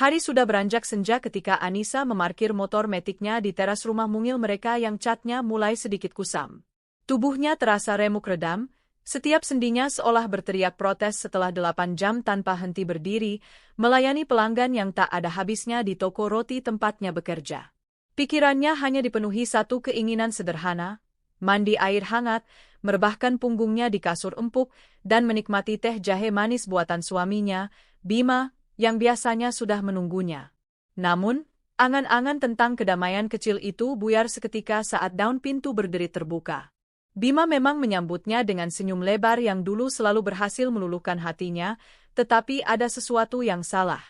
Hari sudah beranjak senja ketika Anissa memarkir motor metiknya di teras rumah mungil mereka yang catnya mulai sedikit kusam. Tubuhnya terasa remuk redam, setiap sendinya seolah berteriak protes setelah 8 jam tanpa henti berdiri, melayani pelanggan yang tak ada habisnya di toko roti tempatnya bekerja. Pikirannya hanya dipenuhi satu keinginan sederhana, mandi air hangat, merebahkan punggungnya di kasur empuk, dan menikmati teh jahe manis buatan suaminya, Bima, yang biasanya sudah menunggunya. Namun, angan-angan tentang kedamaian kecil itu buyar seketika saat daun pintu berderi terbuka. Bima memang menyambutnya dengan senyum lebar yang dulu selalu berhasil meluluhkan hatinya, tetapi ada sesuatu yang salah.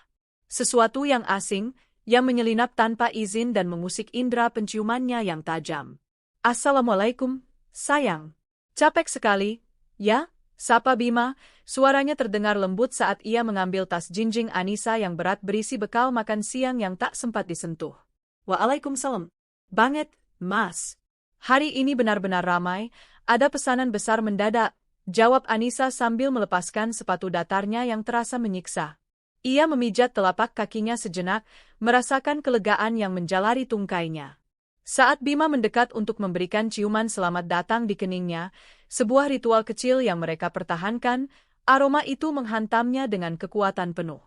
Sesuatu yang asing, yang menyelinap tanpa izin dan mengusik indera penciumannya yang tajam. "Assalamualaikum, sayang." "Capek sekali, ya?" sapa Bima, suaranya terdengar lembut saat ia mengambil tas jinjing Anissa yang berat berisi bekal makan siang yang tak sempat disentuh. "Waalaikumsalam. Banget, Mas. Hari ini benar-benar ramai, ada pesanan besar mendadak," jawab Anissa sambil melepaskan sepatu datarnya yang terasa menyiksa. Ia memijat telapak kakinya sejenak, merasakan kelegaan yang menjalari tungkainya. Saat Bima mendekat untuk memberikan ciuman selamat datang di keningnya, sebuah ritual kecil yang mereka pertahankan, aroma itu menghantamnya dengan kekuatan penuh.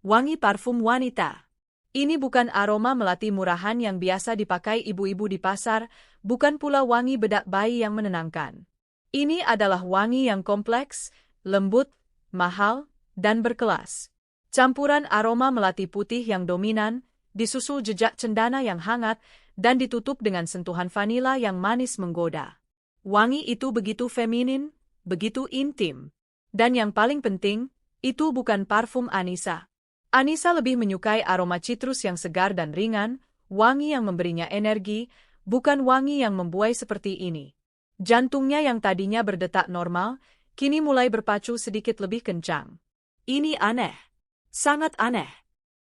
Wangi parfum wanita. Ini bukan aroma melati murahan yang biasa dipakai ibu-ibu di pasar, bukan pula wangi bedak bayi yang menenangkan. Ini adalah wangi yang kompleks, lembut, mahal, dan berkelas. Campuran aroma melati putih yang dominan, disusul jejak cendana yang hangat, dan ditutup dengan sentuhan vanila yang manis menggoda. Wangi itu begitu feminin, begitu intim. Dan yang paling penting, itu bukan parfum Anissa. Anissa lebih menyukai aroma citrus yang segar dan ringan, wangi yang memberinya energi, bukan wangi yang membuai seperti ini. Jantungnya yang tadinya berdetak normal, kini mulai berpacu sedikit lebih kencang. "Ini aneh. Sangat aneh.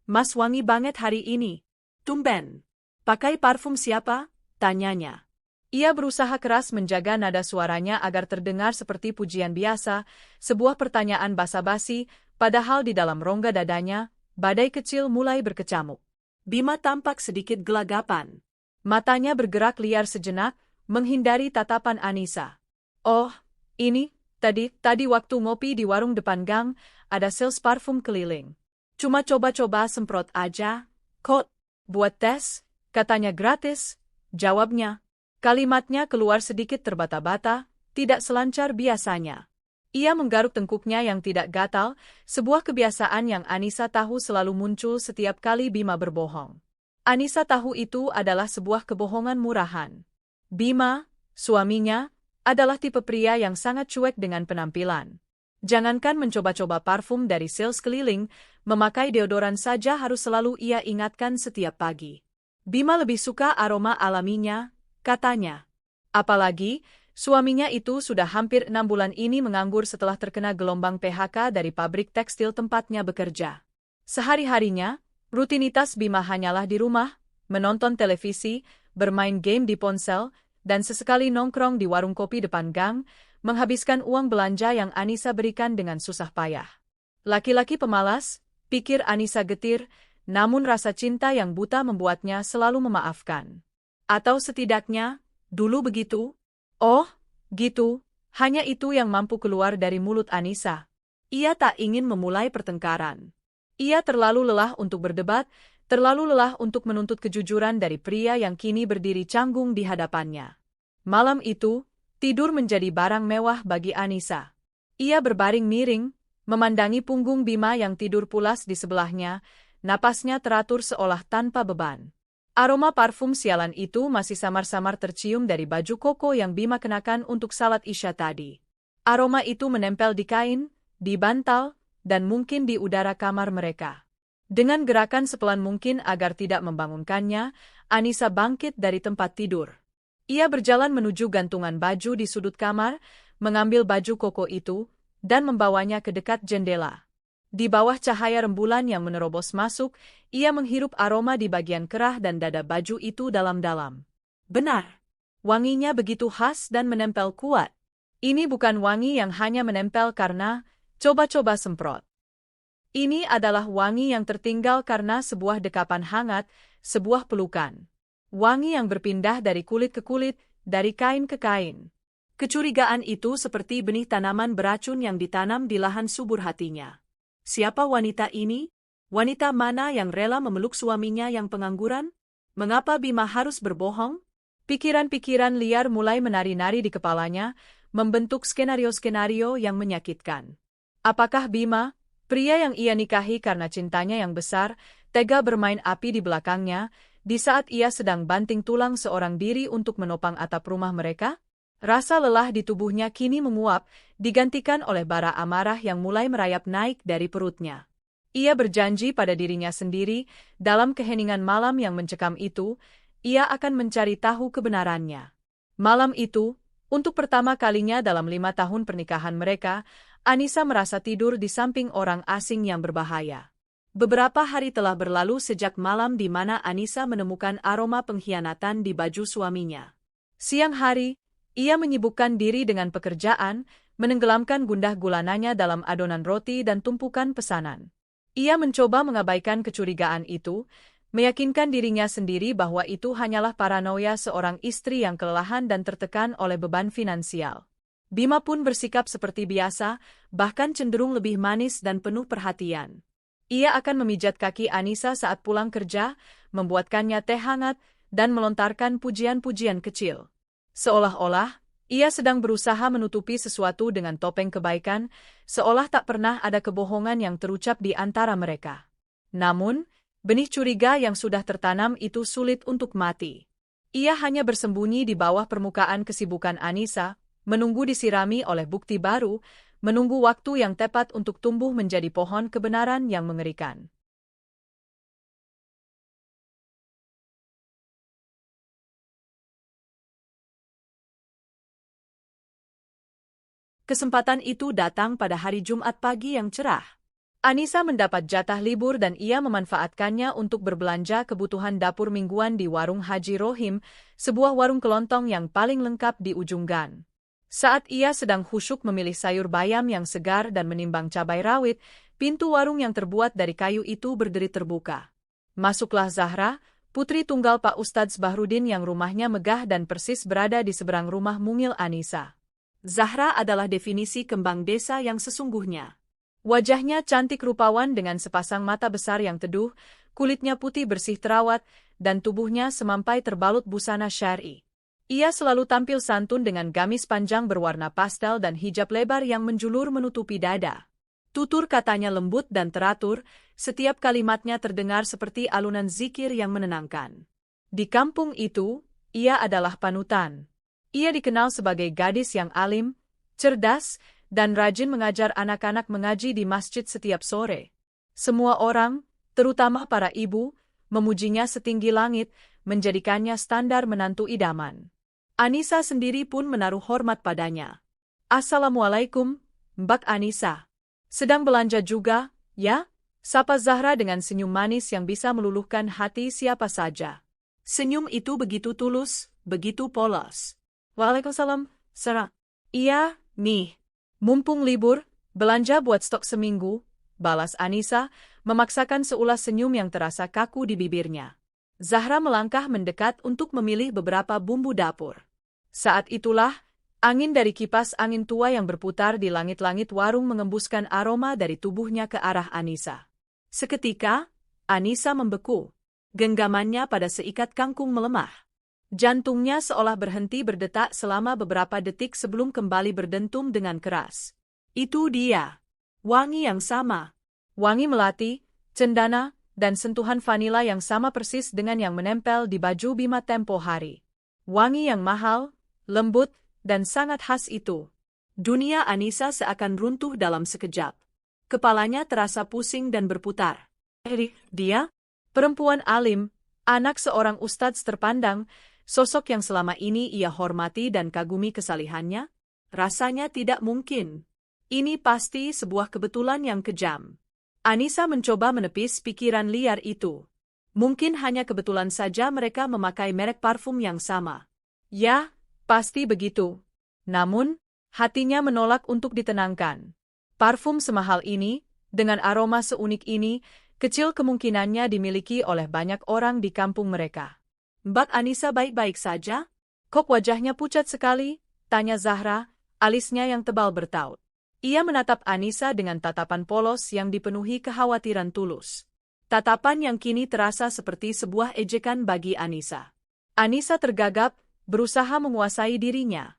Mas wangi banget hari ini. Tumben. Pakai parfum siapa?" tanyanya. Ia berusaha keras menjaga nada suaranya agar terdengar seperti pujian biasa, sebuah pertanyaan basa-basi, padahal di dalam rongga dadanya, badai kecil mulai berkecamuk. Bima tampak sedikit gelagapan. Matanya bergerak liar sejenak, menghindari tatapan Anissa. "Oh, ini, tadi waktu ngopi di warung depan gang, ada sales parfum keliling. Cuma coba-coba semprot aja, kok, buat tes, katanya gratis," jawabnya. Kalimatnya keluar sedikit terbata-bata, tidak selancar biasanya. Ia menggaruk tengkuknya yang tidak gatal, sebuah kebiasaan yang Anissa tahu selalu muncul setiap kali Bima berbohong. Anissa tahu itu adalah sebuah kebohongan murahan. Bima, suaminya, adalah tipe pria yang sangat cuek dengan penampilan. Jangankan mencoba-coba parfum dari sales keliling, memakai deodoran saja harus selalu ia ingatkan setiap pagi. Bima lebih suka aroma alaminya, katanya. Apalagi, suaminya itu sudah hampir 6 bulan ini menganggur setelah terkena gelombang PHK dari pabrik tekstil tempatnya bekerja. Sehari-harinya, rutinitas Bima hanyalah di rumah, menonton televisi, bermain game di ponsel, dan sesekali nongkrong di warung kopi depan gang, menghabiskan uang belanja yang Anissa berikan dengan susah payah. Laki-laki pemalas, pikir Anissa getir, namun rasa cinta yang buta membuatnya selalu memaafkan. Atau setidaknya, dulu begitu? Oh, gitu, hanya itu yang mampu keluar dari mulut Anissa. Ia tak ingin memulai pertengkaran. Ia terlalu lelah untuk berdebat, terlalu lelah untuk menuntut kejujuran dari pria yang kini berdiri canggung di hadapannya. Malam itu, tidur menjadi barang mewah bagi Anissa. Ia berbaring miring, memandangi punggung Bima yang tidur pulas di sebelahnya, napasnya teratur seolah tanpa beban. Aroma parfum sialan itu masih samar-samar tercium dari baju koko yang Bima kenakan untuk salat Isya tadi. Aroma itu menempel di kain, di bantal, dan mungkin di udara kamar mereka. Dengan gerakan sepelan mungkin agar tidak membangunkannya, Anissa bangkit dari tempat tidur. Ia berjalan menuju gantungan baju di sudut kamar, mengambil baju koko itu, dan membawanya ke dekat jendela. Di bawah cahaya rembulan yang menerobos masuk, ia menghirup aroma di bagian kerah dan dada baju itu dalam-dalam. Benar. Wanginya begitu khas dan menempel kuat. Ini bukan wangi yang hanya menempel karena coba-coba semprot. Ini adalah wangi yang tertinggal karena sebuah dekapan hangat, sebuah pelukan. Wangi yang berpindah dari kulit ke kulit, dari kain ke kain. Kecurigaan itu seperti benih tanaman beracun yang ditanam di lahan subur hatinya. Siapa wanita ini? Wanita mana yang rela memeluk suaminya yang pengangguran? Mengapa Bima harus berbohong? Pikiran-pikiran liar mulai menari-nari di kepalanya, membentuk skenario-skenario yang menyakitkan. Apakah Bima, pria yang ia nikahi karena cintanya yang besar, tega bermain api di belakangnya, di saat ia sedang banting tulang seorang diri untuk menopang atap rumah mereka? Rasa lelah di tubuhnya kini menguap, digantikan oleh bara amarah yang mulai merayap naik dari perutnya. Ia berjanji pada dirinya sendiri, dalam keheningan malam yang mencekam itu, ia akan mencari tahu kebenarannya. Malam itu, untuk pertama kalinya dalam 5 tahun pernikahan mereka, Anissa merasa tidur di samping orang asing yang berbahaya. Beberapa hari telah berlalu sejak malam di mana Anissa menemukan aroma pengkhianatan di baju suaminya. Siang hari, ia menyibukkan diri dengan pekerjaan, menenggelamkan gundah gulananya dalam adonan roti dan tumpukan pesanan. Ia mencoba mengabaikan kecurigaan itu, meyakinkan dirinya sendiri bahwa itu hanyalah paranoia seorang istri yang kelelahan dan tertekan oleh beban finansial. Bima pun bersikap seperti biasa, bahkan cenderung lebih manis dan penuh perhatian. Ia akan memijat kaki Anissa saat pulang kerja, membuatkannya teh hangat, dan melontarkan pujian-pujian kecil. Seolah-olah, ia sedang berusaha menutupi sesuatu dengan topeng kebaikan, seolah tak pernah ada kebohongan yang terucap di antara mereka. Namun, benih curiga yang sudah tertanam itu sulit untuk mati. Ia hanya bersembunyi di bawah permukaan kesibukan Anissa, menunggu disirami oleh bukti baru, menunggu waktu yang tepat untuk tumbuh menjadi pohon kebenaran yang mengerikan. Kesempatan itu datang pada hari Jumat pagi yang cerah. Anissa mendapat jatah libur dan ia memanfaatkannya untuk berbelanja kebutuhan dapur mingguan di warung Haji Rohim, sebuah warung kelontong yang paling lengkap di ujung gang. Saat ia sedang khusyuk memilih sayur bayam yang segar dan menimbang cabai rawit, pintu warung yang terbuat dari kayu itu berderi terbuka. Masuklah Zahra, putri tunggal Pak Ustadz Bahrudin yang rumahnya megah dan persis berada di seberang rumah mungil Anissa. Zahra adalah definisi kembang desa yang sesungguhnya. Wajahnya cantik rupawan dengan sepasang mata besar yang teduh, kulitnya putih bersih terawat, dan tubuhnya semampai terbalut busana syar'i. Ia selalu tampil santun dengan gamis panjang berwarna pastel dan hijab lebar yang menjulur menutupi dada. Tutur katanya lembut dan teratur, setiap kalimatnya terdengar seperti alunan zikir yang menenangkan. Di kampung itu, ia adalah panutan. Ia dikenal sebagai gadis yang alim, cerdas, dan rajin mengajar anak-anak mengaji di masjid setiap sore. Semua orang, terutama para ibu, memujinya setinggi langit, menjadikannya standar menantu idaman. Anissa sendiri pun menaruh hormat padanya. "Assalamualaikum, Mbak Anissa. Sedang belanja juga, ya?" sapa Zahra dengan senyum manis yang bisa meluluhkan hati siapa saja. Senyum itu begitu tulus, begitu polos. "Waalaikumsalam, Sarah." "Iya, nih. Mumpung libur, belanja buat stok seminggu," balas Anissa, memaksakan seulas senyum yang terasa kaku di bibirnya. Zahra melangkah mendekat untuk memilih beberapa bumbu dapur. Saat itulah, angin dari kipas angin tua yang berputar di langit-langit warung mengembuskan aroma dari tubuhnya ke arah Anissa. Seketika, Anissa membeku. Genggamannya pada seikat kangkung melemah. Jantungnya seolah berhenti berdetak selama beberapa detik sebelum kembali berdentum dengan keras. Itu dia. Wangi yang sama. Wangi melati, cendana, dan sentuhan vanila yang sama persis dengan yang menempel di baju Bima tempo hari. Wangi yang mahal, lembut, dan sangat khas itu. Dunia Anissa seakan runtuh dalam sekejap. Kepalanya terasa pusing dan berputar. Dia? Perempuan alim, anak seorang ustadz terpandang, sosok yang selama ini ia hormati dan kagumi kesalihannya? Rasanya tidak mungkin. Ini pasti sebuah kebetulan yang kejam. Anissa mencoba menepis pikiran liar itu. Mungkin hanya kebetulan saja mereka memakai merek parfum yang sama. Ya, pasti begitu. Namun, hatinya menolak untuk ditenangkan. Parfum semahal ini, Dengan aroma seunik ini, kecil kemungkinannya dimiliki oleh banyak orang di kampung mereka. Mbak Anissa baik-baik saja? Kok wajahnya pucat sekali? Tanya Zahra, alisnya yang tebal bertaut. Ia menatap Anissa dengan tatapan polos yang dipenuhi kekhawatiran tulus. Tatapan yang kini terasa seperti sebuah ejekan bagi Anissa. Anissa tergagap, berusaha menguasai dirinya.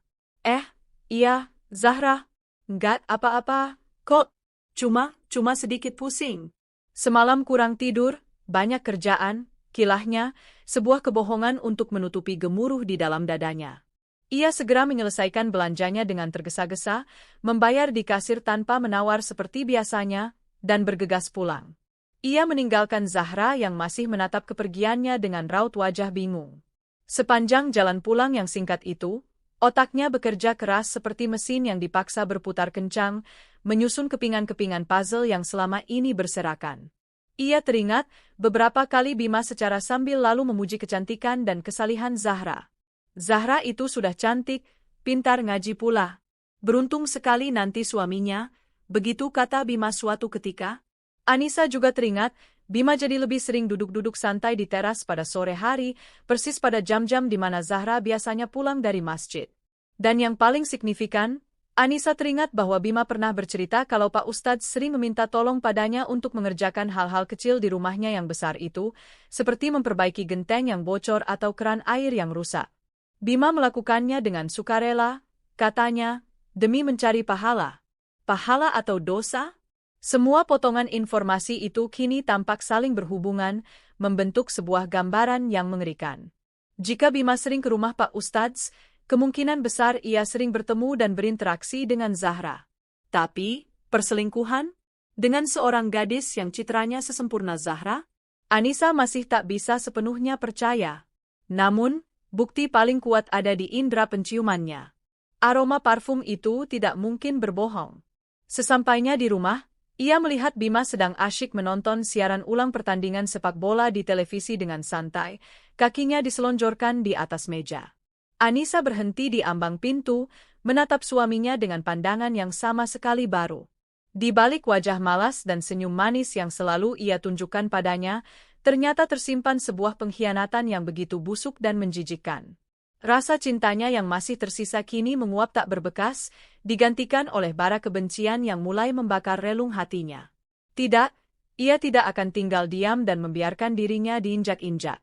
Iya, Zahra. Enggak apa-apa, kok. Cuma sedikit pusing. Semalam kurang tidur, banyak kerjaan, kilahnya, sebuah kebohongan untuk menutupi gemuruh di dalam dadanya. Ia segera menyelesaikan belanjanya dengan tergesa-gesa, membayar di kasir tanpa menawar seperti biasanya, dan bergegas pulang. Ia meninggalkan Zahra yang masih menatap kepergiannya dengan raut wajah bingung. Sepanjang jalan pulang yang singkat itu, otaknya bekerja keras seperti mesin yang dipaksa berputar kencang, menyusun kepingan-kepingan puzzle yang selama ini berserakan. Ia teringat beberapa kali Bima secara sambil lalu memuji kecantikan dan kesalihan Zahra. Zahra itu sudah cantik, pintar ngaji pula. Beruntung sekali nanti suaminya, begitu kata Bima suatu ketika. Anissa juga teringat, Bima jadi lebih sering duduk-duduk santai di teras pada sore hari, persis pada jam-jam di mana Zahra biasanya pulang dari masjid. Dan yang paling signifikan, Anissa teringat bahwa Bima pernah bercerita kalau Pak Ustadz sering meminta tolong padanya untuk mengerjakan hal-hal kecil di rumahnya yang besar itu, seperti memperbaiki genteng yang bocor atau keran air yang rusak. Bima melakukannya dengan sukarela, katanya, demi mencari pahala. Pahala atau dosa? Semua potongan informasi itu kini tampak saling berhubungan, membentuk sebuah gambaran yang mengerikan. Jika Bima sering ke rumah Pak Ustadz, kemungkinan besar ia sering bertemu dan berinteraksi dengan Zahra. Tapi, perselingkuhan? Dengan seorang gadis yang citranya sesempurna Zahra? Anissa masih tak bisa sepenuhnya percaya. Namun, bukti paling kuat ada di indera penciumannya. Aroma parfum itu tidak mungkin berbohong. Sesampainya di rumah, ia melihat Bima sedang asyik menonton siaran ulang pertandingan sepak bola di televisi dengan santai, kakinya diselonjorkan di atas meja. Anissa berhenti di ambang pintu, menatap suaminya dengan pandangan yang sama sekali baru. Di balik wajah malas dan senyum manis yang selalu ia tunjukkan padanya, ternyata tersimpan sebuah pengkhianatan yang begitu busuk dan menjijikkan. Rasa cintanya yang masih tersisa kini menguap tak berbekas, digantikan oleh bara kebencian yang mulai membakar relung hatinya. Tidak, ia tidak akan tinggal diam dan membiarkan dirinya diinjak-injak.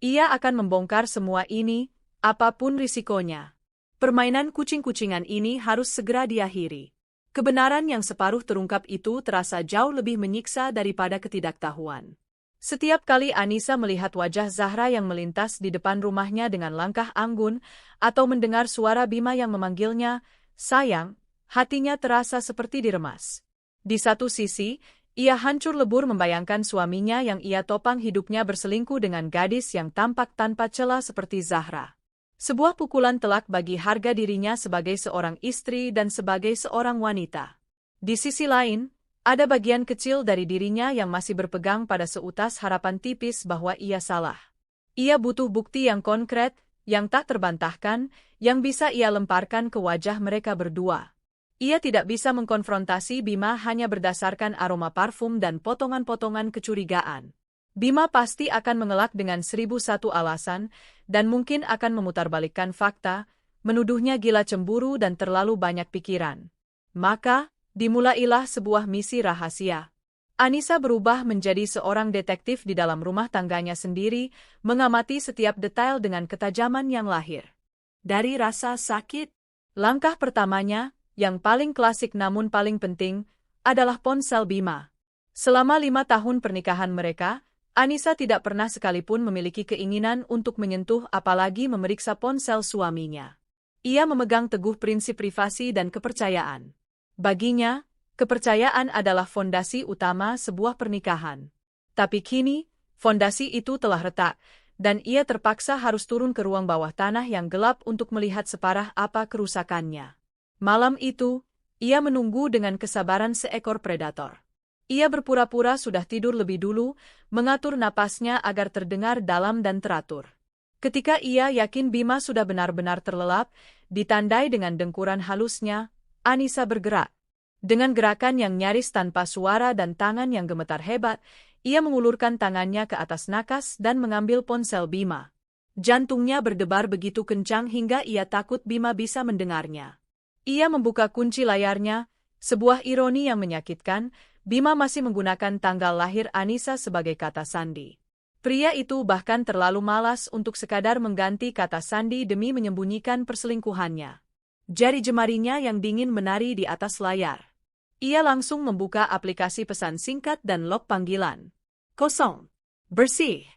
Ia akan membongkar semua ini, apapun risikonya. Permainan kucing-kucingan ini harus segera diakhiri. Kebenaran yang separuh terungkap itu terasa jauh lebih menyiksa daripada ketidaktahuan. Setiap kali Anissa melihat wajah Zahra yang melintas di depan rumahnya dengan langkah anggun, atau mendengar suara Bima yang memanggilnya, sayang, hatinya terasa seperti diremas. Di satu sisi, ia hancur lebur membayangkan suaminya yang ia topang hidupnya berselingkuh dengan gadis yang tampak tanpa celah seperti Zahra. Sebuah pukulan telak bagi harga dirinya sebagai seorang istri dan sebagai seorang wanita. Di sisi lain, ada bagian kecil dari dirinya yang masih berpegang pada seutas harapan tipis bahwa ia salah. Ia butuh bukti yang konkret, yang tak terbantahkan, yang bisa ia lemparkan ke wajah mereka berdua. Ia tidak bisa mengkonfrontasi Bima hanya berdasarkan aroma parfum dan potongan-potongan kecurigaan. Bima pasti akan mengelak dengan 1001 alasan, dan mungkin akan memutarbalikkan fakta, menuduhnya gila cemburu dan terlalu banyak pikiran. Maka, dimulailah sebuah misi rahasia. Anissa berubah menjadi seorang detektif di dalam rumah tangganya sendiri, mengamati setiap detail dengan ketajaman yang lahir dari rasa sakit. Langkah pertamanya, yang paling klasik namun paling penting, adalah ponsel Bima. Selama 5 tahun pernikahan mereka, Anissa tidak pernah sekalipun memiliki keinginan untuk menyentuh apalagi memeriksa ponsel suaminya. Ia memegang teguh prinsip privasi dan kepercayaan. Baginya, kepercayaan adalah fondasi utama sebuah pernikahan. Tapi kini, fondasi itu telah retak, dan ia terpaksa harus turun ke ruang bawah tanah yang gelap untuk melihat separah apa kerusakannya. Malam itu, ia menunggu dengan kesabaran seekor predator. Ia berpura-pura sudah tidur lebih dulu, mengatur napasnya agar terdengar dalam dan teratur. Ketika ia yakin Bima sudah benar-benar terlelap, ditandai dengan dengkuran halusnya, Anissa bergerak. Dengan gerakan yang nyaris tanpa suara dan tangan yang gemetar hebat, ia mengulurkan tangannya ke atas nakas dan mengambil ponsel Bima. Jantungnya berdebar begitu kencang hingga ia takut Bima bisa mendengarnya. Ia membuka kunci layarnya, sebuah ironi yang menyakitkan. Bima masih menggunakan tanggal lahir Anissa sebagai kata sandi. Pria itu bahkan terlalu malas untuk sekadar mengganti kata sandi demi menyembunyikan perselingkuhannya. Jari jemarinya yang dingin menari di atas layar. Ia langsung membuka aplikasi pesan singkat dan log panggilan. Kosong. Bersih.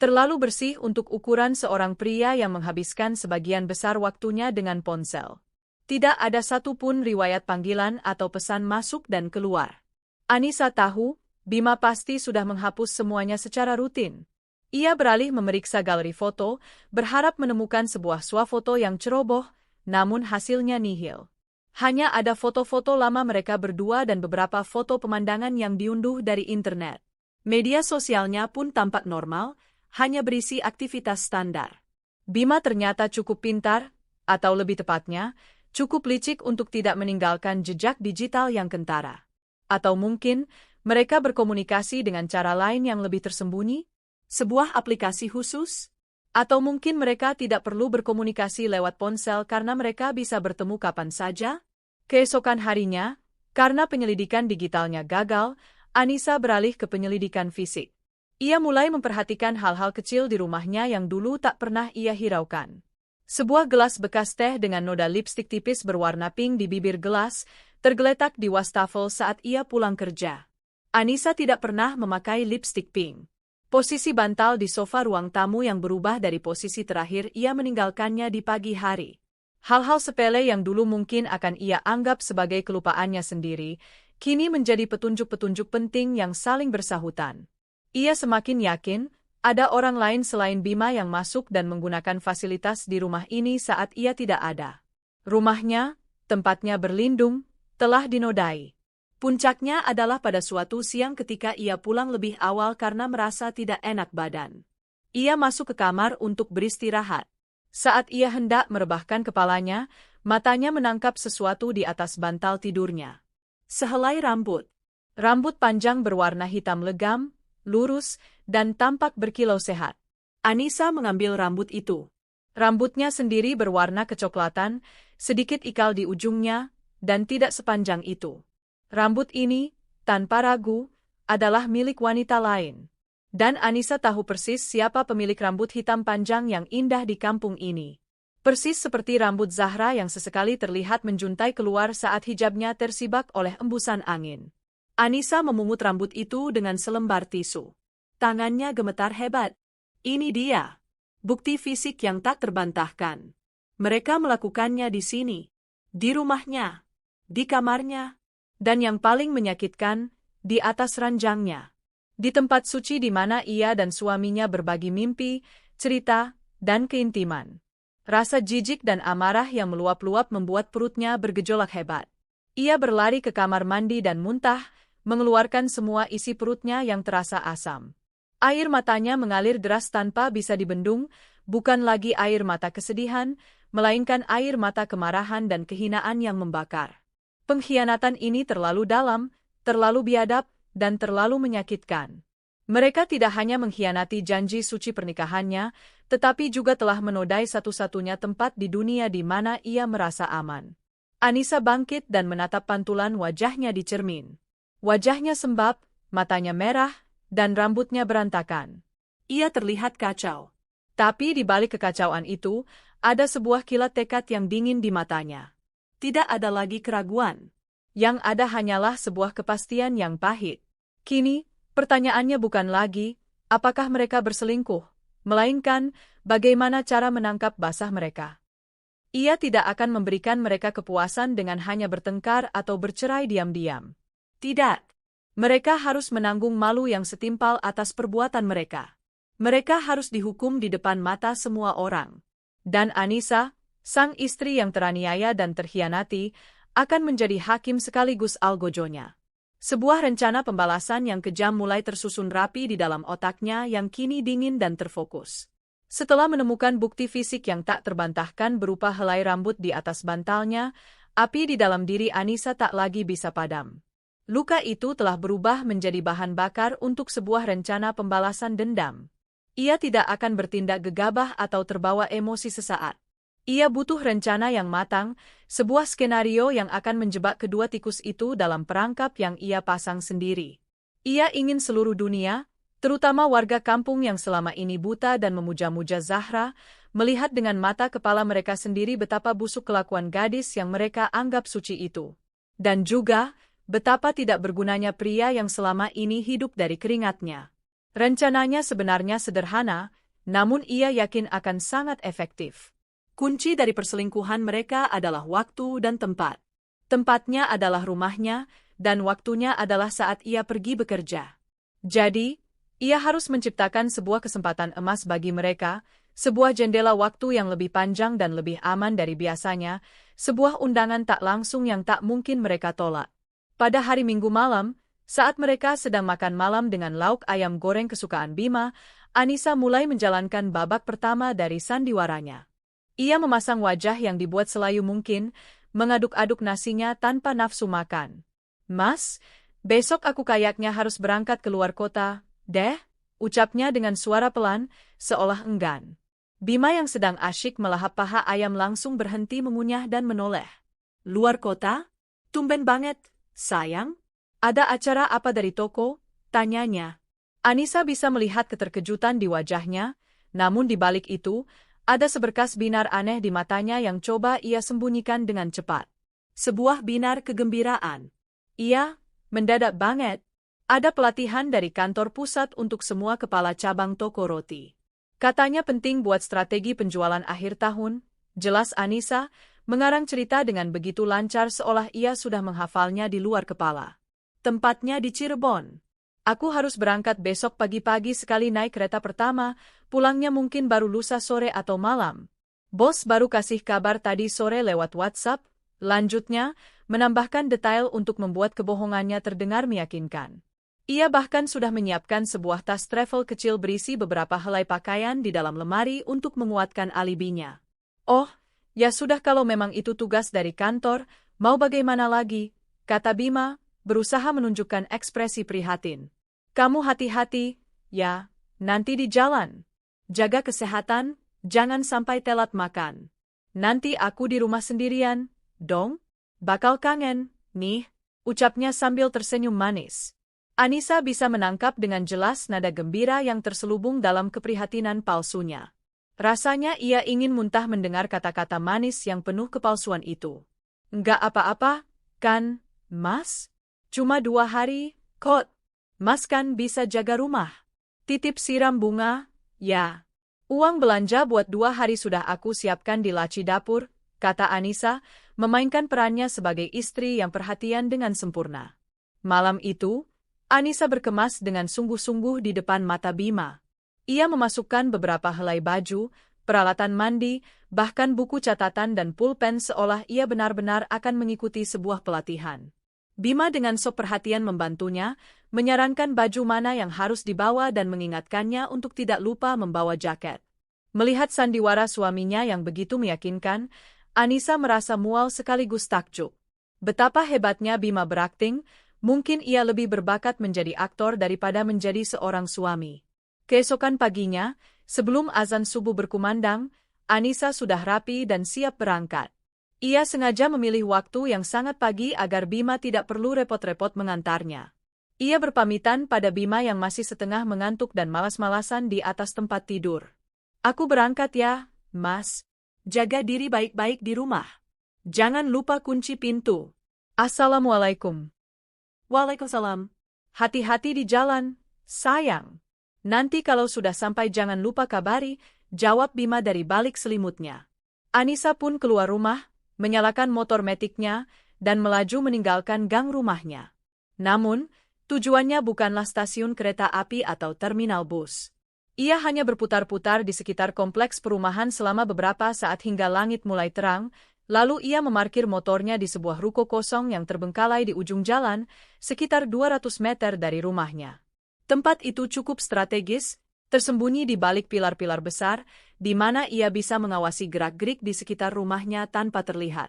Terlalu bersih untuk ukuran seorang pria yang menghabiskan sebagian besar waktunya dengan ponsel. Tidak ada satupun riwayat panggilan atau pesan masuk dan keluar. Anissa tahu, Bima pasti sudah menghapus semuanya secara rutin. Ia beralih memeriksa galeri foto, berharap menemukan sebuah swafoto yang ceroboh, namun hasilnya nihil. Hanya ada foto-foto lama mereka berdua dan beberapa foto pemandangan yang diunduh dari internet. Media sosialnya pun tampak normal, hanya berisi aktivitas standar. Bima ternyata cukup pintar, atau lebih tepatnya, cukup licik untuk tidak meninggalkan jejak digital yang kentara. Atau mungkin, mereka berkomunikasi dengan cara lain yang lebih tersembunyi? Sebuah aplikasi khusus? Atau mungkin mereka tidak perlu berkomunikasi lewat ponsel karena mereka bisa bertemu kapan saja? Keesokan harinya, karena penyelidikan digitalnya gagal, Anissa beralih ke penyelidikan fisik. Ia mulai memperhatikan hal-hal kecil di rumahnya yang dulu tak pernah ia hiraukan. Sebuah gelas bekas teh dengan noda lipstik tipis berwarna pink di bibir gelas, tergeletak di wastafel saat ia pulang kerja. Anissa tidak pernah memakai lipstik pink. Posisi bantal di sofa ruang tamu yang berubah dari posisi terakhir ia meninggalkannya di pagi hari. Hal-hal sepele yang dulu mungkin akan ia anggap sebagai kelupaannya sendiri, kini menjadi petunjuk-petunjuk penting yang saling bersahutan. Ia semakin yakin, ada orang lain selain Bima yang masuk dan menggunakan fasilitas di rumah ini saat ia tidak ada. Rumahnya, tempatnya berlindung, telah dinodai. Puncaknya adalah pada suatu siang ketika ia pulang lebih awal karena merasa tidak enak badan. Ia masuk ke kamar untuk beristirahat. Saat ia hendak merebahkan kepalanya, matanya menangkap sesuatu di atas bantal tidurnya. Sehelai rambut. Rambut panjang berwarna hitam legam, lurus, dan tampak berkilau sehat. Anissa mengambil rambut itu. Rambutnya sendiri berwarna kecoklatan, sedikit ikal di ujungnya, dan tidak sepanjang itu. Rambut ini, tanpa ragu, adalah milik wanita lain. Dan Anissa tahu persis siapa pemilik rambut hitam panjang yang indah di kampung ini. Persis seperti rambut Zahra yang sesekali terlihat menjuntai keluar saat hijabnya tersibak oleh embusan angin. Anissa memungut rambut itu dengan selembar tisu. Tangannya gemetar hebat. Ini dia. Bukti fisik yang tak terbantahkan. Mereka melakukannya di sini. Di rumahnya. Di kamarnya. Dan yang paling menyakitkan, di atas ranjangnya. Di tempat suci di mana ia dan suaminya berbagi mimpi, cerita, dan keintiman. Rasa jijik dan amarah yang meluap-luap membuat perutnya bergejolak hebat. Ia berlari ke kamar mandi dan muntah, mengeluarkan semua isi perutnya yang terasa asam. Air matanya mengalir deras tanpa bisa dibendung, bukan lagi air mata kesedihan, melainkan air mata kemarahan dan kehinaan yang membakar. Pengkhianatan ini terlalu dalam, terlalu biadab, dan terlalu menyakitkan. Mereka tidak hanya mengkhianati janji suci pernikahannya, tetapi juga telah menodai satu-satunya tempat di dunia di mana ia merasa aman. Anissa bangkit dan menatap pantulan wajahnya di cermin. Wajahnya sembab, matanya merah, dan rambutnya berantakan. Ia terlihat kacau. Tapi di balik kekacauan itu, ada sebuah kilat tekad yang dingin di matanya. Tidak ada lagi keraguan. Yang ada hanyalah sebuah kepastian yang pahit. Kini, pertanyaannya bukan lagi, apakah mereka berselingkuh, melainkan, bagaimana cara menangkap basah mereka. Ia tidak akan memberikan mereka kepuasan dengan hanya bertengkar atau bercerai diam-diam. Tidak. Mereka harus menanggung malu yang setimpal atas perbuatan mereka. Mereka harus dihukum di depan mata semua orang. Dan Anissa, sang istri yang teraniaya dan terkhianati, akan menjadi hakim sekaligus algojonya. Sebuah rencana pembalasan yang kejam mulai tersusun rapi di dalam otaknya yang kini dingin dan terfokus. Setelah menemukan bukti fisik yang tak terbantahkan berupa helai rambut di atas bantalnya, Api di dalam diri Anissa tak lagi bisa padam. Luka itu telah berubah menjadi bahan bakar untuk sebuah rencana pembalasan dendam. Ia tidak akan bertindak gegabah atau terbawa emosi sesaat. Ia butuh rencana yang matang, sebuah skenario yang akan menjebak kedua tikus itu dalam perangkap yang ia pasang sendiri. Ia ingin seluruh dunia, terutama warga kampung yang selama ini buta dan memuja-muja Zahra, melihat dengan mata kepala mereka sendiri betapa busuk kelakuan gadis yang mereka anggap suci itu. Dan juga, betapa tidak bergunanya pria yang selama ini hidup dari keringatnya. Rencananya sebenarnya sederhana, namun ia yakin akan sangat efektif. Kunci dari perselingkuhan mereka adalah waktu dan tempat. Tempatnya adalah rumahnya, dan waktunya adalah saat ia pergi bekerja. Jadi, ia harus menciptakan sebuah kesempatan emas bagi mereka, sebuah jendela waktu yang lebih panjang dan lebih aman dari biasanya, sebuah undangan tak langsung yang tak mungkin mereka tolak. Pada hari Minggu malam, saat mereka sedang makan malam dengan lauk ayam goreng kesukaan Bima, Anissa mulai menjalankan babak pertama dari sandiwaranya. Ia memasang wajah yang dibuat selayu mungkin, mengaduk-aduk nasinya tanpa nafsu makan. "Mas, besok aku kayaknya harus berangkat keluar kota, deh," ucapnya dengan suara pelan, seolah enggan. Bima yang sedang asyik melahap paha ayam langsung berhenti mengunyah dan menoleh. "Luar kota? Tumben banget, sayang. Ada acara apa dari toko?" tanyanya. Anissa bisa melihat keterkejutan di wajahnya, namun di balik itu, ada seberkas binar aneh di matanya yang coba ia sembunyikan dengan cepat. Sebuah binar kegembiraan. "Iya, mendadak banget. Ada pelatihan dari kantor pusat untuk semua kepala cabang toko roti. Katanya penting buat strategi penjualan akhir tahun," jelas Anissa, mengarang cerita dengan begitu lancar seolah ia sudah menghafalnya di luar kepala. "Tempatnya di Cirebon. Aku harus berangkat besok pagi-pagi sekali naik kereta pertama, pulangnya mungkin baru lusa sore atau malam. Bos baru kasih kabar tadi sore lewat WhatsApp," lanjutnya, menambahkan detail untuk membuat kebohongannya terdengar meyakinkan. Ia bahkan sudah menyiapkan sebuah tas travel kecil berisi beberapa helai pakaian di dalam lemari untuk menguatkan alibinya. "Oh, ya sudah kalau memang itu tugas dari kantor, mau bagaimana lagi?" kata Bima, berusaha menunjukkan ekspresi prihatin. "Kamu hati-hati, ya, nanti di jalan. Jaga kesehatan, jangan sampai telat makan. Nanti aku di rumah sendirian, dong? Bakal kangen, nih," ucapnya sambil tersenyum manis. Anissa bisa menangkap dengan jelas nada gembira yang terselubung dalam keprihatinan palsunya. Rasanya ia ingin muntah mendengar kata-kata manis yang penuh kepalsuan itu. "Nggak apa-apa, kan, Mas? Cuma 2 hari, kok. Mas kan bisa jaga rumah. Titip siram bunga, ya. Uang belanja buat 2 hari sudah aku siapkan di laci dapur," kata Anissa, memainkan perannya sebagai istri yang perhatian dengan sempurna. Malam itu, Anissa berkemas dengan sungguh-sungguh di depan mata Bima. Ia memasukkan beberapa helai baju, peralatan mandi, bahkan buku catatan dan pulpen seolah ia benar-benar akan mengikuti sebuah pelatihan. Bima dengan sop perhatian membantunya, menyarankan baju mana yang harus dibawa dan mengingatkannya untuk tidak lupa membawa jaket. Melihat sandiwara suaminya yang begitu meyakinkan, Anissa merasa mual sekaligus takjub. Betapa hebatnya Bima berakting, mungkin ia lebih berbakat menjadi aktor daripada menjadi seorang suami. Keesokan paginya, sebelum azan subuh berkumandang, Anissa sudah rapi dan siap berangkat. Ia sengaja memilih waktu yang sangat pagi agar Bima tidak perlu repot-repot mengantarnya. Ia berpamitan pada Bima yang masih setengah mengantuk dan malas-malasan di atas tempat tidur. "Aku berangkat ya, Mas. Jaga diri baik-baik di rumah. Jangan lupa kunci pintu. Assalamualaikum." "Waalaikumsalam. Hati-hati di jalan, sayang. Nanti kalau sudah sampai jangan lupa kabari," jawab Bima dari balik selimutnya. Anissa pun keluar rumah, menyalakan motor metiknya, dan melaju meninggalkan gang rumahnya. Namun, tujuannya bukanlah stasiun kereta api atau terminal bus. Ia hanya berputar-putar di sekitar kompleks perumahan selama beberapa saat hingga langit mulai terang, lalu ia memarkir motornya di sebuah ruko kosong yang terbengkalai di ujung jalan, sekitar 200 meter dari rumahnya. Tempat itu cukup strategis, tersembunyi di balik pilar-pilar besar, di mana ia bisa mengawasi gerak-gerik di sekitar rumahnya tanpa terlihat.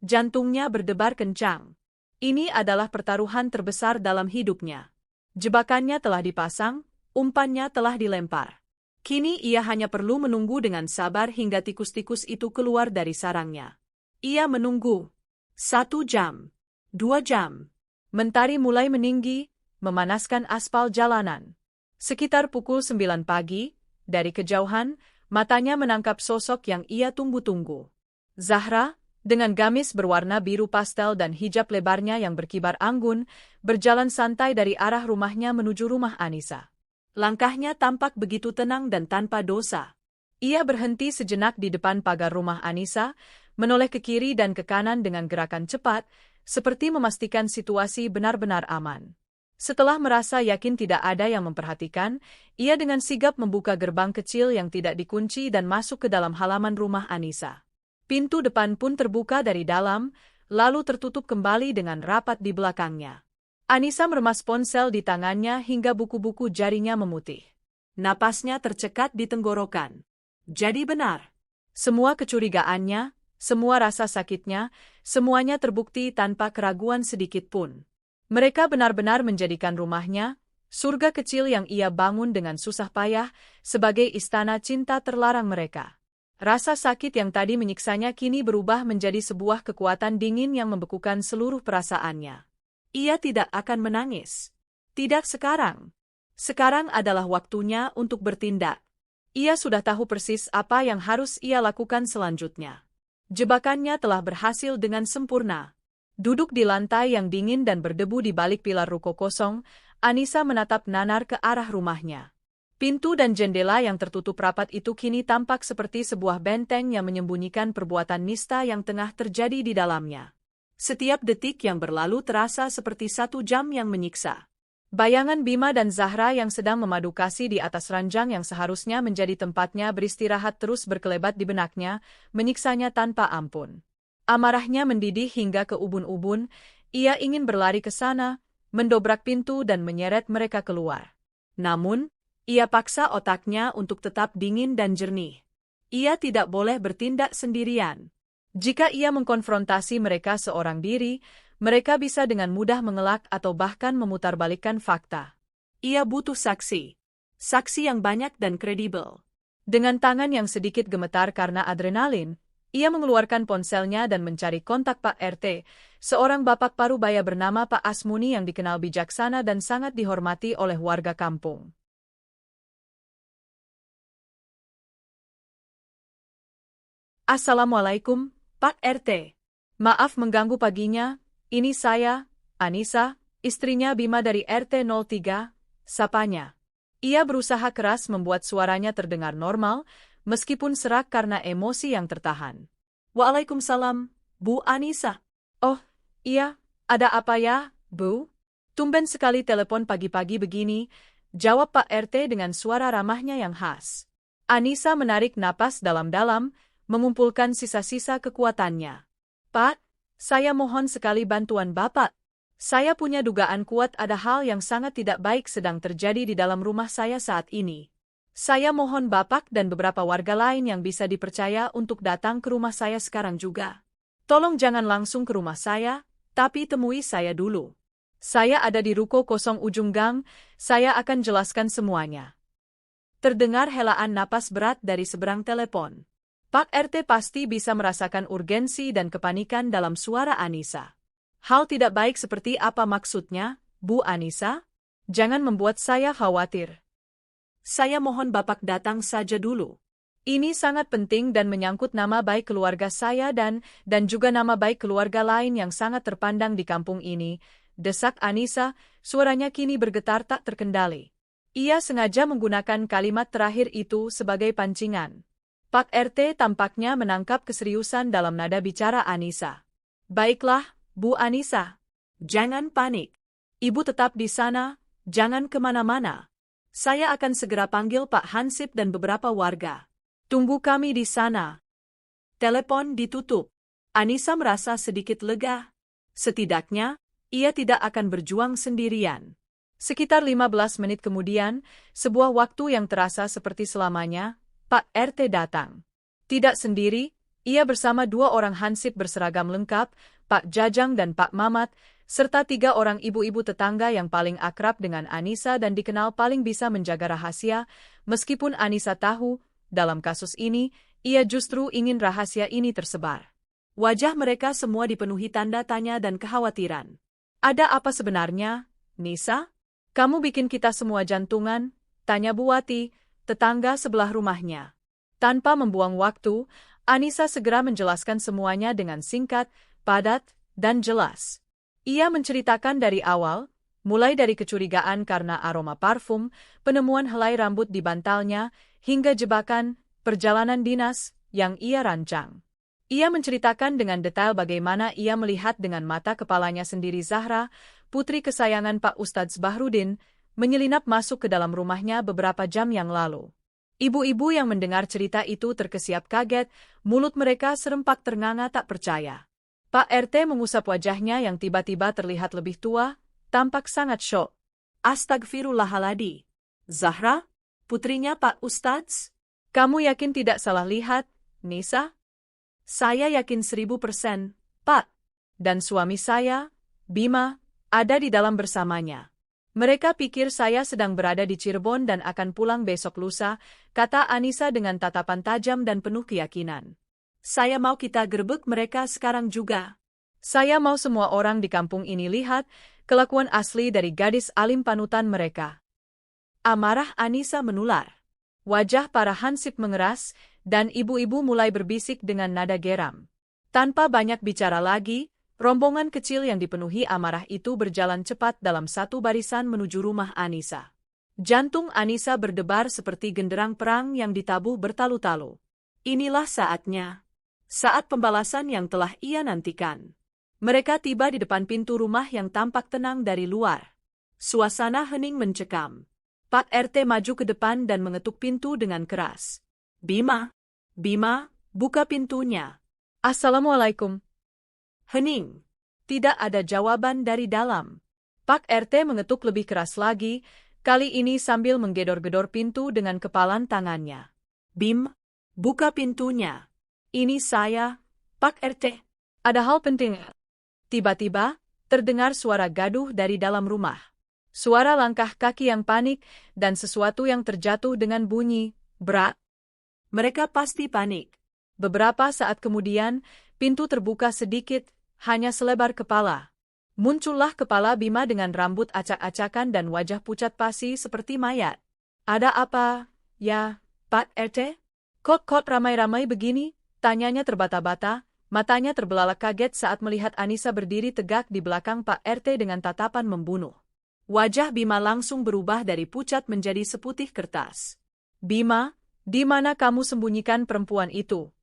Jantungnya berdebar kencang. Ini adalah pertaruhan terbesar dalam hidupnya. Jebakannya telah dipasang, umpannya telah dilempar. Kini ia hanya perlu menunggu dengan sabar hingga tikus-tikus itu keluar dari sarangnya. Ia menunggu. 1 jam. 2 jam. Mentari mulai meninggi, memanaskan aspal jalanan. Sekitar pukul 9 pagi, dari kejauhan, matanya menangkap sosok yang ia tunggu-tunggu. Zahra, dengan gamis berwarna biru pastel dan hijab lebarnya yang berkibar anggun, berjalan santai dari arah rumahnya menuju rumah Anissa. Langkahnya tampak begitu tenang dan tanpa dosa. Ia berhenti sejenak di depan pagar rumah Anissa, menoleh ke kiri dan ke kanan dengan gerakan cepat, seperti memastikan situasi benar-benar aman. Setelah merasa yakin tidak ada yang memperhatikan, ia dengan sigap membuka gerbang kecil yang tidak dikunci dan masuk ke dalam halaman rumah Anissa. Pintu depan pun terbuka dari dalam, lalu tertutup kembali dengan rapat di belakangnya. Anissa meremas ponsel di tangannya hingga buku-buku jarinya memutih. Napasnya tercekat di tenggorokan. Jadi benar. Semua kecurigaannya, semua rasa sakitnya, semuanya terbukti tanpa keraguan sedikit pun. Mereka benar-benar menjadikan rumahnya, surga kecil yang ia bangun dengan susah payah, sebagai istana cinta terlarang mereka. Rasa sakit yang tadi menyiksanya kini berubah menjadi sebuah kekuatan dingin yang membekukan seluruh perasaannya. Ia tidak akan menangis. Tidak sekarang. Sekarang adalah waktunya untuk bertindak. Ia sudah tahu persis apa yang harus ia lakukan selanjutnya. Jebakannya telah berhasil dengan sempurna. Duduk di lantai yang dingin dan berdebu di balik pilar ruko kosong, Anissa menatap nanar ke arah rumahnya. Pintu dan jendela yang tertutup rapat itu kini tampak seperti sebuah benteng yang menyembunyikan perbuatan nista yang tengah terjadi di dalamnya. Setiap detik yang berlalu terasa seperti 1 jam yang menyiksa. Bayangan Bima dan Zahra yang sedang memadu kasih di atas ranjang yang seharusnya menjadi tempatnya beristirahat terus berkelebat di benaknya, menyiksanya tanpa ampun. Amarahnya mendidih hingga ke ubun-ubun, ia ingin berlari ke sana, mendobrak pintu dan menyeret mereka keluar. Namun, ia paksa otaknya untuk tetap dingin dan jernih. Ia tidak boleh bertindak sendirian. Jika ia mengkonfrontasi mereka seorang diri, mereka bisa dengan mudah mengelak atau bahkan memutarbalikkan fakta. Ia butuh saksi. Saksi yang banyak dan kredibel. Dengan tangan yang sedikit gemetar karena adrenalin, ia mengeluarkan ponselnya dan mencari kontak Pak RT, seorang bapak parubaya bernama Pak Asmuni yang dikenal bijaksana dan sangat dihormati oleh warga kampung. Assalamualaikum, Pak RT. Maaf mengganggu paginya, ini saya, Anissa, istrinya Bima dari RT 03, sapanya. Ia berusaha keras membuat suaranya terdengar normal, meskipun serak karena emosi yang tertahan. Waalaikumsalam, Bu Anissa. Oh, iya, ada apa ya, Bu? Tumben sekali telepon pagi-pagi begini, jawab Pak RT dengan suara ramahnya yang khas. Anissa menarik napas dalam-dalam, mengumpulkan sisa-sisa kekuatannya. Pak, saya mohon sekali bantuan Bapak. Saya punya dugaan kuat ada hal yang sangat tidak baik sedang terjadi di dalam rumah saya saat ini. Saya mohon Bapak dan beberapa warga lain yang bisa dipercaya untuk datang ke rumah saya sekarang juga. Tolong jangan langsung ke rumah saya, tapi temui saya dulu. Saya ada di ruko kosong ujung gang, saya akan jelaskan semuanya. Terdengar helaan napas berat dari seberang telepon. Pak RT pasti bisa merasakan urgensi dan kepanikan dalam suara Anissa. Hal tidak baik seperti apa maksudnya, Bu Anissa? Jangan membuat saya khawatir. Saya mohon Bapak datang saja dulu. Ini sangat penting dan menyangkut nama baik keluarga saya dan juga nama baik keluarga lain yang sangat terpandang di kampung ini, desak Anissa, suaranya kini bergetar tak terkendali. Ia sengaja menggunakan kalimat terakhir itu sebagai pancingan. Pak RT tampaknya menangkap keseriusan dalam nada bicara Anissa. Baiklah, Bu Anissa. Jangan panik. Ibu tetap di sana, jangan kemana-mana. Saya akan segera panggil Pak Hansip dan beberapa warga. Tunggu kami di sana. Telepon ditutup. Anissa merasa sedikit lega. Setidaknya, ia tidak akan berjuang sendirian. Sekitar 15 menit kemudian, sebuah waktu yang terasa seperti selamanya, Pak RT datang. Tidak sendiri, Ia bersama 2 orang hansip berseragam lengkap, Pak Jajang dan Pak Mamat, serta 3 orang ibu-ibu tetangga yang paling akrab dengan Anissa dan dikenal paling bisa menjaga rahasia, meskipun Anissa tahu, dalam kasus ini, ia justru ingin rahasia ini tersebar. Wajah mereka semua dipenuhi tanda tanya dan kekhawatiran. Ada apa sebenarnya, Nisa? Kamu bikin kita semua jantungan, tanya Bu Wati, tetangga sebelah rumahnya. Tanpa membuang waktu, Anissa segera menjelaskan semuanya dengan singkat, padat, dan jelas. Ia menceritakan dari awal, mulai dari kecurigaan karena aroma parfum, penemuan helai rambut di bantalnya, hingga jebakan, perjalanan dinas, yang ia rancang. Ia menceritakan dengan detail bagaimana ia melihat dengan mata kepalanya sendiri Zahra, putri kesayangan Pak Ustadz Bahrudin, menyelinap masuk ke dalam rumahnya beberapa jam yang lalu. Ibu-ibu yang mendengar cerita itu terkesiap kaget, mulut mereka serempak ternganga tak percaya. Pak RT mengusap wajahnya yang tiba-tiba terlihat lebih tua, tampak sangat syok. Astagfirullahaladzim. Zahra? Putrinya Pak Ustadz? Kamu yakin tidak salah lihat, Nisa? Saya yakin 1000%, Pak. Dan suami saya, Bima, ada di dalam bersamanya. Mereka pikir saya sedang berada di Cirebon dan akan pulang besok lusa, kata Anissa dengan tatapan tajam dan penuh keyakinan. Saya mau kita gerbek mereka sekarang juga. Saya mau semua orang di kampung ini lihat kelakuan asli dari gadis alim panutan mereka. Amarah Anissa menular. Wajah para hansip mengeras, dan ibu-ibu mulai berbisik dengan nada geram. Tanpa banyak bicara lagi, rombongan kecil yang dipenuhi amarah itu berjalan cepat dalam satu barisan menuju rumah Anissa. Jantung Anissa berdebar seperti genderang perang yang ditabuh bertalu-talu. Inilah saatnya. Saat pembalasan yang telah ia nantikan. Mereka tiba di depan pintu rumah yang tampak tenang dari luar. Suasana hening mencekam. Pak RT maju ke depan dan mengetuk pintu dengan keras. Bima, buka pintunya. Assalamualaikum. Hening. Tidak ada jawaban dari dalam. Pak RT mengetuk lebih keras lagi, kali ini sambil menggedor-gedor pintu dengan kepalan tangannya. Bim, buka pintunya. Ini saya, Pak RT. Ada hal penting. Tiba-tiba, terdengar suara gaduh dari dalam rumah. Suara langkah kaki yang panik, dan sesuatu yang terjatuh dengan bunyi, brak. Mereka pasti panik. Beberapa saat kemudian, pintu terbuka sedikit, hanya selebar kepala. Muncullah kepala Bima dengan rambut acak-acakan dan wajah pucat pasi seperti mayat. Ada apa, ya, Pak RT? Kok ramai-ramai begini? Tanyanya terbata-bata, matanya terbelalak kaget saat melihat Anissa berdiri tegak di belakang Pak RT dengan tatapan membunuh. Wajah Bima langsung berubah dari pucat menjadi seputih kertas. Bima, di mana kamu sembunyikan perempuan itu?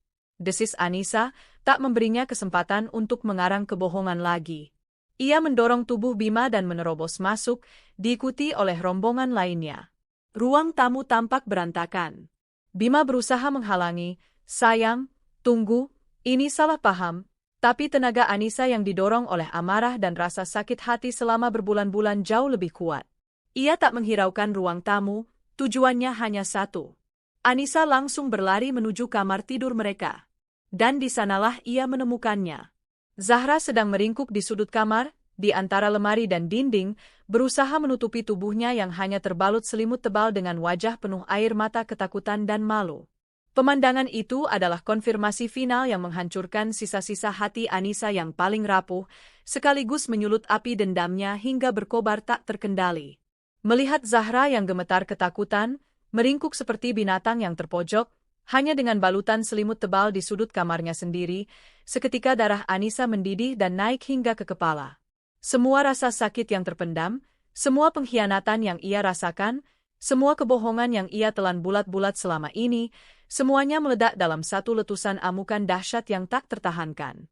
Desis Anissa, tak memberinya kesempatan untuk mengarang kebohongan lagi. Ia mendorong tubuh Bima dan menerobos masuk, diikuti oleh rombongan lainnya. Ruang tamu tampak berantakan. Bima berusaha menghalangi, sayang, tunggu, ini salah paham. Tapi tenaga Anissa yang didorong oleh amarah dan rasa sakit hati selama berbulan-bulan jauh lebih kuat. Ia tak menghiraukan ruang tamu, tujuannya hanya satu. Anissa langsung berlari menuju kamar tidur mereka. Dan di sanalah ia menemukannya. Zahra sedang meringkuk di sudut kamar, di antara lemari dan dinding, berusaha menutupi tubuhnya yang hanya terbalut selimut tebal dengan wajah penuh air mata ketakutan dan malu. Pemandangan itu adalah konfirmasi final yang menghancurkan sisa-sisa hati Anissa yang paling rapuh, sekaligus menyulut api dendamnya hingga berkobar tak terkendali. Melihat Zahra yang gemetar ketakutan, meringkuk seperti binatang yang terpojok, hanya dengan balutan selimut tebal di sudut kamarnya sendiri, seketika darah Anissa mendidih dan naik hingga ke kepala. Semua rasa sakit yang terpendam, semua pengkhianatan yang ia rasakan, semua kebohongan yang ia telan bulat-bulat selama ini, semuanya meledak dalam satu letusan amukan dahsyat yang tak tertahankan.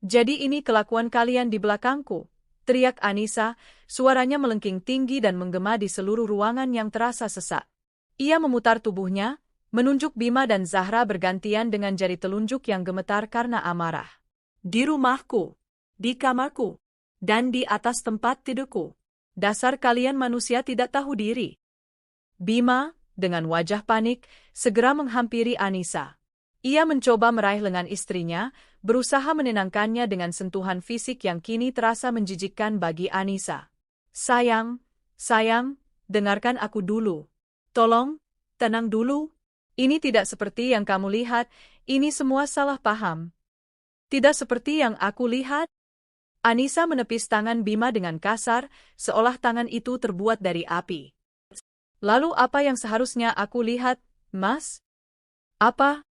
Jadi ini kelakuan kalian di belakangku, teriak Anissa, suaranya melengking tinggi dan menggema di seluruh ruangan yang terasa sesak. Ia memutar tubuhnya, menunjuk Bima dan Zahra bergantian dengan jari telunjuk yang gemetar karena amarah. Di rumahku, di kamarku, dan di atas tempat tidurku. Dasar kalian manusia tidak tahu diri. Bima, dengan wajah panik, segera menghampiri Anissa. Ia mencoba meraih lengan istrinya, berusaha menenangkannya dengan sentuhan fisik yang kini terasa menjijikkan bagi Anissa. Sayang, dengarkan aku dulu. Tolong, tenang dulu. Ini tidak seperti yang kamu lihat, ini semua salah paham. Tidak seperti yang aku lihat. Anissa menepis tangan Bima dengan kasar, seolah tangan itu terbuat dari api. Lalu apa yang seharusnya aku lihat, Mas? Apa?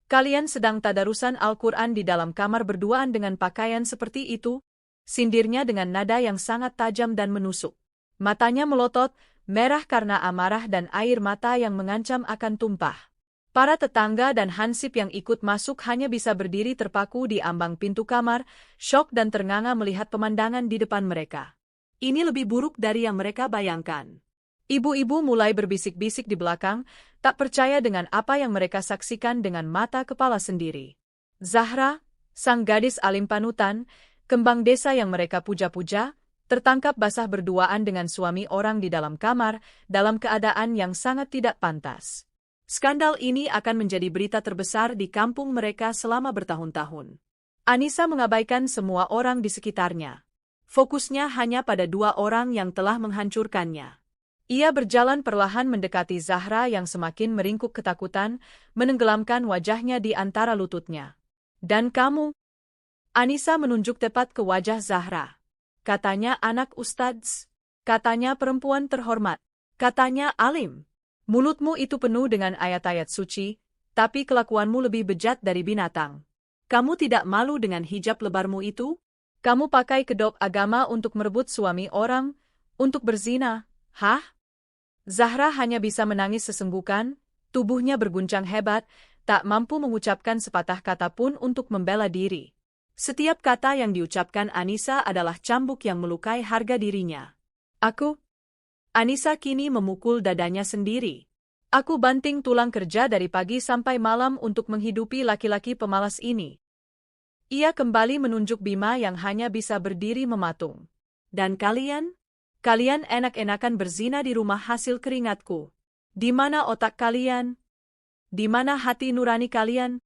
Kalian sedang tadarusan Al-Quran di dalam kamar berduaan dengan pakaian seperti itu? Sindirnya dengan nada yang sangat tajam dan menusuk. Matanya melotot, merah karena amarah dan air mata yang mengancam akan tumpah. Para tetangga dan Hansip yang ikut masuk hanya bisa berdiri terpaku di ambang pintu kamar, syok dan ternganga melihat pemandangan di depan mereka. Ini lebih buruk dari yang mereka bayangkan. Ibu-ibu mulai berbisik-bisik di belakang, tak percaya dengan apa yang mereka saksikan dengan mata kepala sendiri. Zahra, sang gadis alim panutan, kembang desa yang mereka puja-puja, tertangkap basah berduaan dengan suami orang di dalam kamar, dalam keadaan yang sangat tidak pantas. Skandal ini akan menjadi berita terbesar di kampung mereka selama bertahun-tahun. Anissa mengabaikan semua orang di sekitarnya. Fokusnya hanya pada 2 orang yang telah menghancurkannya. Ia berjalan perlahan mendekati Zahra yang semakin meringkuk ketakutan, menenggelamkan wajahnya di antara lututnya. Dan kamu? Anissa menunjuk tepat ke wajah Zahra. Katanya anak Ustadz. Katanya perempuan terhormat. Katanya alim. Mulutmu itu penuh dengan ayat-ayat suci, tapi kelakuanmu lebih bejat dari binatang. Kamu tidak malu dengan hijab lebarmu itu? Kamu pakai kedok agama untuk merebut suami orang, untuk berzina, hah? Zahra hanya bisa menangis sesenggukan, tubuhnya berguncang hebat, tak mampu mengucapkan sepatah kata pun untuk membela diri. Setiap kata yang diucapkan Anissa adalah cambuk yang melukai harga dirinya. Anissa kini memukul dadanya sendiri. Aku banting tulang kerja dari pagi sampai malam untuk menghidupi laki-laki pemalas ini. Ia kembali menunjuk Bima yang hanya bisa berdiri mematung. Dan kalian? Kalian enak-enakan berzina di rumah hasil keringatku. Di mana otak kalian? Di mana hati nurani kalian?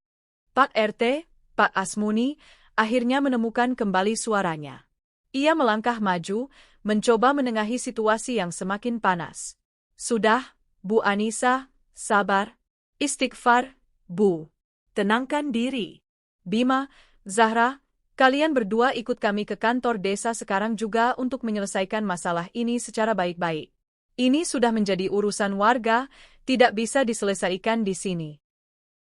Pak RT, Pak Asmuni, akhirnya menemukan kembali suaranya. Ia melangkah maju, mencoba menengahi situasi yang semakin panas. Sudah, Bu Anissa, sabar. Istighfar, Bu. Tenangkan diri. Bima, Zahra, kalian berdua ikut kami ke kantor desa sekarang juga untuk menyelesaikan masalah ini secara baik-baik. Ini sudah menjadi urusan warga, tidak bisa diselesaikan di sini.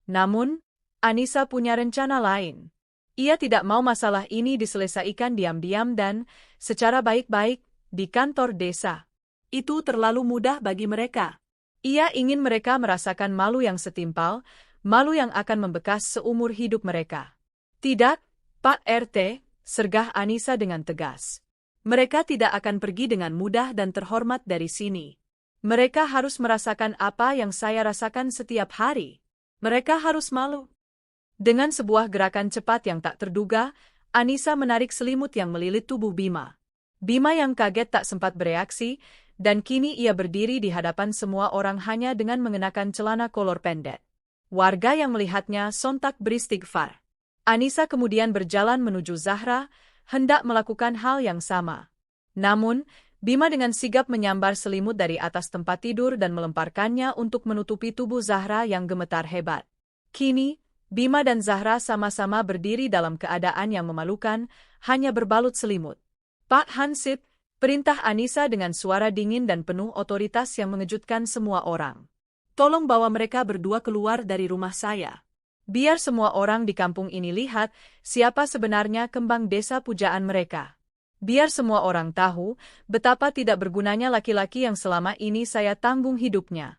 Namun, Anissa punya rencana lain. Ia tidak mau masalah ini diselesaikan diam-diam dan secara baik-baik di kantor desa. Itu terlalu mudah bagi mereka. Ia ingin mereka merasakan malu yang setimpal, malu yang akan membekas seumur hidup mereka. Tidak, Pak RT, sergah Anissa dengan tegas. Mereka tidak akan pergi dengan mudah dan terhormat dari sini. Mereka harus merasakan apa yang saya rasakan setiap hari. Mereka harus malu. Dengan sebuah gerakan cepat yang tak terduga, Anissa menarik selimut yang melilit tubuh Bima. Bima yang kaget tak sempat bereaksi, dan kini ia berdiri di hadapan semua orang hanya dengan mengenakan celana kolor pendek. Warga yang melihatnya sontak beristighfar. Anissa kemudian berjalan menuju Zahra, hendak melakukan hal yang sama. Namun, Bima dengan sigap menyambar selimut dari atas tempat tidur dan melemparkannya untuk menutupi tubuh Zahra yang gemetar hebat. Kini, Bima dan Zahra sama-sama berdiri dalam keadaan yang memalukan, hanya berbalut selimut. Pak Hansip, perintah Anissa dengan suara dingin dan penuh otoritas yang mengejutkan semua orang. Tolong bawa mereka berdua keluar dari rumah saya. Biar semua orang di kampung ini lihat siapa sebenarnya kembang desa pujaan mereka. Biar semua orang tahu betapa tidak bergunanya laki-laki yang selama ini saya tanggung hidupnya.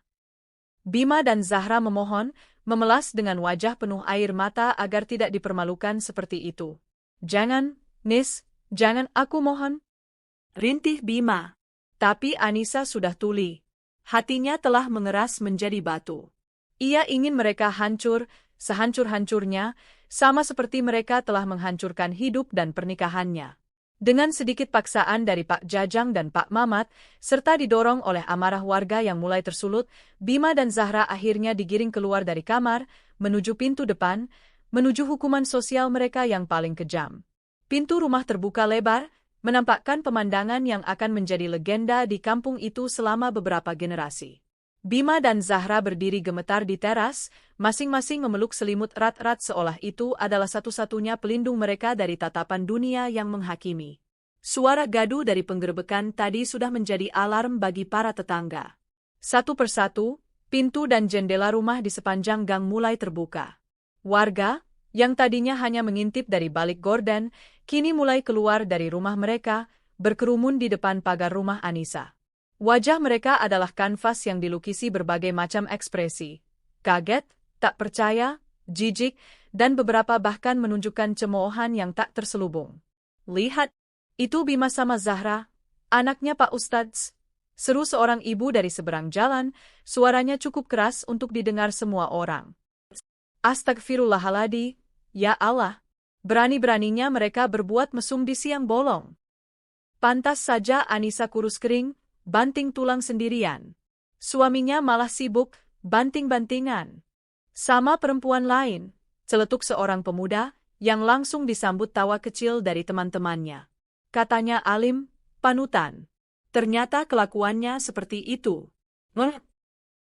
Bima dan Zahra memohon, memelas dengan wajah penuh air mata agar tidak dipermalukan seperti itu. Jangan, Nis, jangan, aku mohon. Rintih Bima. Tapi Anissa sudah tuli. Hatinya telah mengeras menjadi batu. Ia ingin mereka hancur, sehancur-hancurnya, sama seperti mereka telah menghancurkan hidup dan pernikahannya. Dengan sedikit paksaan dari Pak Jajang dan Pak Mamat, serta didorong oleh amarah warga yang mulai tersulut, Bima dan Zahra akhirnya digiring keluar dari kamar, menuju pintu depan, menuju hukuman sosial mereka yang paling kejam. Pintu rumah terbuka lebar, menampakkan pemandangan yang akan menjadi legenda di kampung itu selama beberapa generasi. Bima dan Zahra berdiri gemetar di teras, masing-masing memeluk selimut erat-erat seolah itu adalah satu-satunya pelindung mereka dari tatapan dunia yang menghakimi. Suara gaduh dari penggerebekan tadi sudah menjadi alarm bagi para tetangga. Satu persatu, pintu dan jendela rumah di sepanjang gang mulai terbuka. Warga, yang tadinya hanya mengintip dari balik gorden, kini mulai keluar dari rumah mereka, berkerumun di depan pagar rumah Anissa. Wajah mereka adalah kanvas yang dilukisi berbagai macam ekspresi. Kaget, tak percaya, jijik, dan beberapa bahkan menunjukkan cemoohan yang tak terselubung. "Lihat, itu Bima sama Zahra, anaknya Pak Ustadz," seru seorang ibu dari seberang jalan, suaranya cukup keras untuk didengar semua orang. Astagfirullahaladzim, ya Allah, berani-beraninya mereka berbuat mesum di siang bolong. Pantas saja Anissa kurus kering, banting tulang sendirian. Suaminya malah sibuk, banting-bantingan. Sama perempuan lain, celetuk seorang pemuda, yang langsung disambut tawa kecil dari teman-temannya. Katanya alim, panutan. Ternyata kelakuannya seperti itu.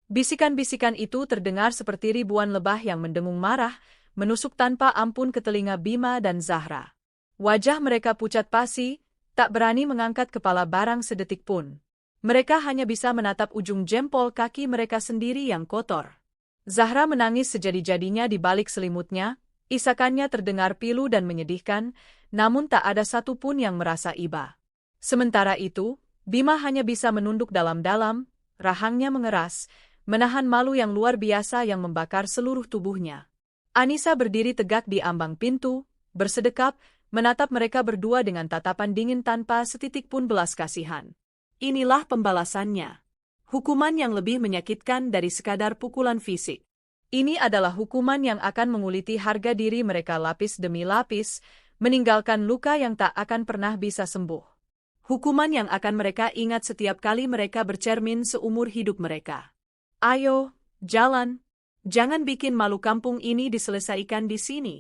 Bisikan-bisikan itu terdengar seperti ribuan lebah yang mendengung marah, menusuk tanpa ampun ke telinga Bima dan Zahra. Wajah mereka pucat pasi, tak berani mengangkat kepala barang sedetik pun. Mereka hanya bisa menatap ujung jempol kaki mereka sendiri yang kotor. Zahra menangis sejadi-jadinya di balik selimutnya, isakannya terdengar pilu dan menyedihkan, namun tak ada satupun yang merasa iba. Sementara itu, Bima hanya bisa menunduk dalam-dalam, rahangnya mengeras, menahan malu yang luar biasa yang membakar seluruh tubuhnya. Anissa berdiri tegak di ambang pintu, bersedekap, menatap mereka berdua dengan tatapan dingin tanpa setitik pun belas kasihan. Inilah pembalasannya. Hukuman yang lebih menyakitkan dari sekadar pukulan fisik. Ini adalah hukuman yang akan menguliti harga diri mereka lapis demi lapis, meninggalkan luka yang tak akan pernah bisa sembuh. Hukuman yang akan mereka ingat setiap kali mereka bercermin seumur hidup mereka. Ayo, jalan. Jangan bikin malu kampung ini diselesaikan di sini.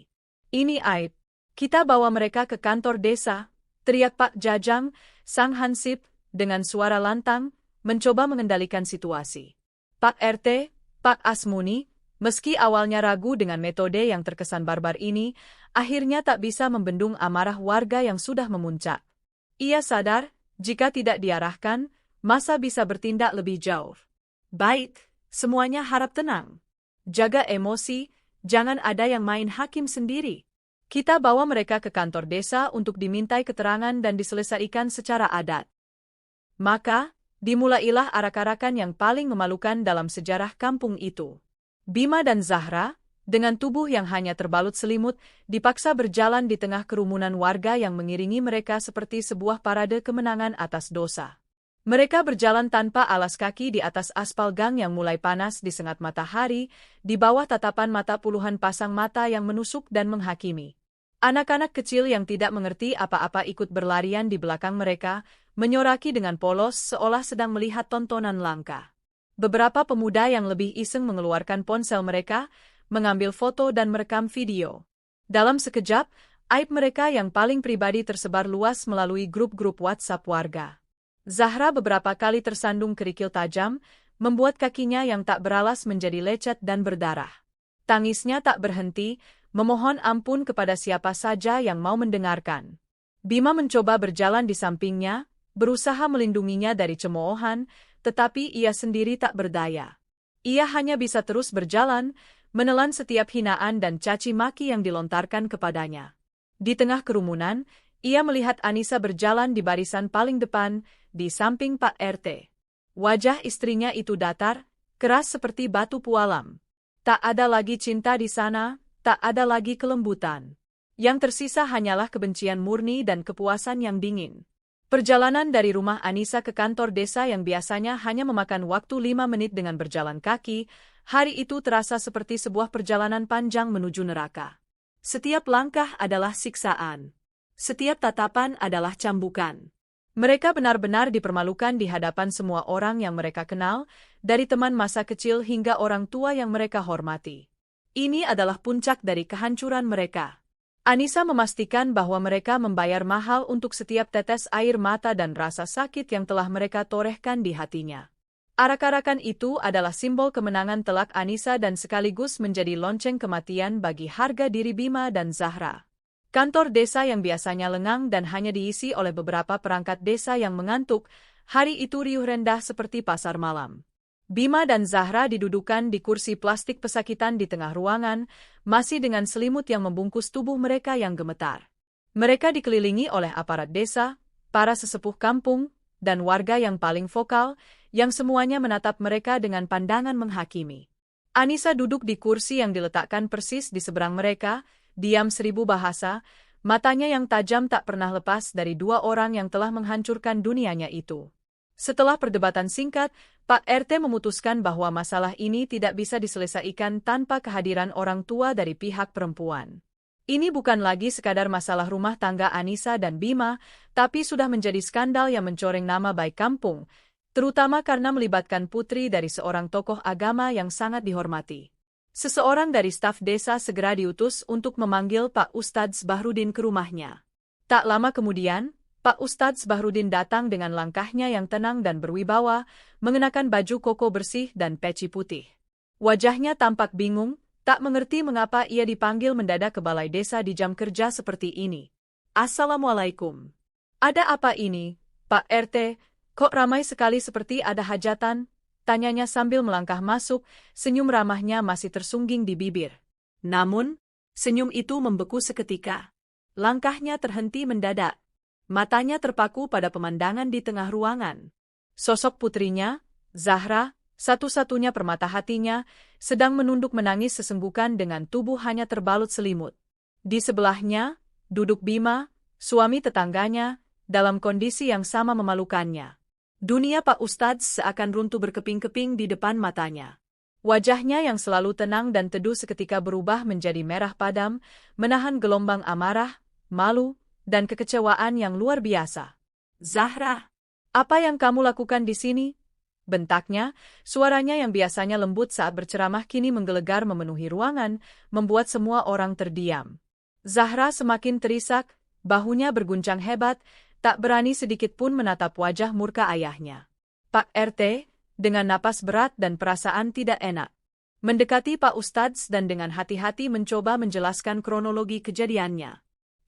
Ini aib. Kita bawa mereka ke kantor desa, teriak Pak Jajang, sang hansip, dengan suara lantang, mencoba mengendalikan situasi. Pak RT, Pak Asmuni, meski awalnya ragu dengan metode yang terkesan barbar ini, akhirnya tak bisa membendung amarah warga yang sudah memuncak. Ia sadar, jika tidak diarahkan, masa bisa bertindak lebih jauh. Baik, semuanya harap tenang. Jaga emosi, jangan ada yang main hakim sendiri. Kita bawa mereka ke kantor desa untuk dimintai keterangan dan diselesaikan secara adat. Maka, dimulailah arak-arakan yang paling memalukan dalam sejarah kampung itu. Bima dan Zahra, dengan tubuh yang hanya terbalut selimut, dipaksa berjalan di tengah kerumunan warga yang mengiringi mereka seperti sebuah parade kemenangan atas dosa. Mereka berjalan tanpa alas kaki di atas aspal gang yang mulai panas disengat matahari, di bawah tatapan mata puluhan pasang mata yang menusuk dan menghakimi. Anak-anak kecil yang tidak mengerti apa-apa ikut berlarian di belakang mereka, menyoraki dengan polos seolah sedang melihat tontonan langka. Beberapa pemuda yang lebih iseng mengeluarkan ponsel mereka, mengambil foto dan merekam video. Dalam sekejap, aib mereka yang paling pribadi tersebar luas melalui grup-grup WhatsApp warga. Zahra beberapa kali tersandung kerikil tajam, membuat kakinya yang tak beralas menjadi lecet dan berdarah. Tangisnya tak berhenti, memohon ampun kepada siapa saja yang mau mendengarkan. Bima mencoba berjalan di sampingnya, berusaha melindunginya dari cemoohan, tetapi ia sendiri tak berdaya. Ia hanya bisa terus berjalan, menelan setiap hinaan dan caci maki yang dilontarkan kepadanya. Di tengah kerumunan, ia melihat Anissa berjalan di barisan paling depan, di samping Pak RT. Wajah istrinya itu datar, keras seperti batu pualam. Tak ada lagi cinta di sana, tak ada lagi kelembutan. Yang tersisa hanyalah kebencian murni dan kepuasan yang dingin. Perjalanan dari rumah Anissa ke kantor desa yang biasanya hanya memakan waktu 5 menit dengan berjalan kaki, hari itu terasa seperti sebuah perjalanan panjang menuju neraka. Setiap langkah adalah siksaan. Setiap tatapan adalah cambukan. Mereka benar-benar dipermalukan di hadapan semua orang yang mereka kenal, dari teman masa kecil hingga orang tua yang mereka hormati. Ini adalah puncak dari kehancuran mereka. Anissa memastikan bahwa mereka membayar mahal untuk setiap tetes air mata dan rasa sakit yang telah mereka torehkan di hatinya. Arak-arakan itu adalah simbol kemenangan telak Anissa dan sekaligus menjadi lonceng kematian bagi harga diri Bima dan Zahra. Kantor desa yang biasanya lengang dan hanya diisi oleh beberapa perangkat desa yang mengantuk, hari itu riuh rendah seperti pasar malam. Bima dan Zahra didudukan di kursi plastik pesakitan di tengah ruangan, masih dengan selimut yang membungkus tubuh mereka yang gemetar. Mereka dikelilingi oleh aparat desa, para sesepuh kampung, dan warga yang paling vokal, yang semuanya menatap mereka dengan pandangan menghakimi. Anissa duduk di kursi yang diletakkan persis di seberang mereka, diam 1000 bahasa, matanya yang tajam tak pernah lepas dari dua orang yang telah menghancurkan dunianya itu. Setelah perdebatan singkat, Pak RT memutuskan bahwa masalah ini tidak bisa diselesaikan tanpa kehadiran orang tua dari pihak perempuan. Ini bukan lagi sekadar masalah rumah tangga Anissa dan Bima, tapi sudah menjadi skandal yang mencoreng nama baik kampung, terutama karena melibatkan putri dari seorang tokoh agama yang sangat dihormati. Seseorang dari staf desa segera diutus untuk memanggil Pak Ustadz Bahrudin ke rumahnya. Tak lama kemudian, Pak Ustadz Bahrudin datang dengan langkahnya yang tenang dan berwibawa, mengenakan baju koko bersih dan peci putih. Wajahnya tampak bingung, tak mengerti mengapa ia dipanggil mendadak ke balai desa di jam kerja seperti ini. Assalamualaikum. Ada apa ini, Pak RT? Kok ramai sekali seperti ada hajatan? Tanyanya sambil melangkah masuk, senyum ramahnya masih tersungging di bibir. Namun, senyum itu membeku seketika. Langkahnya terhenti mendadak. Matanya terpaku pada pemandangan di tengah ruangan. Sosok putrinya, Zahra, satu-satunya permata hatinya, sedang menunduk menangis sesenggukan dengan tubuh hanya terbalut selimut. Di sebelahnya, duduk Bima, suami tetangganya, dalam kondisi yang sama memalukannya. Dunia Pak Ustadz seakan runtuh berkeping-keping di depan matanya. Wajahnya yang selalu tenang dan teduh seketika berubah menjadi merah padam, menahan gelombang amarah, malu, dan kekecewaan yang luar biasa. Zahra, apa yang kamu lakukan di sini? Bentaknya, suaranya yang biasanya lembut saat berceramah kini menggelegar memenuhi ruangan, membuat semua orang terdiam. Zahra semakin terisak, bahunya berguncang hebat, tak berani sedikit pun menatap wajah murka ayahnya. Pak RT, dengan napas berat dan perasaan tidak enak, mendekati Pak Ustadz dan dengan hati-hati mencoba menjelaskan kronologi kejadiannya.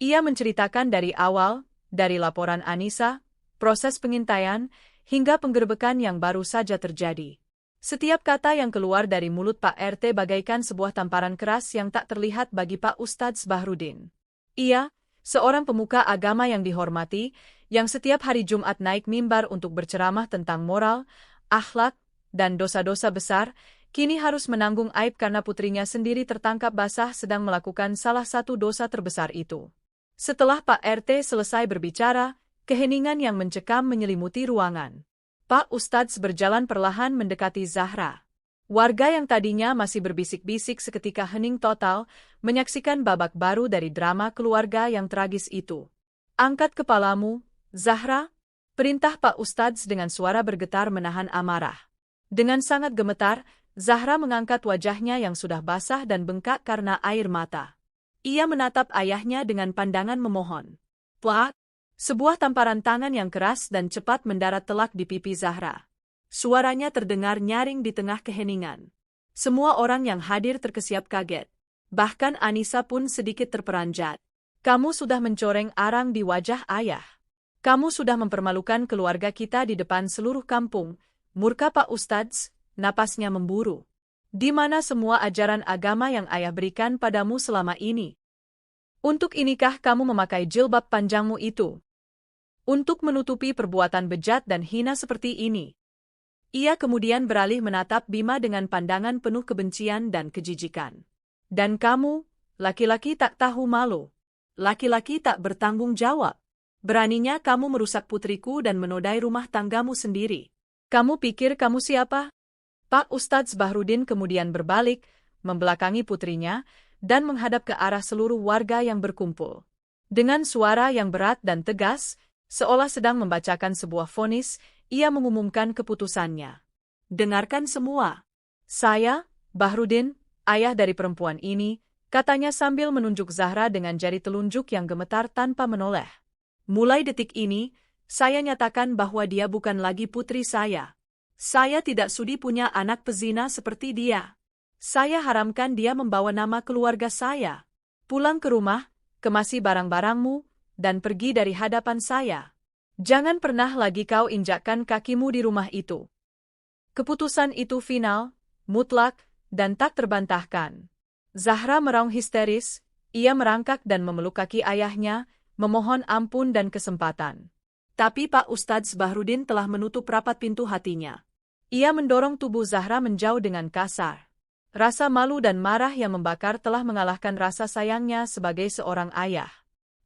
Ia menceritakan dari awal, dari laporan Anissa, proses pengintaian, hingga penggerbekan yang baru saja terjadi. Setiap kata yang keluar dari mulut Pak RT bagaikan sebuah tamparan keras yang tak terlihat bagi Pak Ustadz Bahrudin. Ia, seorang pemuka agama yang dihormati, yang setiap hari Jumat naik mimbar untuk berceramah tentang moral, akhlak, dan dosa-dosa besar, kini harus menanggung aib karena putrinya sendiri tertangkap basah sedang melakukan salah satu dosa terbesar itu. Setelah Pak RT selesai berbicara, keheningan yang mencekam menyelimuti ruangan. Pak Ustadz berjalan perlahan mendekati Zahra. Warga yang tadinya masih berbisik-bisik seketika hening total, menyaksikan babak baru dari drama keluarga yang tragis itu. Angkat kepalamu, Zahra, perintah Pak Ustadz dengan suara bergetar menahan amarah. Dengan sangat gemetar, Zahra mengangkat wajahnya yang sudah basah dan bengkak karena air mata. Ia menatap ayahnya dengan pandangan memohon. Plak! Sebuah tamparan tangan yang keras dan cepat mendarat telak di pipi Zahra. Suaranya terdengar nyaring di tengah keheningan. Semua orang yang hadir terkesiap kaget. Bahkan Anissa pun sedikit terperanjat. Kamu sudah mencoreng arang di wajah ayah. Kamu sudah mempermalukan keluarga kita di depan seluruh kampung. Murka Pak Ustadz, napasnya memburu. Di mana semua ajaran agama yang ayah berikan padamu selama ini? Untuk inikah kamu memakai jilbab panjangmu itu? Untuk menutupi perbuatan bejat dan hina seperti ini? Ia kemudian beralih menatap Bima dengan pandangan penuh kebencian dan kejijikan. Dan kamu, laki-laki tak tahu malu. Laki-laki tak bertanggung jawab. Beraninya kamu merusak putriku dan menodai rumah tanggamu sendiri. Kamu pikir kamu siapa? Pak Ustadz Bahrudin kemudian berbalik, membelakangi putrinya, dan menghadap ke arah seluruh warga yang berkumpul. Dengan suara yang berat dan tegas, seolah sedang membacakan sebuah vonis, ia mengumumkan keputusannya. Dengarkan semua. Saya, Bahrudin, ayah dari perempuan ini, katanya sambil menunjuk Zahra dengan jari telunjuk yang gemetar tanpa menoleh. Mulai detik ini, saya nyatakan bahwa dia bukan lagi putri saya. Saya tidak sudi punya anak pezina seperti dia. Saya haramkan dia membawa nama keluarga saya. Pulang ke rumah, kemasi barang-barangmu, dan pergi dari hadapan saya. Jangan pernah lagi kau injakkan kakimu di rumah itu. Keputusan itu final, mutlak, dan tak terbantahkan. Zahra meraung histeris, ia merangkak dan memeluk kaki ayahnya, memohon ampun dan kesempatan. Tapi Pak Ustadz Bahrudin telah menutup rapat pintu hatinya. Ia mendorong tubuh Zahra menjauh dengan kasar. Rasa malu dan marah yang membakar telah mengalahkan rasa sayangnya sebagai seorang ayah.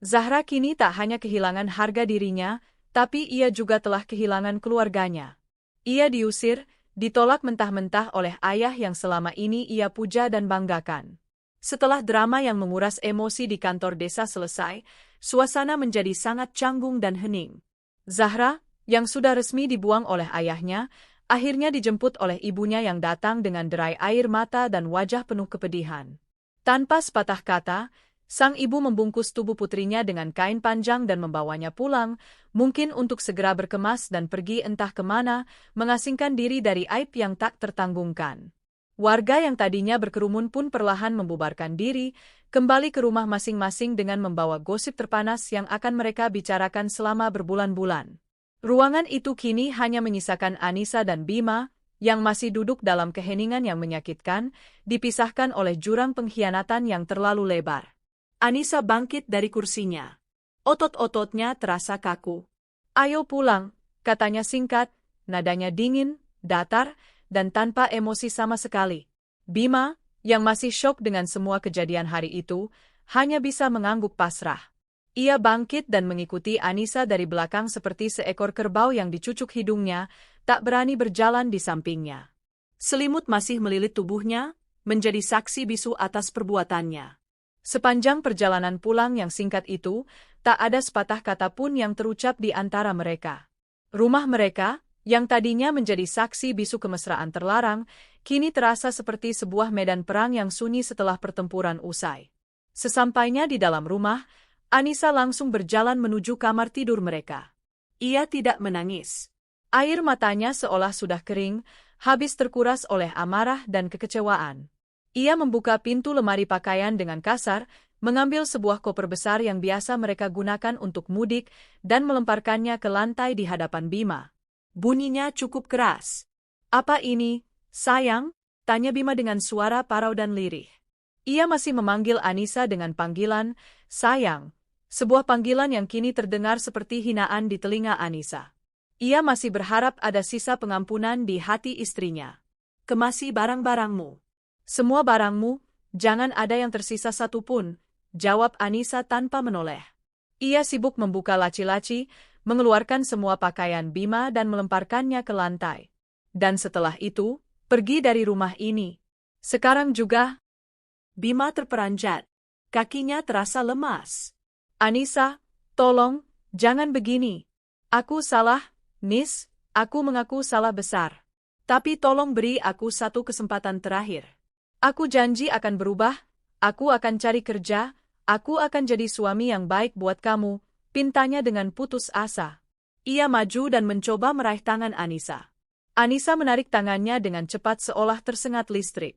Zahra kini tak hanya kehilangan harga dirinya, tapi ia juga telah kehilangan keluarganya. Ia diusir, ditolak mentah-mentah oleh ayah yang selama ini ia puja dan banggakan. Setelah drama yang menguras emosi di kantor desa selesai, suasana menjadi sangat canggung dan hening. Zahra, yang sudah resmi dibuang oleh ayahnya, akhirnya dijemput oleh ibunya yang datang dengan derai air mata dan wajah penuh kepedihan. Tanpa sepatah kata, sang ibu membungkus tubuh putrinya dengan kain panjang dan membawanya pulang, mungkin untuk segera berkemas dan pergi entah kemana, mengasingkan diri dari aib yang tak tertanggungkan. Warga yang tadinya berkerumun pun perlahan membubarkan diri, kembali ke rumah masing-masing dengan membawa gosip terpanas yang akan mereka bicarakan selama berbulan-bulan. Ruangan itu kini hanya menyisakan Anissa dan Bima, yang masih duduk dalam keheningan yang menyakitkan, dipisahkan oleh jurang pengkhianatan yang terlalu lebar. Anissa bangkit dari kursinya. Otot-ototnya terasa kaku. "Ayo pulang," katanya singkat, nadanya dingin, datar, dan tanpa emosi sama sekali. Bima, yang masih syok dengan semua kejadian hari itu, hanya bisa mengangguk pasrah. Ia bangkit dan mengikuti Anissa dari belakang seperti seekor kerbau yang dicucuk hidungnya, tak berani berjalan di sampingnya. Selimut masih melilit tubuhnya, menjadi saksi bisu atas perbuatannya. Sepanjang perjalanan pulang yang singkat itu, tak ada sepatah kata pun yang terucap di antara mereka. Rumah mereka, yang tadinya menjadi saksi bisu kemesraan terlarang, kini terasa seperti sebuah medan perang yang sunyi setelah pertempuran usai. Sesampainya di dalam rumah, Anissa langsung berjalan menuju kamar tidur mereka. Ia tidak menangis. Air matanya seolah sudah kering, habis terkuras oleh amarah dan kekecewaan. Ia membuka pintu lemari pakaian dengan kasar, mengambil sebuah koper besar yang biasa mereka gunakan untuk mudik, dan melemparkannya ke lantai di hadapan Bima. Bunyinya cukup keras. "Apa ini, sayang?" tanya Bima dengan suara parau dan lirih. Ia masih memanggil Anissa dengan panggilan, "sayang", sebuah panggilan yang kini terdengar seperti hinaan di telinga Anissa. Ia masih berharap ada sisa pengampunan di hati istrinya. "Kemasi barang-barangmu. Semua barangmu, jangan ada yang tersisa satupun," jawab Anissa tanpa menoleh. Ia sibuk membuka laci-laci, mengeluarkan semua pakaian Bima dan melemparkannya ke lantai. Dan setelah itu, pergi dari rumah ini. Sekarang juga. Bima terperanjat. Kakinya terasa lemas. "Anissa, tolong, jangan begini. Aku salah, Nis, aku mengaku salah besar. Tapi tolong beri aku satu kesempatan terakhir. Aku janji akan berubah, aku akan cari kerja, aku akan jadi suami yang baik buat kamu," pintanya dengan putus asa. Ia maju dan mencoba meraih tangan Anissa. Anissa menarik tangannya dengan cepat seolah tersengat listrik.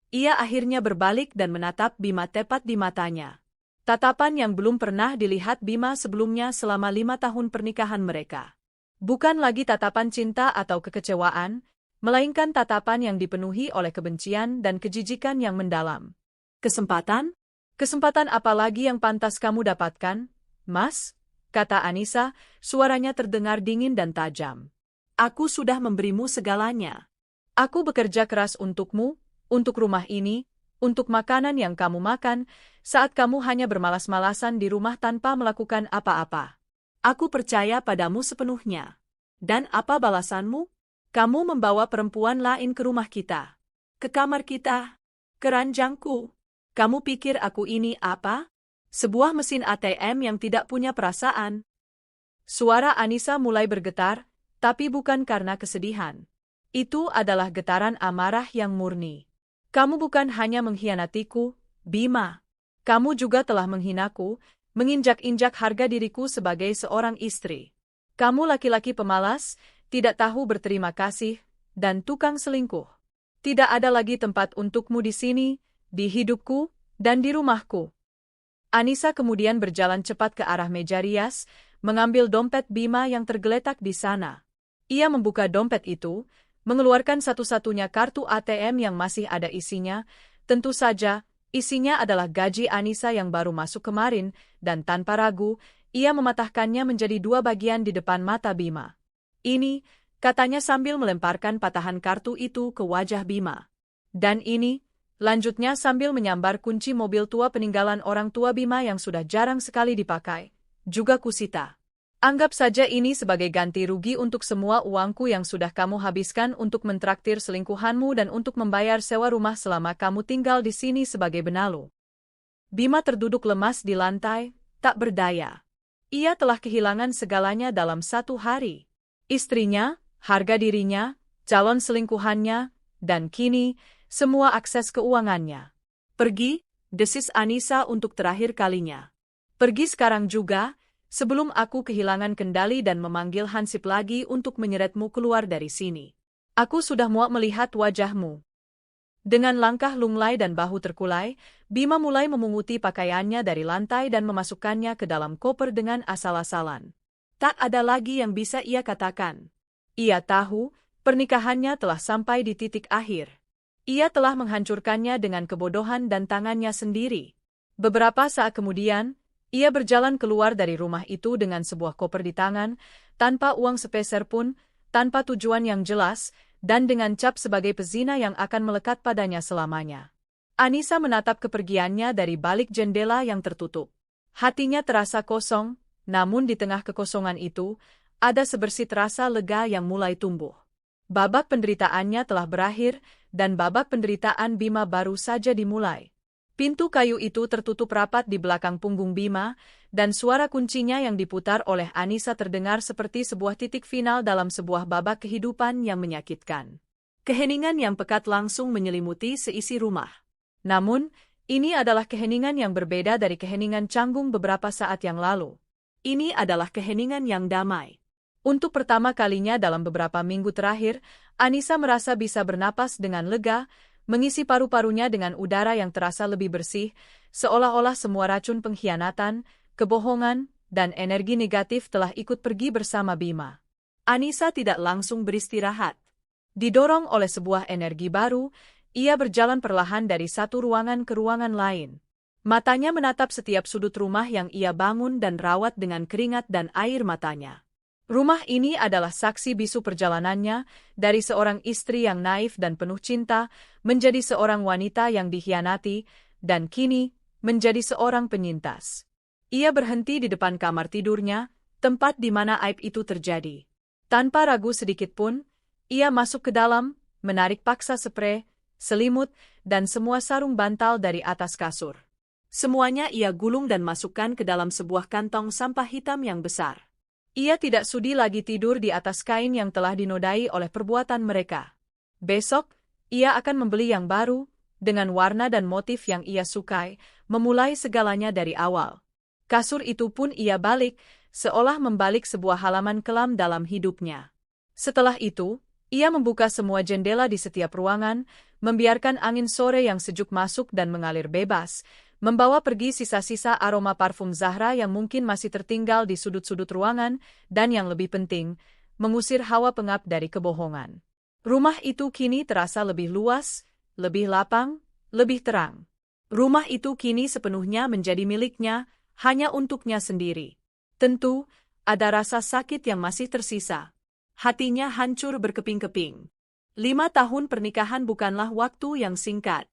Ia akhirnya berbalik dan menatap Bima tepat di matanya. Tatapan yang belum pernah dilihat Bima sebelumnya selama 5 tahun pernikahan mereka. Bukan lagi tatapan cinta atau kekecewaan, melainkan tatapan yang dipenuhi oleh kebencian dan kejijikan yang mendalam. "Kesempatan? Kesempatan apa lagi yang pantas kamu dapatkan, Mas?" kata Anissa, suaranya terdengar dingin dan tajam. "Aku sudah memberimu segalanya. Aku bekerja keras untukmu, untuk rumah ini, untuk makanan yang kamu makan, saat kamu hanya bermalas-malasan di rumah tanpa melakukan apa-apa. Aku percaya padamu sepenuhnya. Dan apa balasanmu? Kamu membawa perempuan lain ke rumah kita. Ke kamar kita. Ke ranjangku. Kamu pikir aku ini apa? Sebuah mesin ATM yang tidak punya perasaan." Suara Anissa mulai bergetar, tapi bukan karena kesedihan. Itu adalah getaran amarah yang murni. Kamu bukan hanya mengkhianatiku, Bima. Kamu juga telah menghinaku, menginjak-injak harga diriku sebagai seorang istri. Kamu laki-laki pemalas, tidak tahu berterima kasih, dan tukang selingkuh. Tidak ada lagi tempat untukmu di sini, di hidupku, dan di rumahku. Anissa kemudian berjalan cepat ke arah meja rias, mengambil dompet Bima yang tergeletak di sana. Ia membuka dompet itu, mengeluarkan satu-satunya kartu ATM yang masih ada isinya. Tentu saja, isinya adalah gaji Anissa yang baru masuk kemarin, dan tanpa ragu, ia mematahkannya menjadi 2 bagian di depan mata Bima. Ini, katanya sambil melemparkan patahan kartu itu ke wajah Bima. Dan ini, lanjutnya sambil menyambar kunci mobil tua peninggalan orang tua Bima yang sudah jarang sekali dipakai, juga kusita. Anggap saja ini sebagai ganti rugi untuk semua uangku yang sudah kamu habiskan untuk mentraktir selingkuhanmu dan untuk membayar sewa rumah selama kamu tinggal di sini sebagai benalu. Bima terduduk lemas di lantai, tak berdaya. Ia telah kehilangan segalanya dalam 1 hari. Istrinya, harga dirinya, calon selingkuhannya, dan kini, semua akses keuangannya. Pergi, desis Anissa untuk terakhir kalinya. Pergi sekarang juga, sebelum aku kehilangan kendali dan memanggil Hansip lagi untuk menyeretmu keluar dari sini. Aku sudah muak melihat wajahmu. Dengan langkah lunglai dan bahu terkulai, Bima mulai memunguti pakaiannya dari lantai dan memasukkannya ke dalam koper dengan asal-asalan. Tak ada lagi yang bisa ia katakan. Ia tahu, pernikahannya telah sampai di titik akhir. Ia telah menghancurkannya dengan kebodohan dan tangannya sendiri. Beberapa saat kemudian, ia berjalan keluar dari rumah itu dengan sebuah koper di tangan, tanpa uang sepeser pun, tanpa tujuan yang jelas, dan dengan cap sebagai pezina yang akan melekat padanya selamanya. Anissa menatap kepergiannya dari balik jendela yang tertutup. Hatinya terasa kosong, namun di tengah kekosongan itu, ada sebersit rasa lega yang mulai tumbuh. Babak penderitaannya telah berakhir, dan babak penderitaan Bima baru saja dimulai. Pintu kayu itu tertutup rapat di belakang punggung Bima, dan suara kuncinya yang diputar oleh Anissa terdengar seperti sebuah titik final dalam sebuah babak kehidupan yang menyakitkan. Keheningan yang pekat langsung menyelimuti seisi rumah. Namun, ini adalah keheningan yang berbeda dari keheningan canggung beberapa saat yang lalu. Ini adalah keheningan yang damai. Untuk pertama kalinya dalam beberapa minggu terakhir, Anissa merasa bisa bernapas dengan lega, mengisi paru-parunya dengan udara yang terasa lebih bersih, seolah-olah semua racun pengkhianatan, kebohongan, dan energi negatif telah ikut pergi bersama Bima. Anissa tidak langsung beristirahat. Didorong oleh sebuah energi baru, ia berjalan perlahan dari satu ruangan ke ruangan lain. Matanya menatap setiap sudut rumah yang ia bangun dan rawat dengan keringat dan air matanya. Rumah ini adalah saksi bisu perjalanannya, dari seorang istri yang naif dan penuh cinta, menjadi seorang wanita yang dikhianati, dan kini, menjadi seorang penyintas. Ia berhenti di depan kamar tidurnya, tempat di mana aib itu terjadi. Tanpa ragu sedikit pun, ia masuk ke dalam, menarik paksa sprei, selimut, dan semua sarung bantal dari atas kasur. Semuanya ia gulung dan masukkan ke dalam sebuah kantong sampah hitam yang besar. Ia tidak sudi lagi tidur di atas kain yang telah dinodai oleh perbuatan mereka. Besok, ia akan membeli yang baru, dengan warna dan motif yang ia sukai, memulai segalanya dari awal. Kasur itu pun ia balik, seolah membalik sebuah halaman kelam dalam hidupnya. Setelah itu, ia membuka semua jendela di setiap ruangan, membiarkan angin sore yang sejuk masuk dan mengalir bebas, membawa pergi sisa-sisa aroma parfum Zahra yang mungkin masih tertinggal di sudut-sudut ruangan, dan yang lebih penting, mengusir hawa pengap dari kebohongan. Rumah itu kini terasa lebih luas, lebih lapang, lebih terang. Rumah itu kini sepenuhnya menjadi miliknya, hanya untuknya sendiri. Tentu, ada rasa sakit yang masih tersisa. Hatinya hancur berkeping-keping. 5 tahun pernikahan bukanlah waktu yang singkat.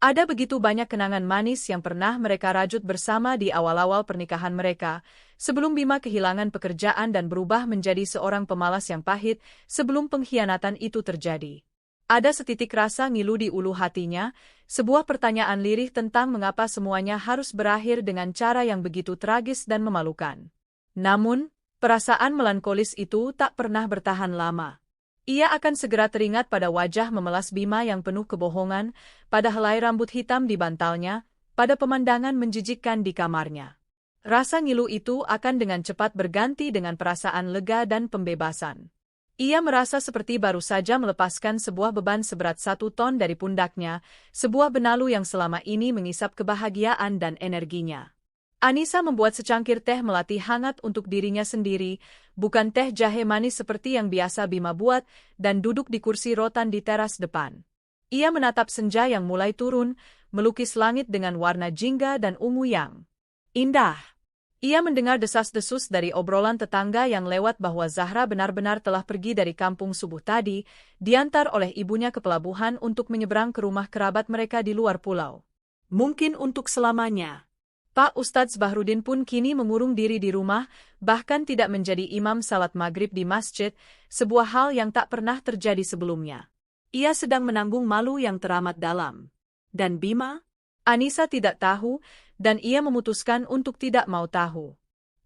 Ada begitu banyak kenangan manis yang pernah mereka rajut bersama di awal-awal pernikahan mereka, sebelum Bima kehilangan pekerjaan dan berubah menjadi seorang pemalas yang pahit sebelum pengkhianatan itu terjadi. Ada setitik rasa ngilu di ulu hatinya, sebuah pertanyaan lirih tentang mengapa semuanya harus berakhir dengan cara yang begitu tragis dan memalukan. Namun, perasaan melankolis itu tak pernah bertahan lama. Ia akan segera teringat pada wajah memelas Bima yang penuh kebohongan, pada helai rambut hitam di bantalnya, pada pemandangan menjijikkan di kamarnya. Rasa ngilu itu akan dengan cepat berganti dengan perasaan lega dan pembebasan. Ia merasa seperti baru saja melepaskan sebuah beban seberat 1 ton dari pundaknya, sebuah benalu yang selama ini mengisap kebahagiaan dan energinya. Anissa membuat secangkir teh melati hangat untuk dirinya sendiri, bukan teh jahe manis seperti yang biasa Bima buat, dan duduk di kursi rotan di teras depan. Ia menatap senja yang mulai turun, melukis langit dengan warna jingga dan ungu yang indah. Ia mendengar desas-desus dari obrolan tetangga yang lewat bahwa Zahra benar-benar telah pergi dari kampung subuh tadi, diantar oleh ibunya ke pelabuhan untuk menyeberang ke rumah kerabat mereka di luar pulau. Mungkin untuk selamanya. Pak Ustadz Bahrudin pun kini mengurung diri di rumah, bahkan tidak menjadi imam salat maghrib di masjid, sebuah hal yang tak pernah terjadi sebelumnya. Ia sedang menanggung malu yang teramat dalam. Dan Bima? Anissa tidak tahu, dan ia memutuskan untuk tidak mau tahu.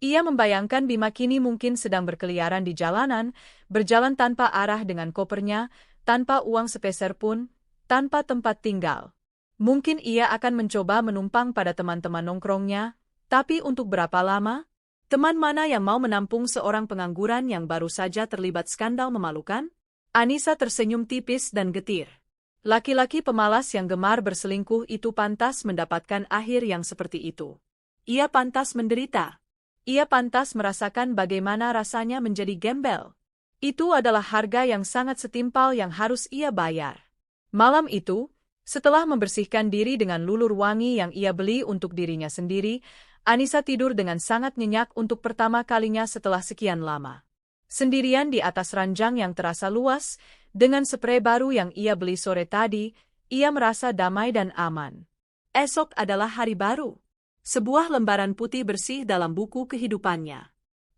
Ia membayangkan Bima kini mungkin sedang berkeliaran di jalanan, berjalan tanpa arah dengan kopernya, tanpa uang sepeser pun, tanpa tempat tinggal. Mungkin ia akan mencoba menumpang pada teman-teman nongkrongnya, tapi untuk berapa lama? Teman mana yang mau menampung seorang pengangguran yang baru saja terlibat skandal memalukan? Anissa tersenyum tipis dan getir. Laki-laki pemalas yang gemar berselingkuh itu pantas mendapatkan akhir yang seperti itu. Ia pantas menderita. Ia pantas merasakan bagaimana rasanya menjadi gembel. Itu adalah harga yang sangat setimpal yang harus ia bayar. Malam itu, setelah membersihkan diri dengan lulur wangi yang ia beli untuk dirinya sendiri, Anissa tidur dengan sangat nyenyak untuk pertama kalinya setelah sekian lama. Sendirian di atas ranjang yang terasa luas, dengan sprei baru yang ia beli sore tadi, ia merasa damai dan aman. Esok adalah hari baru. Sebuah lembaran putih bersih dalam buku kehidupannya.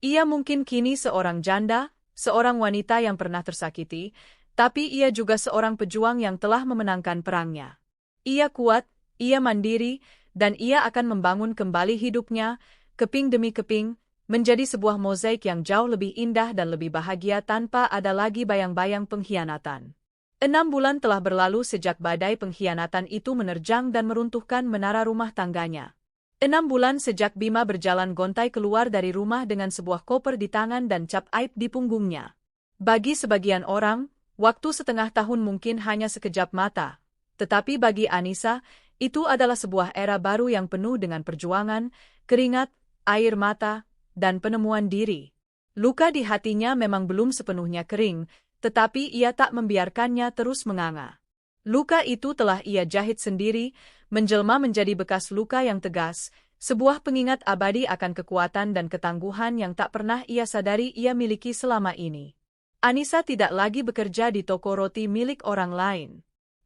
Ia mungkin kini seorang janda, seorang wanita yang pernah tersakiti, tapi ia juga seorang pejuang yang telah memenangkan perangnya. Ia kuat, ia mandiri, dan ia akan membangun kembali hidupnya, keping demi keping, menjadi sebuah mozaik yang jauh lebih indah dan lebih bahagia tanpa ada lagi bayang-bayang pengkhianatan. 6 bulan telah berlalu sejak badai pengkhianatan itu menerjang dan meruntuhkan menara rumah tangganya. 6 bulan sejak Bima berjalan gontai keluar dari rumah dengan sebuah koper di tangan dan cap aib di punggungnya. Bagi sebagian orang, waktu setengah tahun mungkin hanya sekejap mata, tetapi bagi Anissa, itu adalah sebuah era baru yang penuh dengan perjuangan, keringat, air mata, dan penemuan diri. Luka di hatinya memang belum sepenuhnya kering, tetapi ia tak membiarkannya terus menganga. Luka itu telah ia jahit sendiri, menjelma menjadi bekas luka yang tegas, sebuah pengingat abadi akan kekuatan dan ketangguhan yang tak pernah ia sadari ia miliki selama ini. Anissa tidak lagi bekerja di toko roti milik orang lain.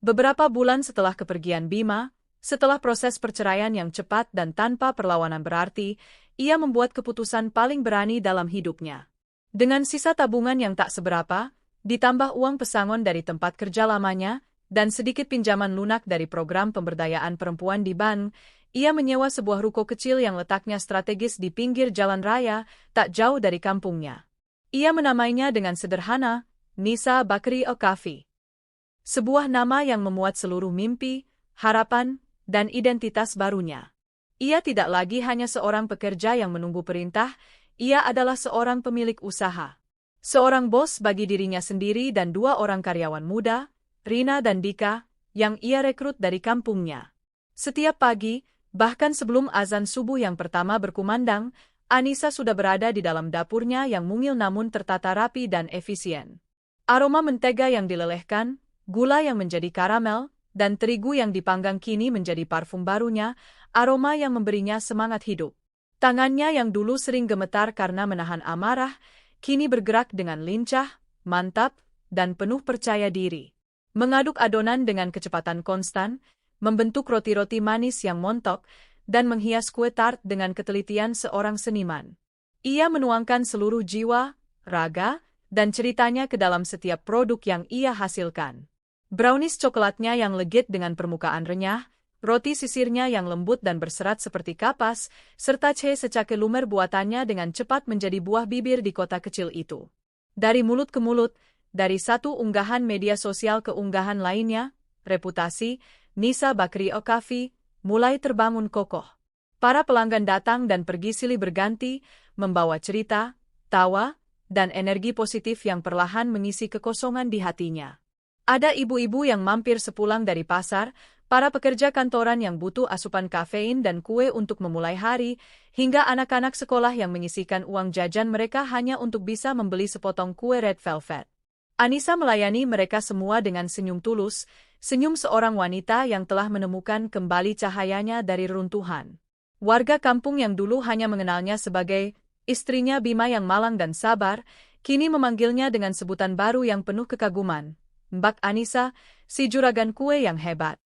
Beberapa bulan setelah kepergian Bima, setelah proses perceraian yang cepat dan tanpa perlawanan berarti, ia membuat keputusan paling berani dalam hidupnya. Dengan sisa tabungan yang tak seberapa, ditambah uang pesangon dari tempat kerja lamanya, dan sedikit pinjaman lunak dari program pemberdayaan perempuan di bank, ia menyewa sebuah ruko kecil yang letaknya strategis di pinggir jalan raya, tak jauh dari kampungnya. Ia menamainya dengan sederhana, Nisa Bakri Al-Kafi. Sebuah nama yang memuat seluruh mimpi, harapan, dan identitas barunya. Ia tidak lagi hanya seorang pekerja yang menunggu perintah, ia adalah seorang pemilik usaha. Seorang bos bagi dirinya sendiri dan 2 orang karyawan muda, Rina dan Dika, yang ia rekrut dari kampungnya. Setiap pagi, bahkan sebelum azan subuh yang pertama berkumandang, Anissa sudah berada di dalam dapurnya yang mungil namun tertata rapi dan efisien. Aroma mentega yang dilelehkan, gula yang menjadi karamel, dan terigu yang dipanggang kini menjadi parfum barunya, aroma yang memberinya semangat hidup. Tangannya yang dulu sering gemetar karena menahan amarah, kini bergerak dengan lincah, mantap, dan penuh percaya diri. Mengaduk adonan dengan kecepatan konstan, membentuk roti-roti manis yang montok, dan menghias kue tart dengan ketelitian seorang seniman. Ia menuangkan seluruh jiwa, raga, dan ceritanya ke dalam setiap produk yang ia hasilkan. Brownies coklatnya yang legit dengan permukaan renyah, roti sisirnya yang lembut dan berserat seperti kapas, serta kue secake lumer buatannya dengan cepat menjadi buah bibir di kota kecil itu. Dari mulut ke mulut, Dari satu unggahan media sosial ke unggahan lainnya, reputasi Nisa Bakri Okafi mulai terbangun kokoh. Para pelanggan datang dan pergi silih berganti, membawa cerita, tawa, dan energi positif yang perlahan mengisi kekosongan di hatinya. Ada ibu-ibu yang mampir sepulang dari pasar, para pekerja kantoran yang butuh asupan kafein dan kue untuk memulai hari, hingga anak-anak sekolah yang menyisihkan uang jajan mereka hanya untuk bisa membeli sepotong kue red velvet. Anissa melayani mereka semua dengan senyum tulus, senyum seorang wanita yang telah menemukan kembali cahayanya dari reruntuhan. Warga kampung yang dulu hanya mengenalnya sebagai istrinya Bima yang malang dan sabar, kini memanggilnya dengan sebutan baru yang penuh kekaguman, Mbak Anissa, si juragan kue yang hebat.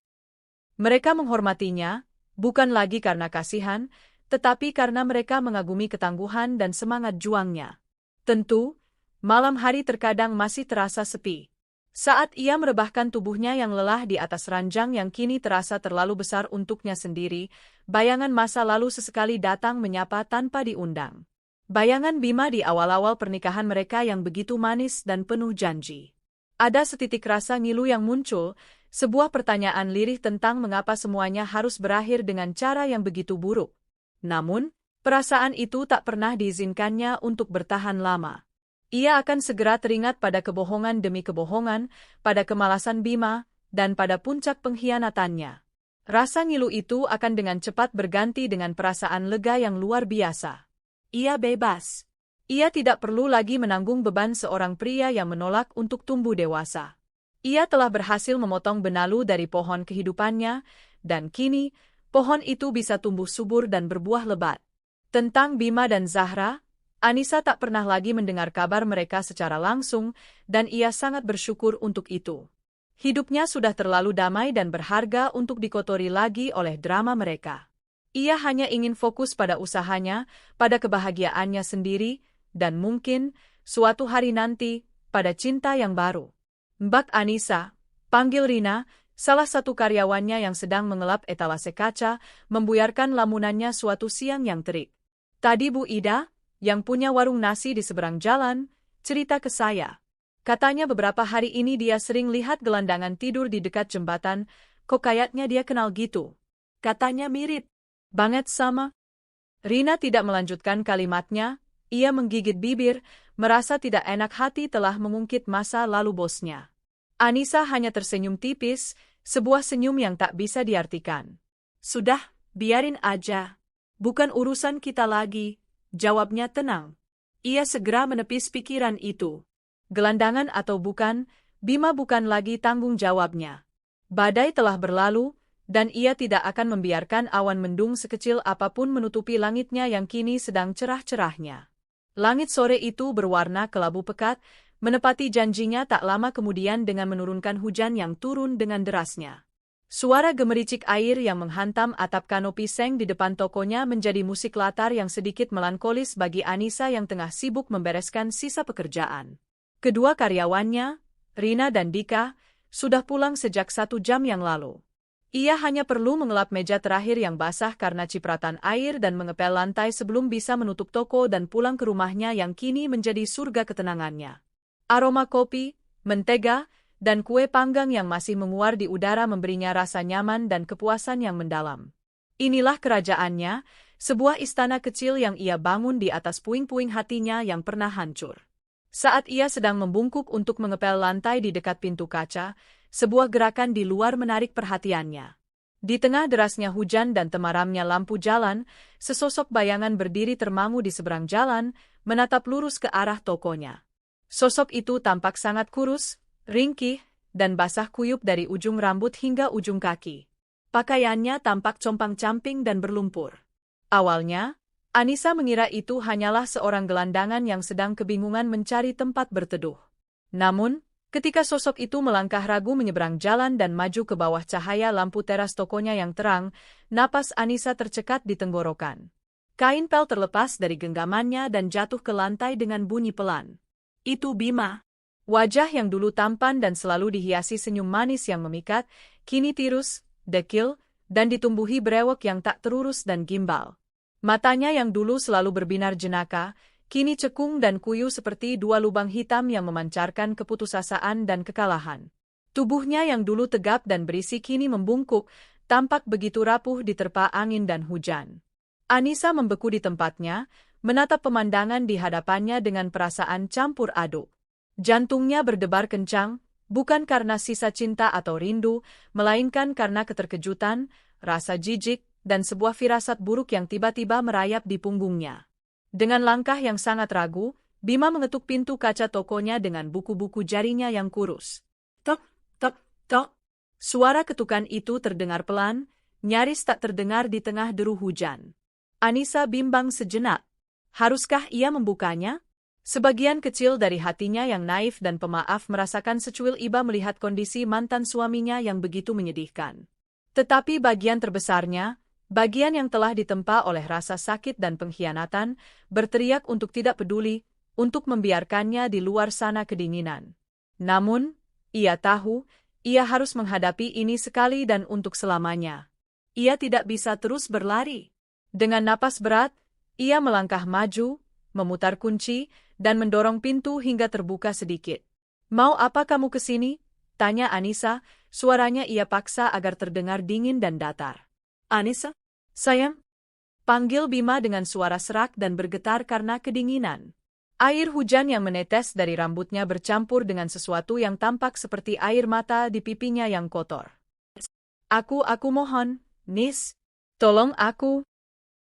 Mereka menghormatinya, bukan lagi karena kasihan, tetapi karena mereka mengagumi ketangguhan dan semangat juangnya. Tentu, malam hari terkadang masih terasa sepi. Saat ia merebahkan tubuhnya yang lelah di atas ranjang yang kini terasa terlalu besar untuknya sendiri, bayangan masa lalu sesekali datang menyapa tanpa diundang. Bayangan Bima di awal-awal pernikahan mereka yang begitu manis dan penuh janji. Ada setitik rasa ngilu yang muncul, sebuah pertanyaan lirih tentang mengapa semuanya harus berakhir dengan cara yang begitu buruk. Namun, perasaan itu tak pernah diizinkannya untuk bertahan lama. Ia akan segera teringat pada kebohongan demi kebohongan, pada kemalasan Bima, dan pada puncak pengkhianatannya. Rasa ngilu itu akan dengan cepat berganti dengan perasaan lega yang luar biasa. Ia bebas. Ia tidak perlu lagi menanggung beban seorang pria yang menolak untuk tumbuh dewasa. Ia telah berhasil memotong benalu dari pohon kehidupannya, dan kini, pohon itu bisa tumbuh subur dan berbuah lebat. Tentang Bima dan Zahra, Anissa tak pernah lagi mendengar kabar mereka secara langsung, dan ia sangat bersyukur untuk itu. Hidupnya sudah terlalu damai dan berharga untuk dikotori lagi oleh drama mereka. Ia hanya ingin fokus pada usahanya, pada kebahagiaannya sendiri, dan mungkin, suatu hari nanti, pada cinta yang baru. Mbak Anissa, panggil Rina, salah satu karyawannya yang sedang mengelap etalase kaca, membuyarkan lamunannya suatu siang yang terik. Tadi Bu Ida, yang punya warung nasi di seberang jalan, cerita ke saya. Katanya beberapa hari ini dia sering lihat gelandangan tidur di dekat jembatan, kok kayaknya dia kenal gitu. Katanya mirip banget sama. Rina tidak melanjutkan kalimatnya, ia menggigit bibir, merasa tidak enak hati telah mengungkit masa lalu bosnya. Anissa hanya tersenyum tipis, sebuah senyum yang tak bisa diartikan. Sudah, biarin aja. Bukan urusan kita lagi. Jawabnya tenang. Ia segera menepis pikiran itu. Gelandangan atau bukan, Bima bukan lagi tanggung jawabnya. Badai telah berlalu, dan ia tidak akan membiarkan awan mendung sekecil apapun menutupi langitnya yang kini sedang cerah-cerahnya. Langit sore itu berwarna kelabu pekat, menepati janjinya tak lama kemudian dengan menurunkan hujan yang turun dengan derasnya. Suara gemericik air yang menghantam atap kanopi seng di depan tokonya menjadi musik latar yang sedikit melankolis bagi Anissa yang tengah sibuk membereskan sisa pekerjaan. Kedua karyawannya, Rina dan Dika, sudah pulang sejak 1 jam yang lalu. Ia hanya perlu mengelap meja terakhir yang basah karena cipratan air dan mengepel lantai sebelum bisa menutup toko dan pulang ke rumahnya yang kini menjadi surga ketenangannya. Aroma kopi, mentega, dan kue panggang yang masih menguar di udara memberinya rasa nyaman dan kepuasan yang mendalam. Inilah kerajaannya, sebuah istana kecil yang ia bangun di atas puing-puing hatinya yang pernah hancur. Saat ia sedang membungkuk untuk mengepel lantai di dekat pintu kaca, sebuah gerakan di luar menarik perhatiannya. Di tengah derasnya hujan dan temaramnya lampu jalan, sesosok bayangan berdiri termangu di seberang jalan, menatap lurus ke arah tokonya. Sosok itu tampak sangat kurus, ringkih, dan basah kuyup dari ujung rambut hingga ujung kaki. Pakaiannya tampak compang-camping dan berlumpur. Awalnya, Anissa mengira itu hanyalah seorang gelandangan yang sedang kebingungan mencari tempat berteduh. Namun, ketika sosok itu melangkah ragu menyeberang jalan dan maju ke bawah cahaya lampu teras tokonya yang terang, napas Anissa tercekat di tenggorokan. Kain pel terlepas dari genggamannya dan jatuh ke lantai dengan bunyi pelan. Itu Bima. Wajah yang dulu tampan dan selalu dihiasi senyum manis yang memikat, kini tirus, dekil, dan ditumbuhi brewok yang tak terurus dan gimbal. Matanya yang dulu selalu berbinar jenaka, kini cekung dan kuyu seperti dua lubang hitam yang memancarkan keputusasaan dan kekalahan. Tubuhnya yang dulu tegap dan berisi kini membungkuk, tampak begitu rapuh diterpa angin dan hujan. Anissa membeku di tempatnya, menatap pemandangan di hadapannya dengan perasaan campur aduk. Jantungnya berdebar kencang, bukan karena sisa cinta atau rindu, melainkan karena keterkejutan, rasa jijik, dan sebuah firasat buruk yang tiba-tiba merayap di punggungnya. Dengan langkah yang sangat ragu, Bima mengetuk pintu kaca tokonya dengan buku-buku jarinya yang kurus. Tok, tok, tok. Suara ketukan itu terdengar pelan, nyaris tak terdengar di tengah deru hujan. Anissa bimbang sejenak. Haruskah ia membukanya? Sebagian kecil dari hatinya yang naif dan pemaaf merasakan secuil iba melihat kondisi mantan suaminya yang begitu menyedihkan. Tetapi bagian terbesarnya, bagian yang telah ditempa oleh rasa sakit dan pengkhianatan, berteriak untuk tidak peduli, untuk membiarkannya di luar sana kedinginan. Namun, ia tahu, ia harus menghadapi ini sekali dan untuk selamanya. Ia tidak bisa terus berlari. Dengan napas berat, ia melangkah maju, memutar kunci, dan mendorong pintu hingga terbuka sedikit. "Mau apa kamu kesini?" tanya Anissa, suaranya ia paksa agar terdengar dingin dan datar. "Anissa? Sayang?" panggil Bima dengan suara serak dan bergetar karena kedinginan. Air hujan yang menetes dari rambutnya bercampur dengan sesuatu yang tampak seperti air mata di pipinya yang kotor. Aku mohon, Nis. Tolong aku."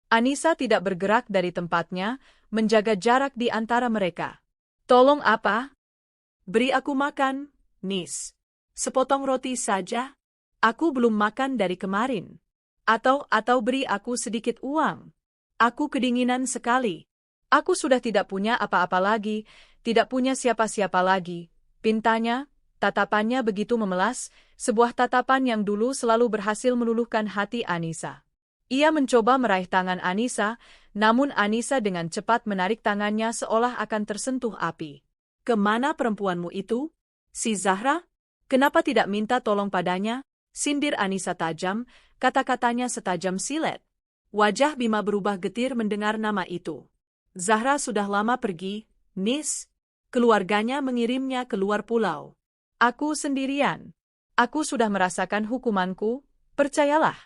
Anissa tidak bergerak dari tempatnya, menjaga jarak di antara mereka. "Tolong apa?" "Beri aku makan, Nis. Sepotong roti saja. Aku belum makan dari kemarin. Atau beri aku sedikit uang. Aku kedinginan sekali. Aku sudah tidak punya apa-apa lagi, tidak punya siapa-siapa lagi." Pintanya, tatapannya begitu memelas, sebuah tatapan yang dulu selalu berhasil meluluhkan hati Anissa. Ia mencoba meraih tangan Anissa, namun Anissa dengan cepat menarik tangannya seolah akan tersentuh api. "Kemana perempuanmu itu? Si Zahra? Kenapa tidak minta tolong padanya?" sindir Anissa tajam, kata-katanya setajam silet. Wajah Bima berubah getir mendengar nama itu. "Zahra sudah lama pergi, Nis. Keluarganya mengirimnya keluar pulau. Aku sendirian. Aku sudah merasakan hukumanku, percayalah.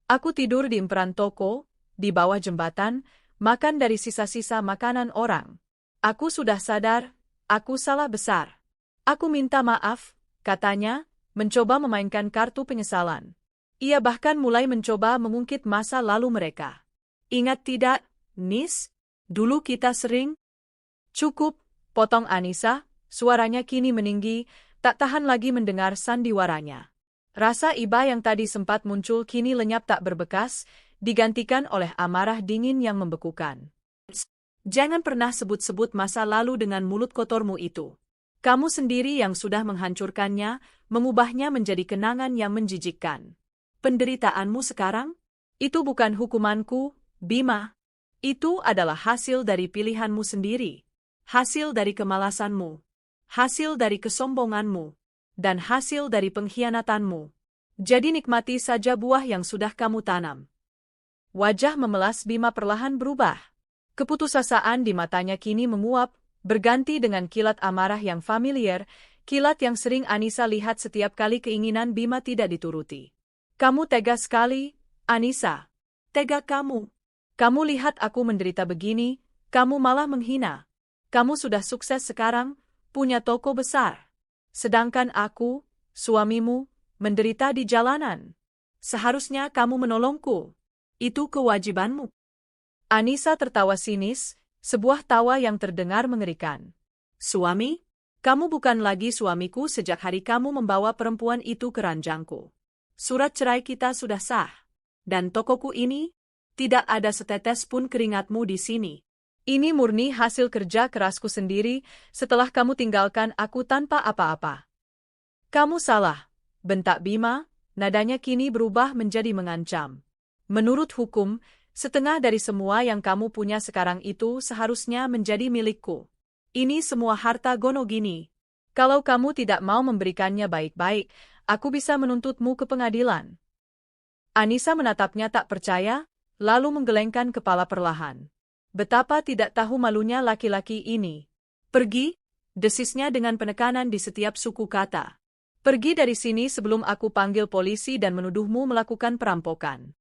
Aku tidur di emperan toko, di bawah jembatan, makan dari sisa-sisa makanan orang. Aku sudah sadar, aku salah besar. Aku minta maaf," katanya, mencoba memainkan kartu penyesalan. Ia bahkan mulai mencoba mengungkit masa lalu mereka. "Ingat tidak, Nis? Dulu kita sering..." "Cukup," potong Anissa, suaranya kini meninggi, tak tahan lagi mendengar sandiwaranya. Rasa iba yang tadi sempat muncul kini lenyap tak berbekas, digantikan oleh amarah dingin yang membekukan. "Jangan pernah sebut-sebut masa lalu dengan mulut kotormu itu. Kamu sendiri yang sudah menghancurkannya, mengubahnya menjadi kenangan yang menjijikkan. Penderitaanmu sekarang? Itu bukan hukumanku, Bima. Itu adalah hasil dari pilihanmu sendiri. Hasil dari kemalasanmu. Hasil dari kesombonganmu. Dan hasil dari pengkhianatanmu. Jadi nikmati saja buah yang sudah kamu tanam." Wajah memelas Bima perlahan berubah. Keputusasaan di matanya kini menguap, berganti dengan kilat amarah yang familiar, kilat yang sering Anissa lihat setiap kali keinginan Bima tidak dituruti. "Kamu tega sekali, Anissa. Tega kamu. Kamu lihat aku menderita begini, kamu malah menghina. Kamu sudah sukses sekarang, punya toko besar. Sedangkan aku, suamimu, menderita di jalanan. Seharusnya kamu menolongku. Itu kewajibanmu." Anissa tertawa sinis, sebuah tawa yang terdengar mengerikan. "Suami? Kamu bukan lagi suamiku sejak hari kamu membawa perempuan itu ke ranjangku. Surat cerai kita sudah sah. Dan tokoku ini, tidak ada setetes pun keringatmu di sini. Ini murni hasil kerja kerasku sendiri setelah kamu tinggalkan aku tanpa apa-apa." "Kamu salah," bentak Bima, nadanya kini berubah menjadi mengancam. "Menurut hukum, setengah dari semua yang kamu punya sekarang itu seharusnya menjadi milikku. Ini semua harta Gonogini. Kalau kamu tidak mau memberikannya baik-baik, aku bisa menuntutmu ke pengadilan." Anissa menatapnya tak percaya, lalu menggelengkan kepala perlahan. Betapa tidak tahu malunya laki-laki ini. Pergi, desisnya dengan penekanan di setiap suku kata. Pergi dari sini sebelum aku panggil polisi dan menuduhmu melakukan perampokan.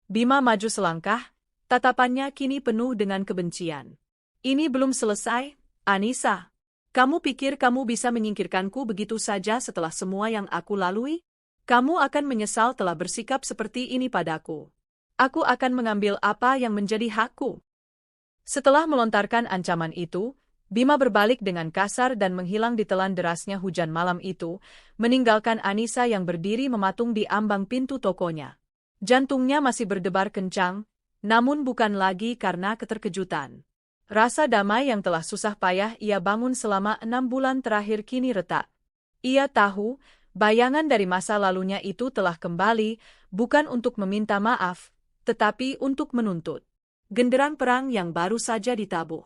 Bima maju selangkah, tatapannya kini penuh dengan kebencian. Ini belum selesai, Anissa. Kamu pikir kamu bisa menyingkirkanku begitu saja setelah semua yang aku lalui? Kamu akan menyesal telah bersikap seperti ini padaku. Aku akan mengambil apa yang menjadi hakku. Setelah melontarkan ancaman itu, Bima berbalik dengan kasar dan menghilang ditelan derasnya hujan malam itu, meninggalkan Anissa yang berdiri mematung di ambang pintu tokonya. Jantungnya masih berdebar kencang, namun bukan lagi karena keterkejutan. Rasa damai yang telah susah payah ia bangun selama 6 bulan terakhir kini retak. Ia tahu, bayangan dari masa lalunya itu telah kembali, bukan untuk meminta maaf, tetapi untuk menuntut. Genderang perang yang baru saja ditabuh.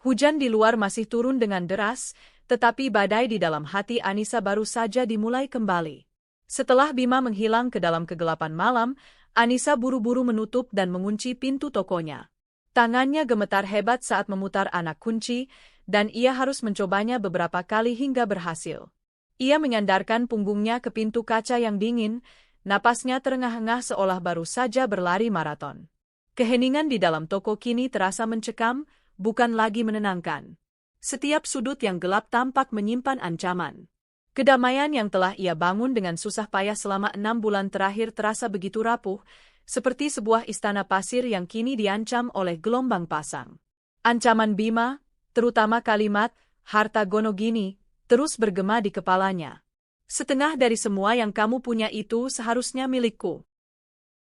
Hujan di luar masih turun dengan deras, tetapi badai di dalam hati Anissa baru saja dimulai kembali. Setelah Bima menghilang ke dalam kegelapan malam, Anissa buru-buru menutup dan mengunci pintu tokonya. Tangannya gemetar hebat saat memutar anak kunci, dan ia harus mencobanya beberapa kali hingga berhasil. Ia menyandarkan punggungnya ke pintu kaca yang dingin, napasnya terengah-engah seolah baru saja berlari maraton. Keheningan di dalam toko kini terasa mencekam, bukan lagi menenangkan. Setiap sudut yang gelap tampak menyimpan ancaman. Kedamaian yang telah ia bangun dengan susah payah selama 6 bulan terakhir terasa begitu rapuh, seperti sebuah istana pasir yang kini diancam oleh gelombang pasang. Ancaman Bima, terutama kalimat, harta gonogini, terus bergema di kepalanya. Setengah dari semua yang kamu punya itu seharusnya milikku.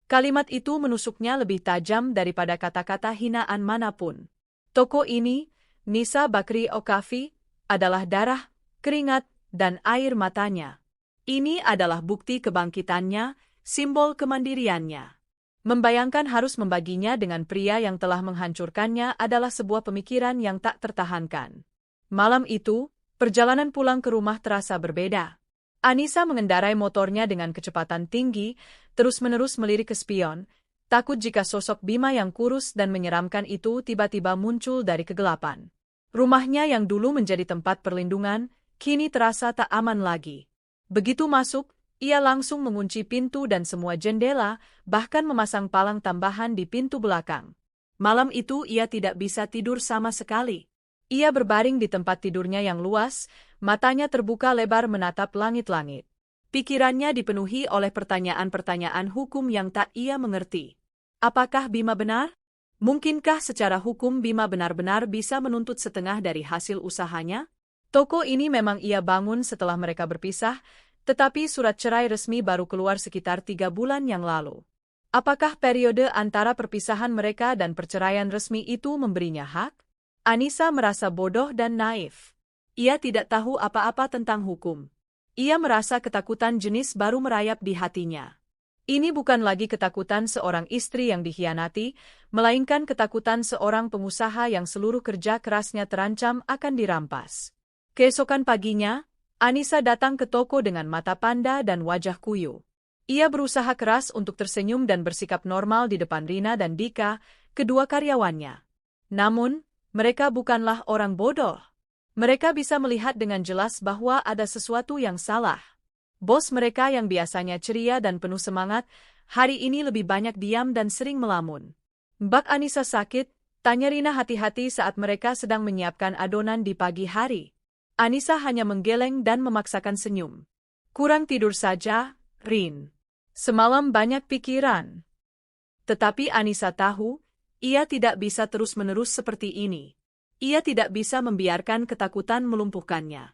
Kalimat itu menusuknya lebih tajam daripada kata-kata hinaan manapun. Toko ini, Nisa Bakri Okafi, adalah darah, keringat, dan air matanya. Ini adalah bukti kebangkitannya, simbol kemandiriannya. Membayangkan harus membaginya dengan pria yang telah menghancurkannya adalah sebuah pemikiran yang tak tertahankan. Malam itu, perjalanan pulang ke rumah terasa berbeda. Anissa mengendarai motornya dengan kecepatan tinggi, terus-menerus melirik ke spion, takut jika sosok Bima yang kurus dan menyeramkan itu tiba-tiba muncul dari kegelapan. Rumahnya yang dulu menjadi tempat perlindungan, kini terasa tak aman lagi. Begitu masuk, ia langsung mengunci pintu dan semua jendela, bahkan memasang palang tambahan di pintu belakang. Malam itu ia tidak bisa tidur sama sekali. Ia berbaring di tempat tidurnya yang luas, matanya terbuka lebar menatap langit-langit. Pikirannya dipenuhi oleh pertanyaan-pertanyaan hukum yang tak ia mengerti. Apakah Bima benar? Mungkinkah secara hukum Bima benar-benar bisa menuntut setengah dari hasil usahanya? Toko ini memang ia bangun setelah mereka berpisah, tetapi surat cerai resmi baru keluar sekitar 3 bulan yang lalu. Apakah periode antara perpisahan mereka dan perceraian resmi itu memberinya hak? Anissa merasa bodoh dan naif. Ia tidak tahu apa-apa tentang hukum. Ia merasa ketakutan jenis baru merayap di hatinya. Ini bukan lagi ketakutan seorang istri yang dikhianati, melainkan ketakutan seorang pengusaha yang seluruh kerja kerasnya terancam akan dirampas. Keesokan paginya, Anissa datang ke toko dengan mata panda dan wajah kuyu. Ia berusaha keras untuk tersenyum dan bersikap normal di depan Rina dan Dika, kedua karyawannya. Namun, mereka bukanlah orang bodoh. Mereka bisa melihat dengan jelas bahwa ada sesuatu yang salah. Bos mereka yang biasanya ceria dan penuh semangat, hari ini lebih banyak diam dan sering melamun. Mbak Anissa sakit, tanya Rina hati-hati saat mereka sedang menyiapkan adonan di pagi hari. Anissa hanya menggeleng dan memaksakan senyum. Kurang tidur saja, Rin. Semalam banyak pikiran. Tetapi Anissa tahu, ia tidak bisa terus-menerus seperti ini. Ia tidak bisa membiarkan ketakutan melumpuhkannya.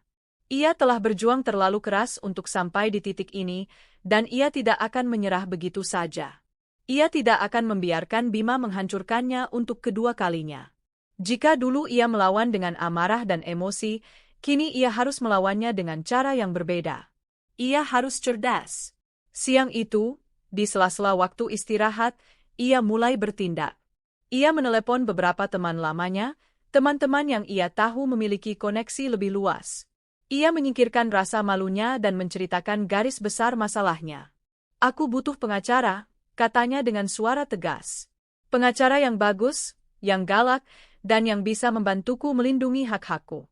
Ia telah berjuang terlalu keras untuk sampai di titik ini, dan ia tidak akan menyerah begitu saja. Ia tidak akan membiarkan Bima menghancurkannya untuk kedua kalinya. Jika dulu ia melawan dengan amarah dan emosi, kini ia harus melawannya dengan cara yang berbeda. Ia harus cerdas. Siang itu, di sela-sela waktu istirahat, ia mulai bertindak. Ia menelepon beberapa teman lamanya, teman-teman yang ia tahu memiliki koneksi lebih luas. Ia menyingkirkan rasa malunya dan menceritakan garis besar masalahnya. Aku butuh pengacara, katanya dengan suara tegas. Pengacara yang bagus, yang galak, dan yang bisa membantuku melindungi hak-hakku.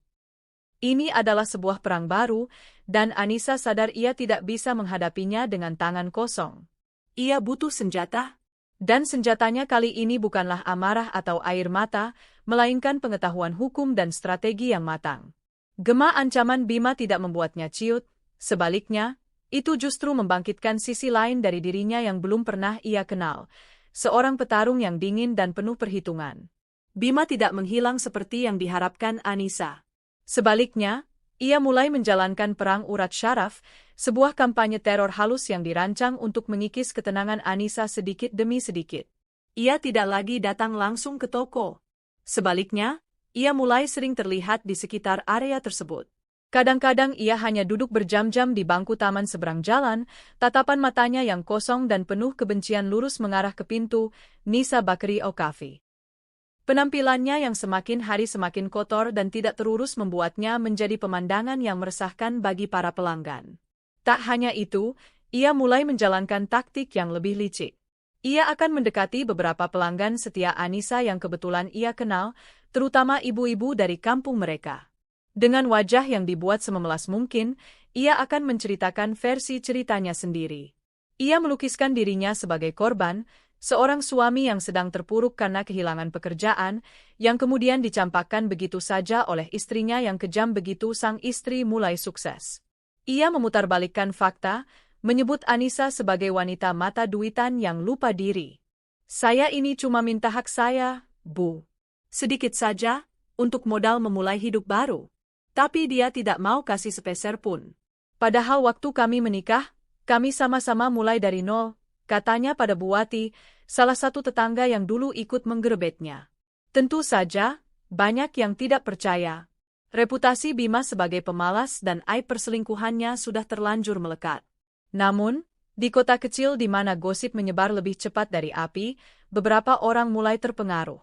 Ini adalah sebuah perang baru, dan Anissa sadar ia tidak bisa menghadapinya dengan tangan kosong. Ia butuh senjata. Dan senjatanya kali ini bukanlah amarah atau air mata, melainkan pengetahuan hukum dan strategi yang matang. Gema ancaman Bima tidak membuatnya ciut, sebaliknya, itu justru membangkitkan sisi lain dari dirinya yang belum pernah ia kenal, seorang petarung yang dingin dan penuh perhitungan. Bima tidak menghilang seperti yang diharapkan Anissa. Sebaliknya, ia mulai menjalankan perang urat syaraf, sebuah kampanye teror halus yang dirancang untuk mengikis ketenangan Anissa sedikit demi sedikit. Ia tidak lagi datang langsung ke toko. Sebaliknya, ia mulai sering terlihat di sekitar area tersebut. Kadang-kadang ia hanya duduk berjam-jam di bangku taman seberang jalan, tatapan matanya yang kosong dan penuh kebencian lurus mengarah ke pintu Nisa Bakery Cafe. Penampilannya yang semakin hari semakin kotor dan tidak terurus membuatnya menjadi pemandangan yang meresahkan bagi para pelanggan. Tak hanya itu, ia mulai menjalankan taktik yang lebih licik. Ia akan mendekati beberapa pelanggan setia Anissa yang kebetulan ia kenal, terutama ibu-ibu dari kampung mereka. Dengan wajah yang dibuat sememelas mungkin, ia akan menceritakan versi ceritanya sendiri. Ia melukiskan dirinya sebagai korban, seorang suami yang sedang terpuruk karena kehilangan pekerjaan, yang kemudian dicampakkan begitu saja oleh istrinya yang kejam begitu sang istri mulai sukses. Ia memutarbalikkan fakta, menyebut Anissa sebagai wanita mata duitan yang lupa diri. Saya ini cuma minta hak saya, Bu. Sedikit saja, untuk modal memulai hidup baru. Tapi dia tidak mau kasih sepeser pun. Padahal waktu kami menikah, kami sama-sama mulai dari nol, katanya pada Buati, salah satu tetangga yang dulu ikut menggerebeknya. Tentu saja, banyak yang tidak percaya. Reputasi Bima sebagai pemalas dan aib perselingkuhannya sudah terlanjur melekat. Namun, di kota kecil di mana gosip menyebar lebih cepat dari api, beberapa orang mulai terpengaruh.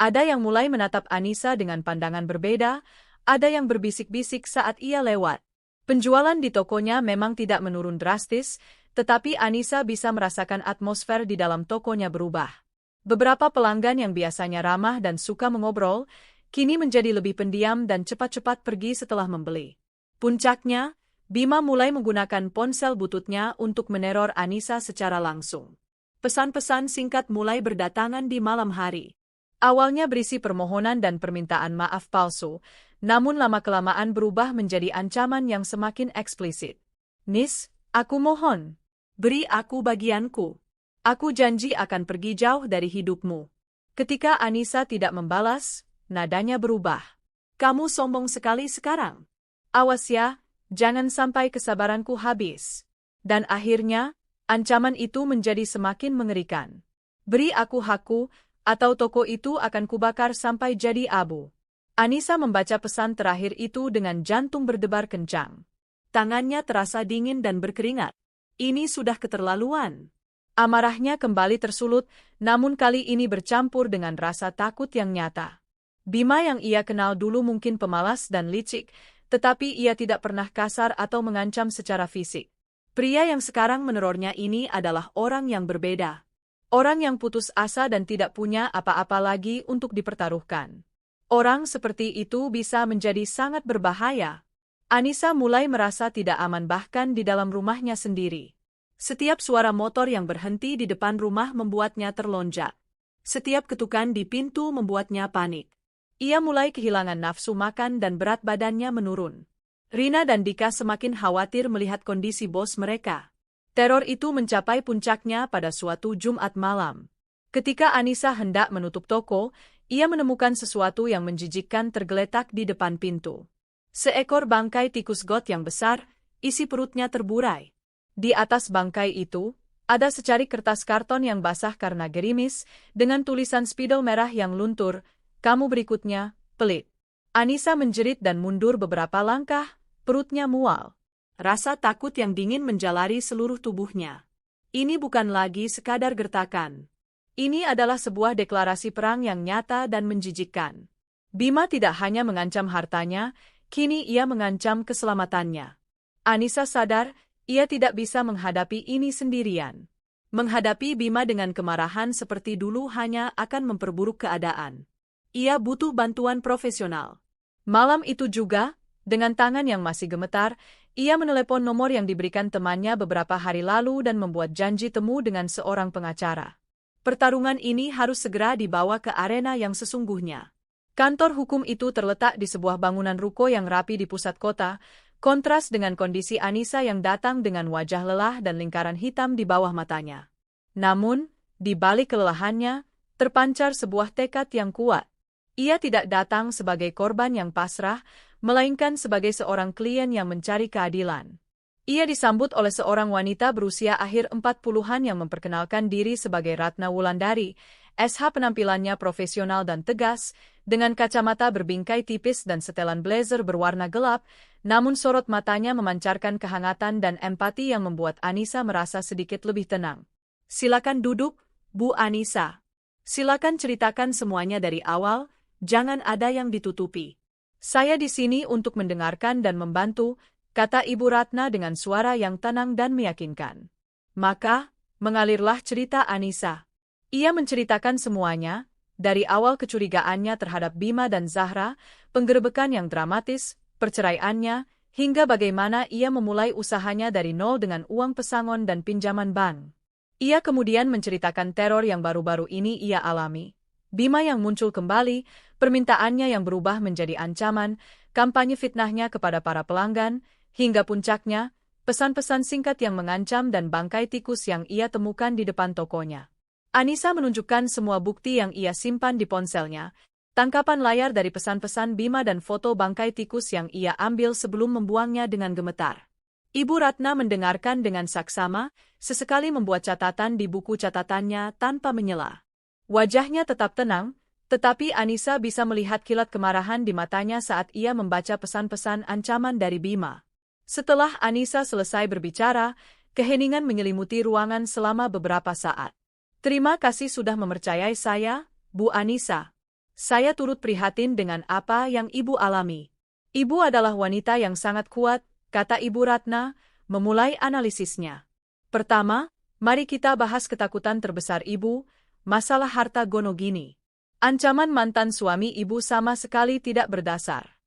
Ada yang mulai menatap Anissa dengan pandangan berbeda, ada yang berbisik-bisik saat ia lewat. Penjualan di tokonya memang tidak menurun drastis, tetapi Anissa bisa merasakan atmosfer di dalam tokonya berubah. Beberapa pelanggan yang biasanya ramah dan suka mengobrol, kini menjadi lebih pendiam dan cepat-cepat pergi setelah membeli. Puncaknya, Bima mulai menggunakan ponsel bututnya untuk meneror Anissa secara langsung. Pesan-pesan singkat mulai berdatangan di malam hari. Awalnya berisi permohonan dan permintaan maaf palsu, namun lama-kelamaan berubah menjadi ancaman yang semakin eksplisit. Nis, aku mohon, beri aku bagianku. Aku janji akan pergi jauh dari hidupmu. Ketika Anissa tidak membalas, nadanya berubah. Kamu sombong sekali sekarang. Awas ya, jangan sampai kesabaranku habis. Dan akhirnya, ancaman itu menjadi semakin mengerikan. Beri aku hakku, atau toko itu akan kubakar sampai jadi abu. Anissa membaca pesan terakhir itu dengan jantung berdebar kencang. Tangannya terasa dingin dan berkeringat. Ini sudah keterlaluan. Amarahnya kembali tersulut, namun kali ini bercampur dengan rasa takut yang nyata. Bima yang ia kenal dulu mungkin pemalas dan licik, tetapi ia tidak pernah kasar atau mengancam secara fisik. Pria yang sekarang menerornya ini adalah orang yang berbeda. Orang yang putus asa dan tidak punya apa-apa lagi untuk dipertaruhkan. Orang seperti itu bisa menjadi sangat berbahaya. Anissa mulai merasa tidak aman bahkan di dalam rumahnya sendiri. Setiap suara motor yang berhenti di depan rumah membuatnya terlonjak. Setiap ketukan di pintu membuatnya panik. Ia mulai kehilangan nafsu makan dan berat badannya menurun. Rina dan Dika semakin khawatir melihat kondisi bos mereka. Teror itu mencapai puncaknya pada suatu Jumat malam. Ketika Anissa hendak menutup toko, ia menemukan sesuatu yang menjijikkan tergeletak di depan pintu. Seekor bangkai tikus got yang besar, isi perutnya terburai. Di atas bangkai itu, ada secari kertas karton yang basah karena gerimis, dengan tulisan spidol merah yang luntur, "Kamu berikutnya, pelit." Anissa menjerit dan mundur beberapa langkah, perutnya mual. Rasa takut yang dingin menjalari seluruh tubuhnya. Ini bukan lagi sekadar gertakan. Ini adalah sebuah deklarasi perang yang nyata dan menjijikkan. Bima tidak hanya mengancam hartanya, kini ia mengancam keselamatannya. Anissa sadar, ia tidak bisa menghadapi ini sendirian. Menghadapi Bima dengan kemarahan seperti dulu hanya akan memperburuk keadaan. Ia butuh bantuan profesional. Malam itu juga, dengan tangan yang masih gemetar, ia menelepon nomor yang diberikan temannya beberapa hari lalu dan membuat janji temu dengan seorang pengacara. Pertarungan ini harus segera dibawa ke arena yang sesungguhnya. Kantor hukum itu terletak di sebuah bangunan ruko yang rapi di pusat kota, kontras dengan kondisi Anissa yang datang dengan wajah lelah dan lingkaran hitam di bawah matanya. Namun, di balik kelelahannya, terpancar sebuah tekad yang kuat. Ia tidak datang sebagai korban yang pasrah, melainkan sebagai seorang klien yang mencari keadilan. Ia disambut oleh seorang wanita berusia akhir 40-an yang memperkenalkan diri sebagai Ratna Wulandari. SH penampilannya profesional dan tegas, dengan kacamata berbingkai tipis dan setelan blazer berwarna gelap, namun sorot matanya memancarkan kehangatan dan empati yang membuat Anissa merasa sedikit lebih tenang. Silakan duduk, Bu Anissa. Silakan ceritakan semuanya dari awal, jangan ada yang ditutupi. Saya di sini untuk mendengarkan dan membantu, kata Ibu Ratna dengan suara yang tenang dan meyakinkan. Maka, mengalirlah cerita Anissa. Ia menceritakan semuanya, dari awal kecurigaannya terhadap Bima dan Zahra, penggerebekan yang dramatis, perceraiannya, hingga bagaimana ia memulai usahanya dari nol dengan uang pesangon dan pinjaman bank. Ia kemudian menceritakan teror yang baru-baru ini ia alami. Bima yang muncul kembali, permintaannya yang berubah menjadi ancaman, kampanye fitnahnya kepada para pelanggan, hingga puncaknya, pesan-pesan singkat yang mengancam dan bangkai tikus yang ia temukan di depan tokonya. Anissa menunjukkan semua bukti yang ia simpan di ponselnya, tangkapan layar dari pesan-pesan Bima dan foto bangkai tikus yang ia ambil sebelum membuangnya dengan gemetar. Ibu Ratna mendengarkan dengan saksama, sesekali membuat catatan di buku catatannya tanpa menyela. Wajahnya tetap tenang, tetapi Anissa bisa melihat kilat kemarahan di matanya saat ia membaca pesan-pesan ancaman dari Bima. Setelah Anissa selesai berbicara, keheningan menyelimuti ruangan selama beberapa saat. Terima kasih sudah mempercayai saya, Bu Anissa. Saya turut prihatin dengan apa yang Ibu alami. Ibu adalah wanita yang sangat kuat, kata Ibu Ratna, memulai analisisnya. Pertama, mari kita bahas ketakutan terbesar Ibu, masalah harta Gonogini. Ancaman mantan suami Ibu sama sekali tidak berdasar.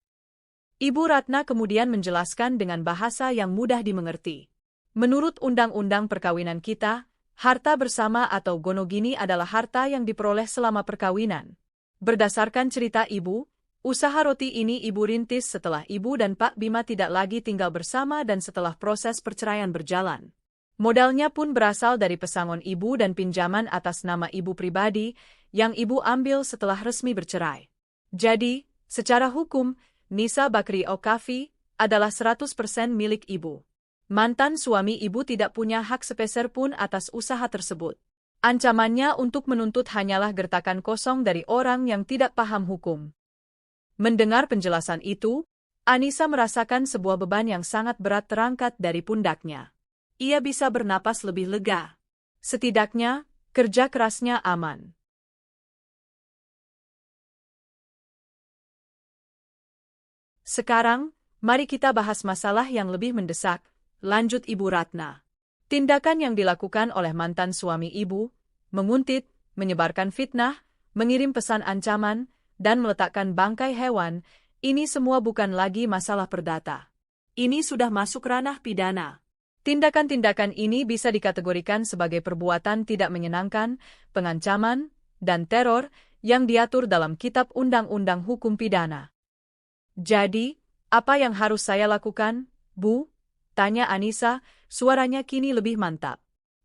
Ibu Ratna kemudian menjelaskan dengan bahasa yang mudah dimengerti. Menurut undang-undang perkawinan kita, harta bersama atau Gonogini adalah harta yang diperoleh selama perkawinan. Berdasarkan cerita Ibu, usaha roti ini Ibu rintis setelah Ibu dan Pak Bima tidak lagi tinggal bersama dan setelah proses perceraian berjalan. Modalnya pun berasal dari pesangon Ibu dan pinjaman atas nama Ibu pribadi yang Ibu ambil setelah resmi bercerai. Jadi, secara hukum, Nisa Bakri Okafi adalah 100% milik Ibu. Mantan suami Ibu tidak punya hak sepeser pun atas usaha tersebut. Ancamannya untuk menuntut hanyalah gertakan kosong dari orang yang tidak paham hukum. Mendengar penjelasan itu, Anissa merasakan sebuah beban yang sangat berat terangkat dari pundaknya. Ia bisa bernapas lebih lega. Setidaknya, kerja kerasnya aman. Sekarang, mari kita bahas masalah yang lebih mendesak, lanjut Ibu Ratna. Tindakan yang dilakukan oleh mantan suami Ibu, menguntit, menyebarkan fitnah, mengirim pesan ancaman, dan meletakkan bangkai hewan, ini semua bukan lagi masalah perdata. Ini sudah masuk ranah pidana. Tindakan-tindakan ini bisa dikategorikan sebagai perbuatan tidak menyenangkan, pengancaman, dan teror yang diatur dalam Kitab Undang-Undang Hukum Pidana. Jadi, apa yang harus saya lakukan, Bu? Tanya Anissa, suaranya kini lebih mantap.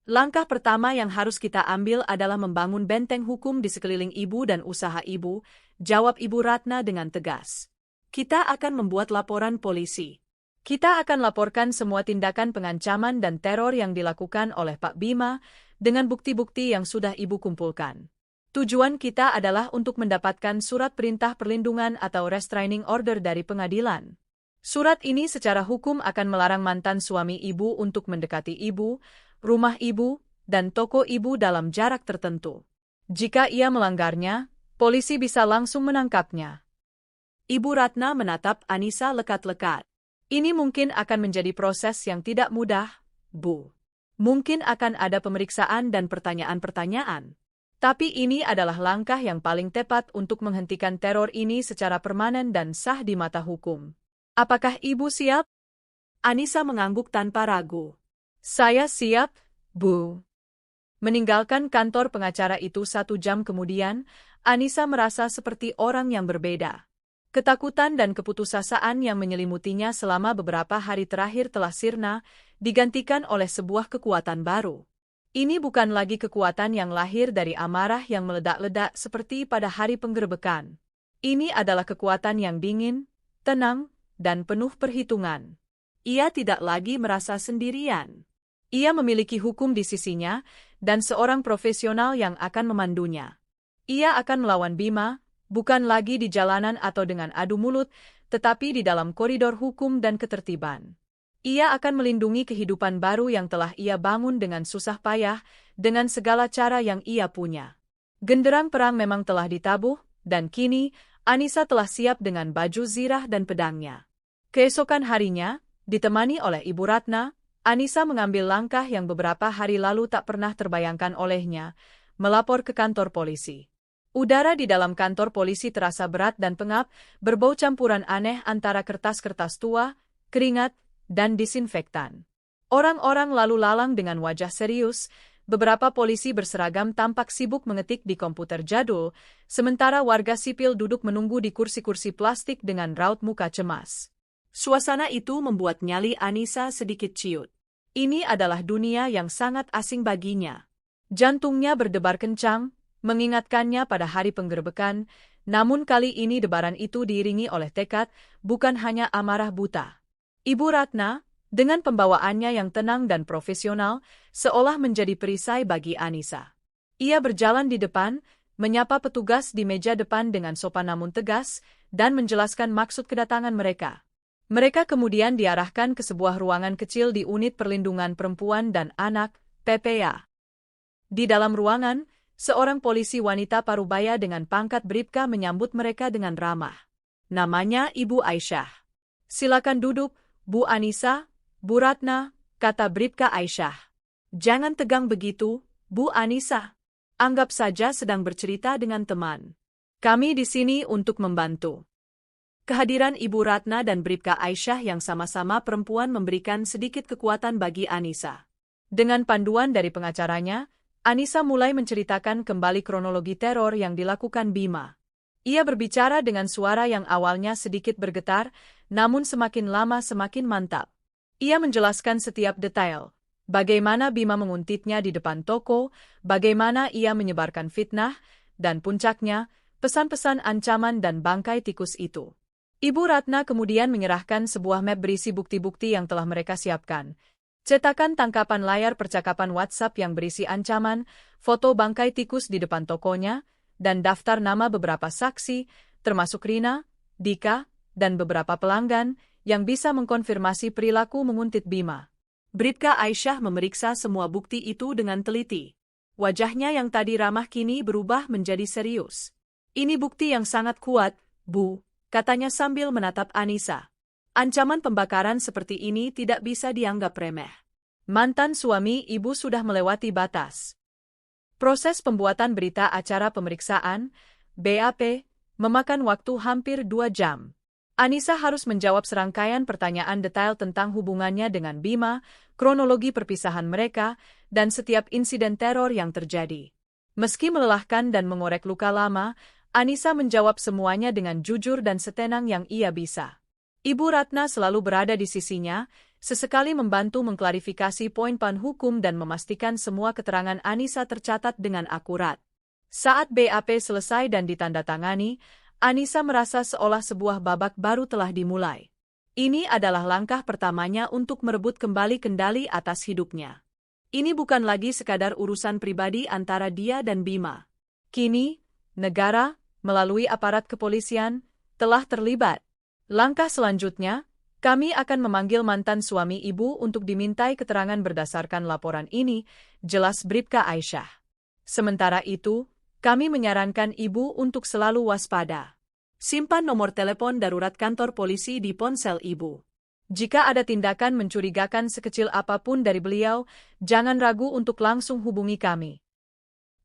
Langkah pertama yang harus kita ambil adalah membangun benteng hukum di sekeliling Ibu dan usaha Ibu, jawab Ibu Ratna dengan tegas. Kita akan membuat laporan polisi. Kita akan laporkan semua tindakan pengancaman dan teror yang dilakukan oleh Pak Bima dengan bukti-bukti yang sudah Ibu kumpulkan. Tujuan kita adalah untuk mendapatkan surat perintah perlindungan atau restraining order dari pengadilan. Surat ini secara hukum akan melarang mantan suami Ibu untuk mendekati Ibu, rumah Ibu, dan toko Ibu dalam jarak tertentu. Jika ia melanggarnya, polisi bisa langsung menangkapnya. Ibu Ratna menatap Anissa lekat-lekat. Ini mungkin akan menjadi proses yang tidak mudah, Bu. Mungkin akan ada pemeriksaan dan pertanyaan-pertanyaan. Tapi ini adalah langkah yang paling tepat untuk menghentikan teror ini secara permanen dan sah di mata hukum. Apakah Ibu siap? Anissa mengangguk tanpa ragu. Saya siap, Bu. Meninggalkan kantor pengacara itu 1 jam kemudian, Anissa merasa seperti orang yang berbeda. Ketakutan dan keputusasaan yang menyelimutinya selama beberapa hari terakhir telah sirna, digantikan oleh sebuah kekuatan baru. Ini bukan lagi kekuatan yang lahir dari amarah yang meledak-ledak seperti pada hari penggerebekan. Ini adalah kekuatan yang dingin, tenang, dan penuh perhitungan. Ia tidak lagi merasa sendirian. Ia memiliki hukum di sisinya, dan seorang profesional yang akan memandunya. Ia akan melawan Bima, bukan lagi di jalanan atau dengan adu mulut, tetapi di dalam koridor hukum dan ketertiban. Ia akan melindungi kehidupan baru yang telah ia bangun dengan susah payah, dengan segala cara yang ia punya. Genderang perang memang telah ditabuh, dan kini, Anissa telah siap dengan baju zirah dan pedangnya. Keesokan harinya, ditemani oleh Ibu Ratna, Anissa mengambil langkah yang beberapa hari lalu tak pernah terbayangkan olehnya, melapor ke kantor polisi. Udara di dalam kantor polisi terasa berat dan pengap, berbau campuran aneh antara kertas-kertas tua, keringat, dan disinfektan. Orang-orang lalu lalang dengan wajah serius, beberapa polisi berseragam tampak sibuk mengetik di komputer jadul, sementara warga sipil duduk menunggu di kursi-kursi plastik dengan raut muka cemas. Suasana itu membuat nyali Anissa sedikit ciut. Ini adalah dunia yang sangat asing baginya. Jantungnya berdebar kencang, mengingatkannya pada hari penggerebekan, namun kali ini debaran itu diiringi oleh tekad, bukan hanya amarah buta. Ibu Ratna, dengan pembawaannya yang tenang dan profesional, seolah menjadi perisai bagi Anissa. Ia berjalan di depan, menyapa petugas di meja depan dengan sopan namun tegas, dan menjelaskan maksud kedatangan mereka. Mereka kemudian diarahkan ke sebuah ruangan kecil di Unit Perlindungan Perempuan dan Anak, PPA. Di dalam ruangan, seorang polisi wanita parubaya dengan pangkat bribka menyambut mereka dengan ramah. Namanya Ibu Aisyah. Silakan duduk, Bu Anissa, Bu Ratna, kata bribka Aisyah. Jangan tegang begitu, Bu Anissa. Anggap saja sedang bercerita dengan teman. Kami di sini untuk membantu. Kehadiran Ibu Ratna dan bribka Aisyah yang sama-sama perempuan memberikan sedikit kekuatan bagi Anissa. Dengan panduan dari pengacaranya, Anissa mulai menceritakan kembali kronologi teror yang dilakukan Bima. Ia berbicara dengan suara yang awalnya sedikit bergetar, namun semakin lama semakin mantap. Ia menjelaskan setiap detail. Bagaimana Bima menguntitnya di depan toko, bagaimana ia menyebarkan fitnah, dan puncaknya, pesan-pesan ancaman dan bangkai tikus itu. Ibu Ratna kemudian menyerahkan sebuah map berisi bukti-bukti yang telah mereka siapkan. Cetakan tangkapan layar percakapan WhatsApp yang berisi ancaman, foto bangkai tikus di depan tokonya, dan daftar nama beberapa saksi, termasuk Rina, Dika, dan beberapa pelanggan, yang bisa mengkonfirmasi perilaku menguntit Bima. Bribka Aisyah memeriksa semua bukti itu dengan teliti. Wajahnya yang tadi ramah kini berubah menjadi serius. Ini bukti yang sangat kuat, Bu, katanya sambil menatap Anissa. Ancaman pembakaran seperti ini tidak bisa dianggap remeh. Mantan suami Ibu sudah melewati batas. Proses pembuatan berita acara pemeriksaan, BAP, memakan waktu hampir 2 jam. Anissa harus menjawab serangkaian pertanyaan detail tentang hubungannya dengan Bima, kronologi perpisahan mereka, dan setiap insiden teror yang terjadi. Meski melelahkan dan mengorek luka lama, Anissa menjawab semuanya dengan jujur dan setenang yang ia bisa. Ibu Ratna selalu berada di sisinya, sesekali membantu mengklarifikasi poin-poin hukum dan memastikan semua keterangan Anissa tercatat dengan akurat. Saat BAP selesai dan ditandatangani, Anissa merasa seolah sebuah babak baru telah dimulai. Ini adalah langkah pertamanya untuk merebut kembali kendali atas hidupnya. Ini bukan lagi sekadar urusan pribadi antara dia dan Bima. Kini, negara, melalui aparat kepolisian, telah terlibat. Langkah selanjutnya, kami akan memanggil mantan suami Ibu untuk dimintai keterangan berdasarkan laporan ini, jelas bribka Aisyah. Sementara itu, kami menyarankan Ibu untuk selalu waspada. Simpan nomor telepon darurat kantor polisi di ponsel Ibu. Jika ada tindakan mencurigakan sekecil apapun dari beliau, jangan ragu untuk langsung hubungi kami.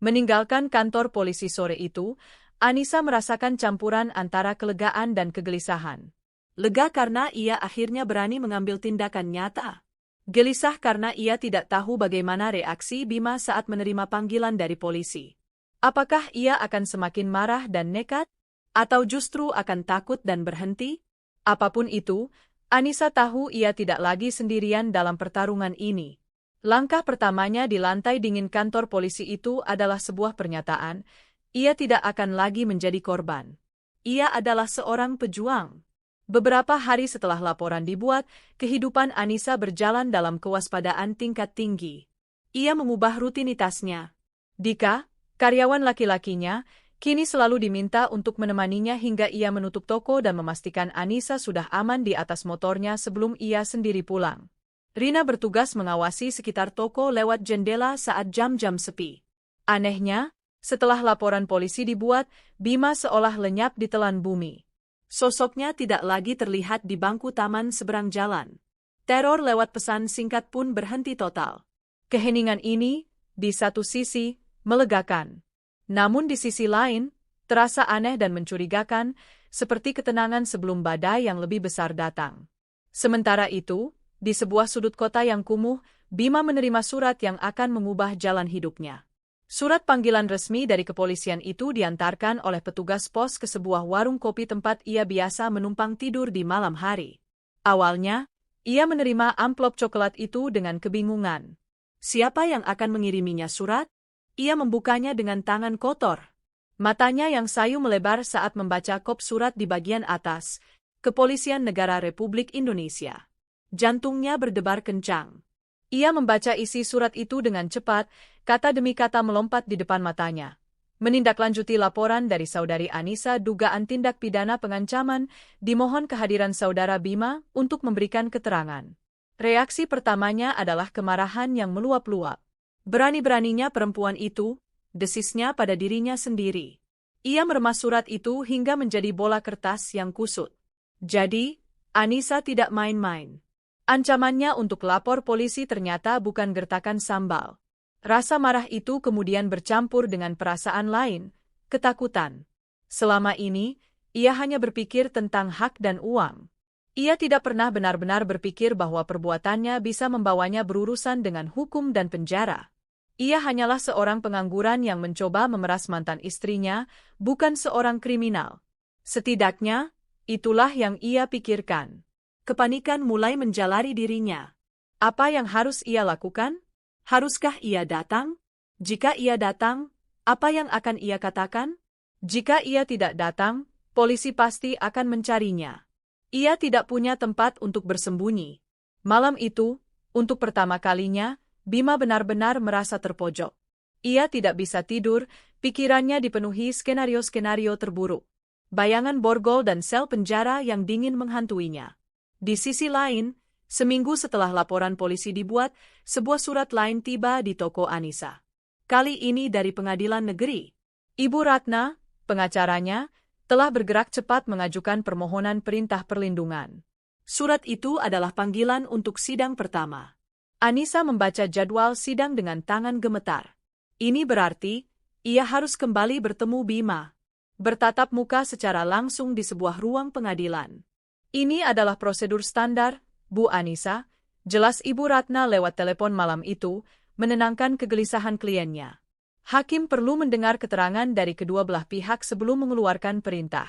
Meninggalkan kantor polisi sore itu, Anissa merasakan campuran antara kelegaan dan kegelisahan. Lega karena ia akhirnya berani mengambil tindakan nyata. Gelisah karena ia tidak tahu bagaimana reaksi Bima saat menerima panggilan dari polisi. Apakah ia akan semakin marah dan nekat? Atau justru akan takut dan berhenti? Apapun itu, Anissa tahu ia tidak lagi sendirian dalam pertarungan ini. Langkah pertamanya di lantai dingin kantor polisi itu adalah sebuah pernyataan, ia tidak akan lagi menjadi korban. Ia adalah seorang pejuang. Beberapa hari setelah laporan dibuat, kehidupan Anissa berjalan dalam kewaspadaan tingkat tinggi. Ia mengubah rutinitasnya. Dika, karyawan laki-lakinya, kini selalu diminta untuk menemaninya hingga ia menutup toko dan memastikan Anissa sudah aman di atas motornya sebelum ia sendiri pulang. Rina bertugas mengawasi sekitar toko lewat jendela saat jam-jam sepi. Anehnya, setelah laporan polisi dibuat, Bima seolah lenyap di telan bumi. Sosoknya tidak lagi terlihat di bangku taman seberang jalan. Teror lewat pesan singkat pun berhenti total. Keheningan ini, di satu sisi, melegakan. Namun di sisi lain, terasa aneh dan mencurigakan, seperti ketenangan sebelum badai yang lebih besar datang. Sementara itu, di sebuah sudut kota yang kumuh, Bima menerima surat yang akan mengubah jalan hidupnya. Surat panggilan resmi dari kepolisian itu diantarkan oleh petugas pos ke sebuah warung kopi tempat ia biasa menumpang tidur di malam hari. Awalnya, ia menerima amplop coklat itu dengan kebingungan. Siapa yang akan mengiriminya surat? Ia membukanya dengan tangan kotor. Matanya yang sayu melebar saat membaca kop surat di bagian atas, Kepolisian Negara Republik Indonesia. Jantungnya berdebar kencang. Ia membaca isi surat itu dengan cepat, kata demi kata melompat di depan matanya. Menindaklanjuti laporan dari saudari Anissa dugaan tindak pidana pengancaman, dimohon kehadiran saudara Bima untuk memberikan keterangan. Reaksi pertamanya adalah kemarahan yang meluap-luap. Berani-beraninya perempuan itu, desisnya pada dirinya sendiri. Ia meremas surat itu hingga menjadi bola kertas yang kusut. Jadi, Anissa tidak main-main. Ancamannya untuk lapor polisi ternyata bukan gertakan sambal. Rasa marah itu kemudian bercampur dengan perasaan lain, ketakutan. Selama ini, ia hanya berpikir tentang hak dan uang. Ia tidak pernah benar-benar berpikir bahwa perbuatannya bisa membawanya berurusan dengan hukum dan penjara. Ia hanyalah seorang pengangguran yang mencoba memeras mantan istrinya, bukan seorang kriminal. Setidaknya, itulah yang ia pikirkan. Kepanikan mulai menjalari dirinya. Apa yang harus ia lakukan? Haruskah ia datang? Jika ia datang, apa yang akan ia katakan? Jika ia tidak datang, polisi pasti akan mencarinya. Ia tidak punya tempat untuk bersembunyi. Malam itu, untuk pertama kalinya, Bima benar-benar merasa terpojok. Ia tidak bisa tidur, pikirannya dipenuhi skenario-skenario terburuk. Bayangan borgol dan sel penjara yang dingin menghantuinya. Di sisi lain, seminggu setelah laporan polisi dibuat, sebuah surat lain tiba di toko Anissa. Kali ini dari pengadilan negeri. Ibu Ratna, pengacaranya, telah bergerak cepat mengajukan permohonan perintah perlindungan. Surat itu adalah panggilan untuk sidang pertama. Anissa membaca jadwal sidang dengan tangan gemetar. Ini berarti, ia harus kembali bertemu Bima. Bertatap muka secara langsung di sebuah ruang pengadilan. Ini adalah prosedur standar, Bu Anissa, jelas Ibu Ratna lewat telepon malam itu, menenangkan kegelisahan kliennya. Hakim perlu mendengar keterangan dari kedua belah pihak sebelum mengeluarkan perintah.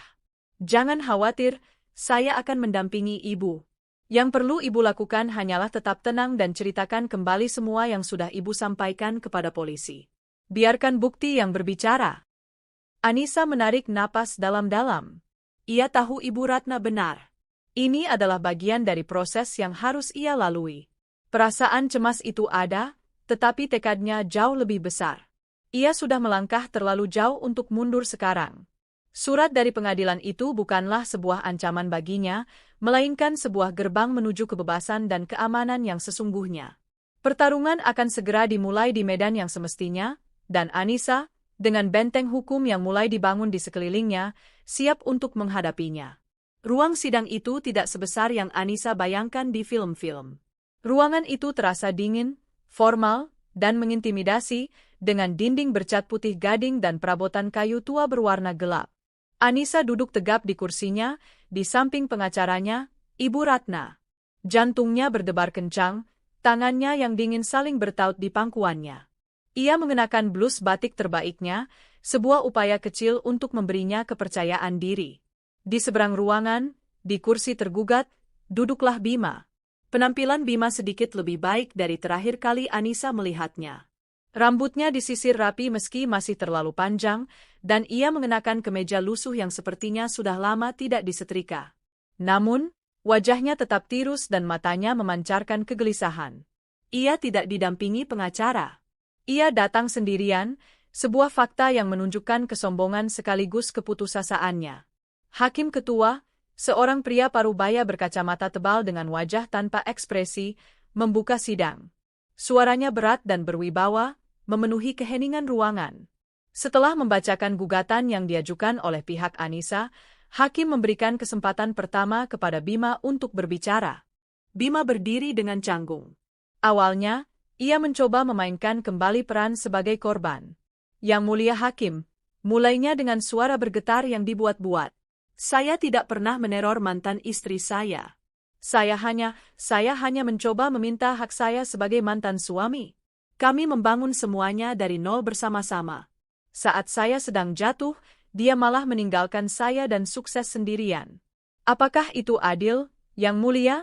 Jangan khawatir, saya akan mendampingi Ibu. Yang perlu Ibu lakukan hanyalah tetap tenang dan ceritakan kembali semua yang sudah Ibu sampaikan kepada polisi. Biarkan bukti yang berbicara. Anissa menarik napas dalam-dalam. Ia tahu Ibu Ratna benar. Ini adalah bagian dari proses yang harus ia lalui. Perasaan cemas itu ada, tetapi tekadnya jauh lebih besar. Ia sudah melangkah terlalu jauh untuk mundur sekarang. Surat dari pengadilan itu bukanlah sebuah ancaman baginya, melainkan sebuah gerbang menuju kebebasan dan keamanan yang sesungguhnya. Pertarungan akan segera dimulai di medan yang semestinya, dan Anissa, dengan benteng hukum yang mulai dibangun di sekelilingnya, siap untuk menghadapinya. Ruang sidang itu tidak sebesar yang Anissa bayangkan di film-film. Ruangan itu terasa dingin, formal, dan mengintimidasi, dengan dinding bercat putih gading dan perabotan kayu tua berwarna gelap. Anissa duduk tegap di kursinya, di samping pengacaranya, Ibu Ratna. Jantungnya berdebar kencang, tangannya yang dingin saling bertaut di pangkuannya. Ia mengenakan blus batik terbaiknya, sebuah upaya kecil untuk memberinya kepercayaan diri. Di seberang ruangan, di kursi tergugat, duduklah Bima. Penampilan Bima sedikit lebih baik dari terakhir kali Anissa melihatnya. Rambutnya disisir rapi meski masih terlalu panjang, dan ia mengenakan kemeja lusuh yang sepertinya sudah lama tidak disetrika. Namun, wajahnya tetap tirus dan matanya memancarkan kegelisahan. Ia tidak didampingi pengacara. Ia datang sendirian, sebuah fakta yang menunjukkan kesombongan sekaligus keputusasaannya. Hakim ketua, seorang pria parubaya berkacamata tebal dengan wajah tanpa ekspresi, membuka sidang. Suaranya berat dan berwibawa, memenuhi keheningan ruangan. Setelah membacakan gugatan yang diajukan oleh pihak Anissa, hakim memberikan kesempatan pertama kepada Bima untuk berbicara. Bima berdiri dengan canggung. Awalnya, ia mencoba memainkan kembali peran sebagai korban. Yang mulia hakim, mulainya dengan suara bergetar yang dibuat-buat. Saya tidak pernah meneror mantan istri saya. Saya hanya mencoba meminta hak saya sebagai mantan suami. Kami membangun semuanya dari nol bersama-sama. Saat saya sedang jatuh, dia malah meninggalkan saya dan sukses sendirian. Apakah itu adil, Yang Mulia?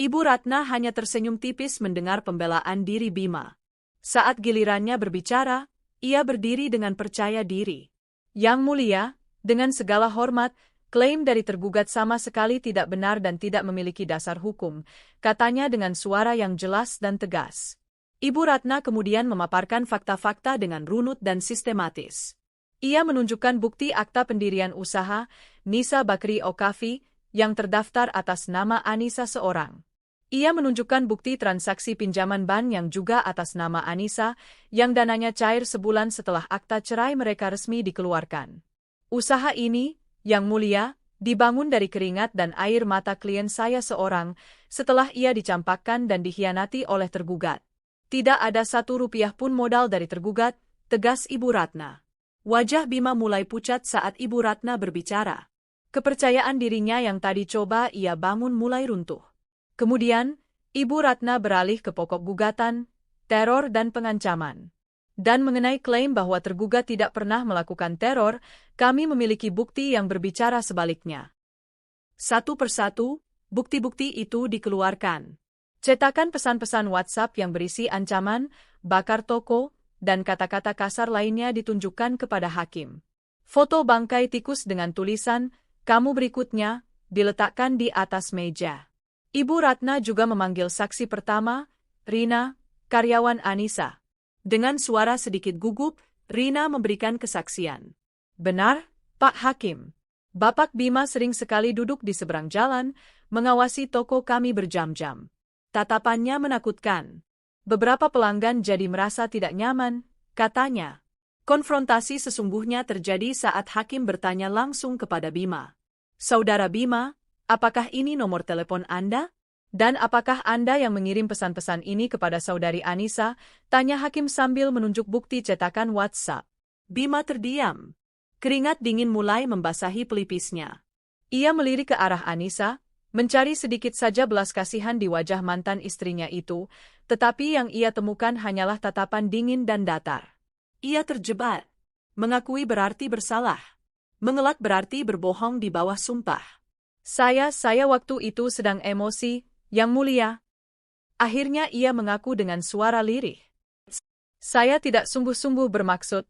Ibu Ratna hanya tersenyum tipis mendengar pembelaan diri Bima. Saat gilirannya berbicara, ia berdiri dengan percaya diri. Yang Mulia, dengan segala hormat, klaim dari tergugat sama sekali tidak benar dan tidak memiliki dasar hukum, katanya dengan suara yang jelas dan tegas. Ibu Ratna kemudian memaparkan fakta-fakta dengan runut dan sistematis. Ia menunjukkan bukti akta pendirian usaha, Nisa Bakri Okafi, yang terdaftar atas nama Anissa seorang. Ia menunjukkan bukti transaksi pinjaman bank yang juga atas nama Anissa, yang dananya cair sebulan setelah akta cerai mereka resmi dikeluarkan. Usaha ini, Yang Mulia, dibangun dari keringat dan air mata klien saya seorang, setelah ia dicampakkan dan dikhianati oleh tergugat. Tidak ada Rp1 pun modal dari tergugat, tegas Ibu Ratna. Wajah Bima mulai pucat saat Ibu Ratna berbicara. Kepercayaan dirinya yang tadi coba ia bangun mulai runtuh. Kemudian, Ibu Ratna beralih ke pokok gugatan, teror dan pengancaman. Dan mengenai klaim bahwa tergugat tidak pernah melakukan teror, kami memiliki bukti yang berbicara sebaliknya. Satu persatu, bukti-bukti itu dikeluarkan. Cetakan pesan-pesan WhatsApp yang berisi ancaman, bakar toko, dan kata-kata kasar lainnya ditunjukkan kepada hakim. Foto bangkai tikus dengan tulisan, "Kamu berikutnya," diletakkan di atas meja. Ibu Ratna juga memanggil saksi pertama, Rina, karyawan Anissa. Dengan suara sedikit gugup, Rina memberikan kesaksian. Benar, Pak Hakim. Bapak Bima sering sekali duduk di seberang jalan, mengawasi toko kami berjam-jam. Tatapannya menakutkan. Beberapa pelanggan jadi merasa tidak nyaman, katanya. Konfrontasi sesungguhnya terjadi saat hakim bertanya langsung kepada Bima. Saudara Bima, apakah ini nomor telepon Anda? Dan apakah Anda yang mengirim pesan-pesan ini kepada saudari Anissa? Tanya hakim sambil menunjuk bukti cetakan WhatsApp. Bima terdiam. Keringat dingin mulai membasahi pelipisnya. Ia melirik ke arah Anissa, mencari sedikit saja belas kasihan di wajah mantan istrinya itu, tetapi yang ia temukan hanyalah tatapan dingin dan datar. Ia terjebak. Mengakui berarti bersalah. Mengelak berarti berbohong di bawah sumpah. Saya waktu itu sedang emosi, Yang Mulia. Akhirnya ia mengaku dengan suara lirih. Saya tidak sungguh-sungguh bermaksud.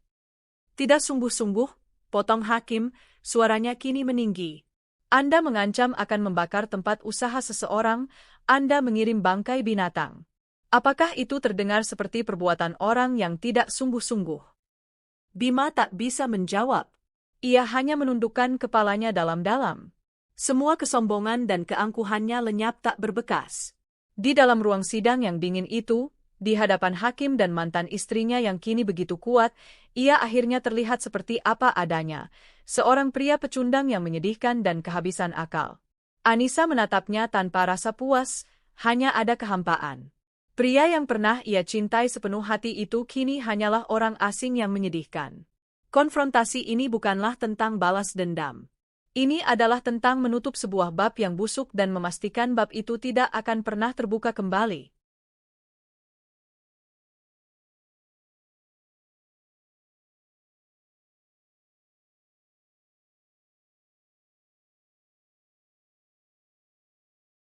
Tidak sungguh-sungguh, potong hakim, suaranya kini meninggi. Anda mengancam akan membakar tempat usaha seseorang, Anda mengirim bangkai binatang. Apakah itu terdengar seperti perbuatan orang yang tidak sungguh-sungguh? Bima tak bisa menjawab. Ia hanya menundukkan kepalanya dalam-dalam. Semua kesombongan dan keangkuhannya lenyap tak berbekas. Di dalam ruang sidang yang dingin itu, Di hadapan hakim dan mantan istrinya yang kini begitu kuat, ia akhirnya terlihat seperti apa adanya, seorang pria pecundang yang menyedihkan dan kehabisan akal. Anissa menatapnya tanpa rasa puas, hanya ada kehampaan. Pria yang pernah ia cintai sepenuh hati itu kini hanyalah orang asing yang menyedihkan. Konfrontasi ini bukanlah tentang balas dendam. Ini adalah tentang menutup sebuah bab yang busuk dan memastikan bab itu tidak akan pernah terbuka kembali.